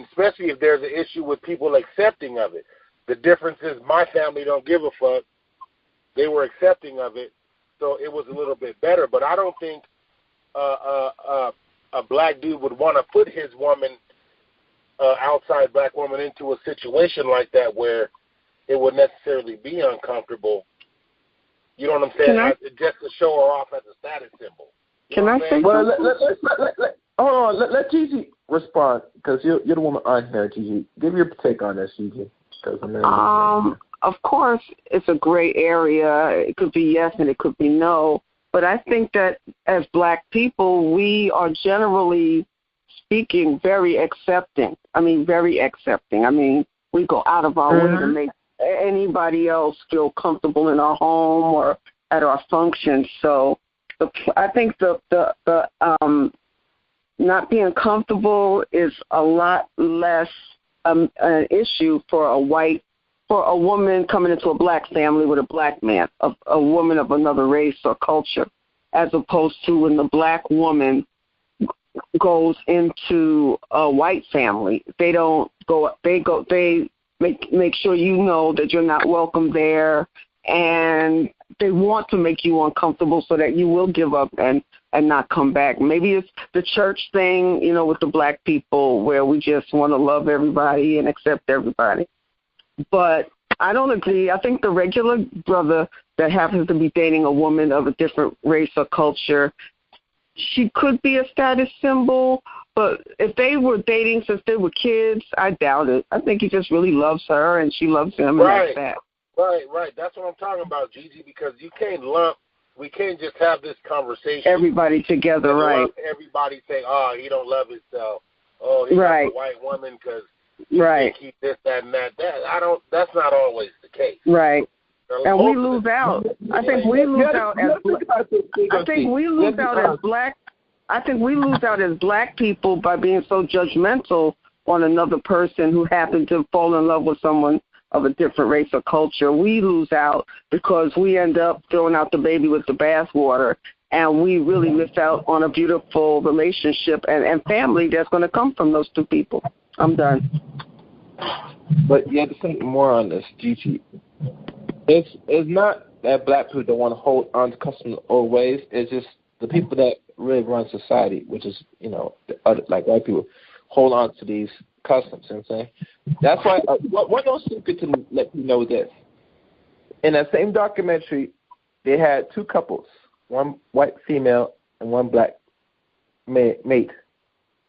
S5: especially if there's an issue with people accepting of it. The difference is my family don't give a fuck. They were accepting of it, so it was a little bit better. But I don't think a black dude would want to put his woman, outside black woman, into a situation like that where it would necessarily be uncomfortable. You know what I'm saying? Just to show her off as a status symbol.
S7: Can I say?
S4: Well, let Gigi respond, because you're the woman on here, Gigi. Give your take on this, Gigi.
S7: Of course, it's a gray area. It could be yes and it could be no. But I think that as black people, we are generally speaking very accepting. Very accepting. We go out of our way to make anybody else feel comfortable in our home or at our functions. So I think the not being comfortable is a lot less an issue for a woman coming into a black family with a black man, a woman of another race or culture, as opposed to when the black woman goes into a white family. They make sure you know that you're not welcome there. and they want to make you uncomfortable so that you will give up and not come back. Maybe it's the church thing, you know, with the black people where we just want to love everybody and accept everybody. But I don't agree. I think the regular brother that happens to be dating a woman of a different race or culture, she could be a status symbol, but if they were dating since they were kids, I doubt it. I think he just really loves her and she loves him, and that's that.
S5: Right. That's what I'm talking about, Gigi, because we can't just have this conversation.
S7: Everybody together, right.
S5: Everybody say, oh, he don't love himself. Oh, he
S7: right.
S5: loves a white woman because
S7: right.
S5: keep this, that, and that. That's not always the case.
S7: Right. And we lose out. I think we lose out as black people by being so judgmental on another person who happened to fall in love with someone of a different race or culture. We lose out because we end up throwing out the baby with the bathwater, and we really miss out on a beautiful relationship and family that's going to come from those two people. I'm done.
S4: But you have to think more on this, Gigi. It's not that black people don't want to hold on to customs or ways. It's just the people that really run society, which is, you know, like white people, hold on to these customs. You know what I'm saying? That's why one no secret to let you know this. In that same documentary, they had two couples, one white female and one black mate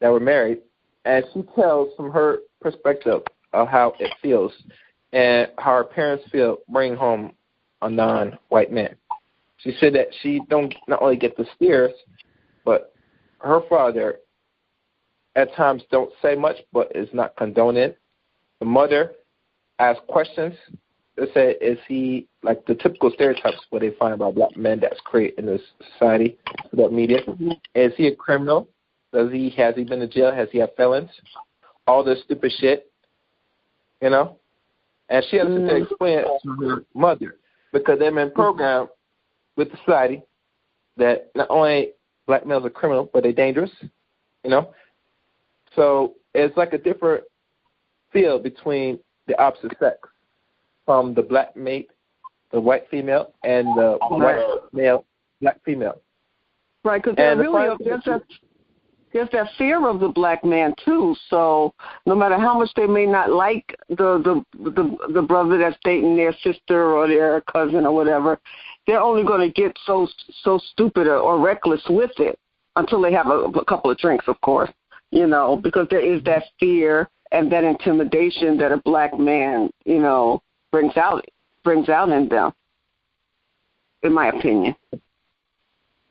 S4: that were married, and she tells from her perspective of how it feels and how her parents feel bringing home a non-white man. She said that she don't not only get the stares, but her father at times don't say much, but is not condoning. The mother asks questions. They say, is he like the typical stereotypes what they find about black men that's created in this society, that media? Mm-hmm. Is he a criminal? Has he been to jail? Has he had felons? All this stupid shit, you know? And she has to explain it to her mother because they've been programmed with society that not only black males are criminal, but they're dangerous, you know? So it's like a different feel between the opposite sex, from the black mate, the white female, and the white male, black female.
S7: Right, because there's that fear of the black man too. So no matter how much they may not like the brother that's dating their sister or their cousin or whatever, they're only going to get so stupid or reckless with it until they have a couple of drinks, of course. You know, because there is that fear and that intimidation that a black man, you know, brings out in them, in my opinion.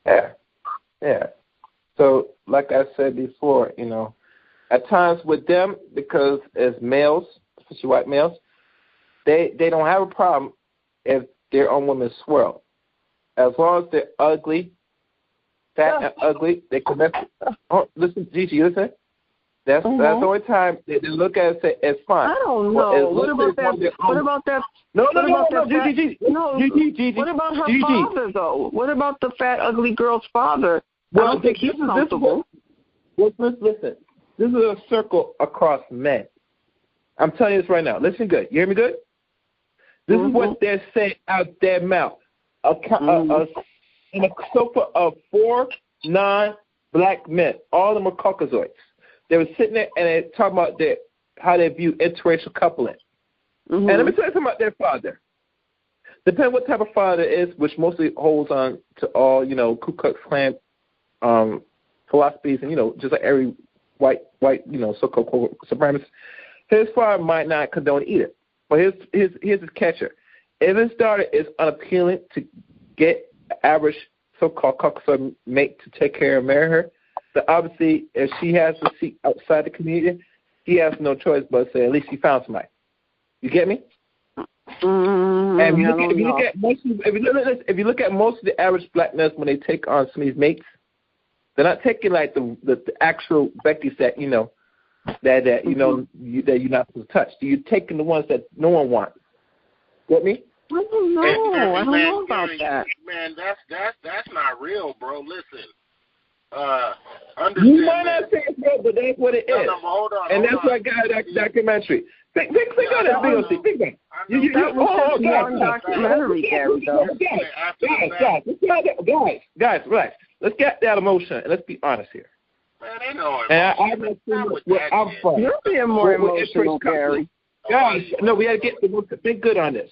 S4: Yeah. So, like I said before, you know, at times with them, because as males, especially white males, they don't have a problem if their own women swirl. As long as they're ugly, fat and ugly, they connect. Oh, listen, Gigi, listen. That's the only time they look at it and say it's fine.
S7: I don't know. What about that?
S4: No, Gigi.
S7: What about her father, though? What about the fat, ugly girl's father?
S4: Well,
S7: I don't think he's comfortable.
S4: Listen, this is a circle across men. I'm telling you this right now. Listen good. You hear me good? This is what they're saying out their mouth. In a sofa of 4 non-black men. All of them are Caucasoids. They were sitting there and they talking about how they view interracial coupling. And let me tell you something about their father. Depending what type of father it is, which mostly holds on to all, you know, Ku Klux Klan philosophies, and, you know, just like every white, you know, so-called supremacist, his father might not condone either. But here's his catcher. If his daughter is unappealing to get average so-called Caucasoid mate to take care and marry her, then obviously if she has to seek outside the community, he has no choice but to say at least he found somebody. You get me? And if you look at most of the average black men when they take on some of these mates, they're not taking like the actual Becky's that you know that you know that you're not supposed to touch. You're taking the ones that no one wants. Get me?
S7: I don't know about that.
S5: Man, that's not real, bro. Listen, understand.
S4: You might not say it's real, but that's what it is.
S5: No, hold on.
S4: And that's why I got that documentary. Think on that video. Think back.
S7: Documentary, Gary, though.
S4: Guys, relax. Let's get that emotion and let's be honest here.
S5: Man, ain't no
S4: emotion. I'm from.
S7: You're being more emotional, Gary.
S4: Guys, no, we got to get think good on this.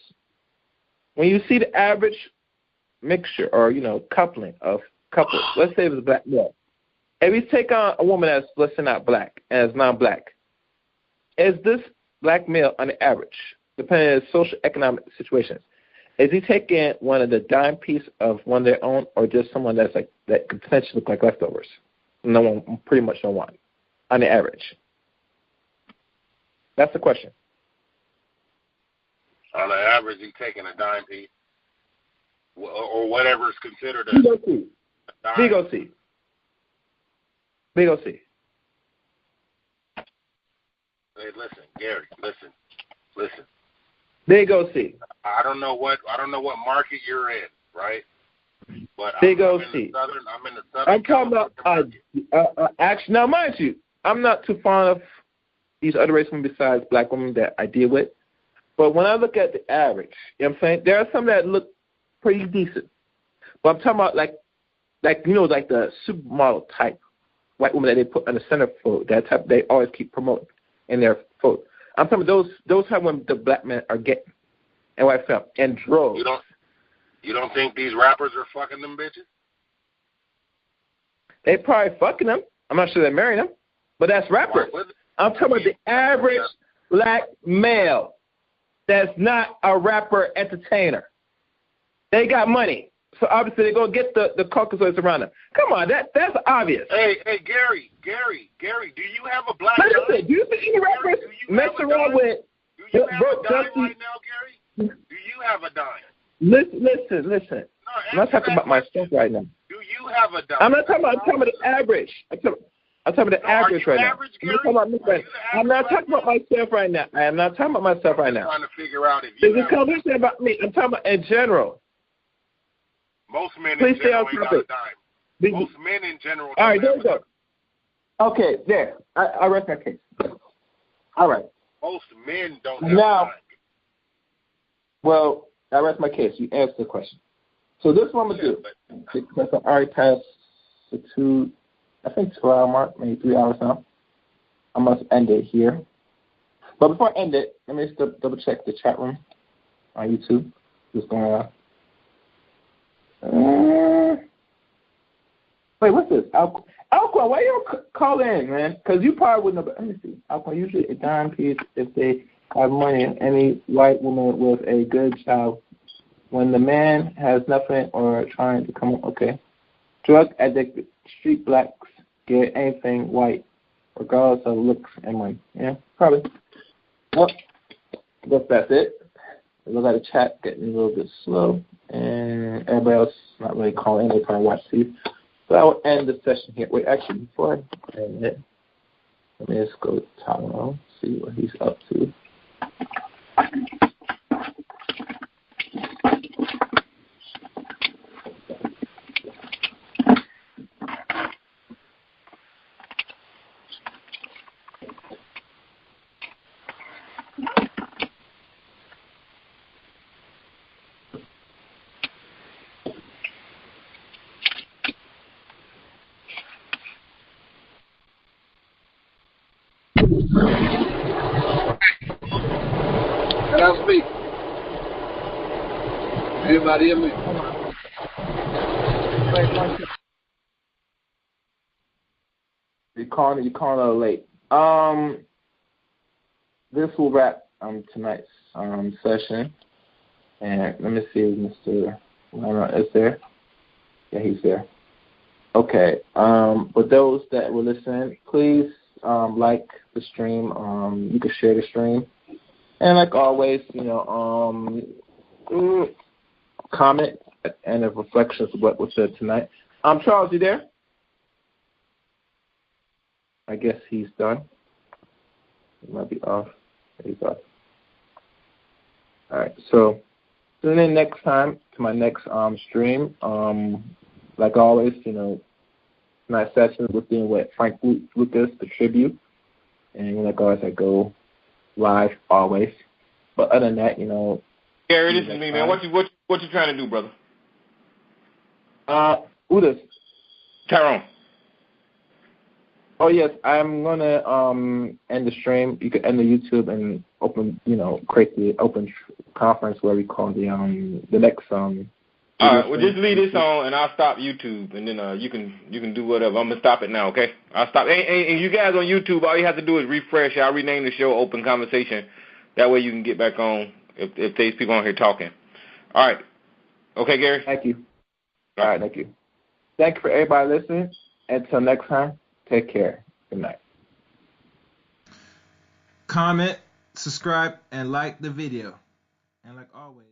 S4: When you see the average mixture or coupling of couples, let's say it was a black male. If you take on a woman that's, let's say, not black and is non-black, is this black male on the average, depending on social economic situations, is he taking one of the dime piece of one of their own, or just someone that's like that could potentially look like leftovers? No one, pretty much no one, on the average. That's the question.
S5: On the average, he's taking a dime piece, or whatever is considered a dime.
S4: Big O-C.
S5: Hey, listen, Gary. Listen.
S4: Big O-C.
S5: I don't know what market you're in, right? But
S4: Big
S5: I'm
S4: O-C.
S5: in the southern.
S4: I'm talking about action. Now, mind you, I'm not too fond of these other race women besides black women that I deal with. But when I look at the average, you know what I'm saying? There are some that look pretty decent. But I'm talking about like the supermodel type white woman that they put on the center for that type they always keep promoting in their photo. I'm talking about those type of women the black men are getting and white femme and droves.
S5: You don't think these rappers are fucking them bitches?
S4: They probably fucking them. I'm not sure they're marrying them, but that's rappers. I'm talking about the average black male that's not a rapper entertainer. They got money, so obviously they're gonna get the Caucasoids around them. Come on, that's obvious.
S5: Hey, Gary, do you have a black
S4: dime? Do you see any rappers mess around with?
S5: Do you have a dime right now, Gary? Do you have a dime?
S4: Listen. No, I'm not talking about myself right now.
S5: Do you have a dime?
S4: I'm not talking about. I'm talking about the average. I'm talking about the average right now. I'm not talking about myself right now. I am not talking about myself right now.
S5: I'm trying to figure out if you.
S4: This is conversation about me. I'm talking about in general.
S5: Most men in general ain't got a dime. Most men in general.
S4: All right, there we go. Okay, there. I rest my case. All right.
S5: Most men don't have a dime.
S4: Well, I rest my case. You answered the question. So this is what I'm going to do. Because I already passed the 2 hour mark, maybe 3 hours now. I must end it here. But before I end it, let me just double check the chat room on YouTube. What's going on? Wait, what's this? Alquan, why you don't call in, man? Because you probably wouldn't know. Let me see. Alquan, usually a dime piece if they have money. Any white woman with a good job. When the man has nothing or trying to come up, okay. Drug addicted, street blacks get anything white, regardless of looks and money. Yeah, probably. Well, I guess that's it. It looks like the chat getting a little bit slow, and everybody else not really calling in. They probably watch TV. So I will end the session here. Wait, actually, before I end it, let me just go to Tyrone, see what he's up to.
S8: Everybody hear me?
S4: You're calling a little late. This will wrap tonight's session. And let me see if Mr. Lerner is there. Yeah, he's there. Okay. For those that will listen, please like the stream. You can share the stream. And like always, comment and a reflection of what was said tonight. Charles, you there? I guess he's done. He might be off. He's off. All right. So tune in next time to my next stream. Like always, tonight's session was dealing with Frank Lucas, the tribute. And like always, I go live always. But other than that,
S8: Gary, this is me, man. What you trying to do, brother?
S4: Who this?
S8: Tyrone.
S4: Oh yes, I'm gonna end the stream. You can end the YouTube and create the open conference where we call the next
S8: All right, well just leave this on and I'll stop YouTube and then you can do whatever. I'm gonna stop it now, okay? I'll stop. And you guys on YouTube, all you have to do is refresh. I'll rename the show Open Conversation. That way you can get back on if there's people on here talking. All right. Okay, Gary?
S4: Thank you. All right, thank you. Thank you for everybody listening. Until next time, take care. Good night.
S2: Comment, subscribe, and like the video. And like always.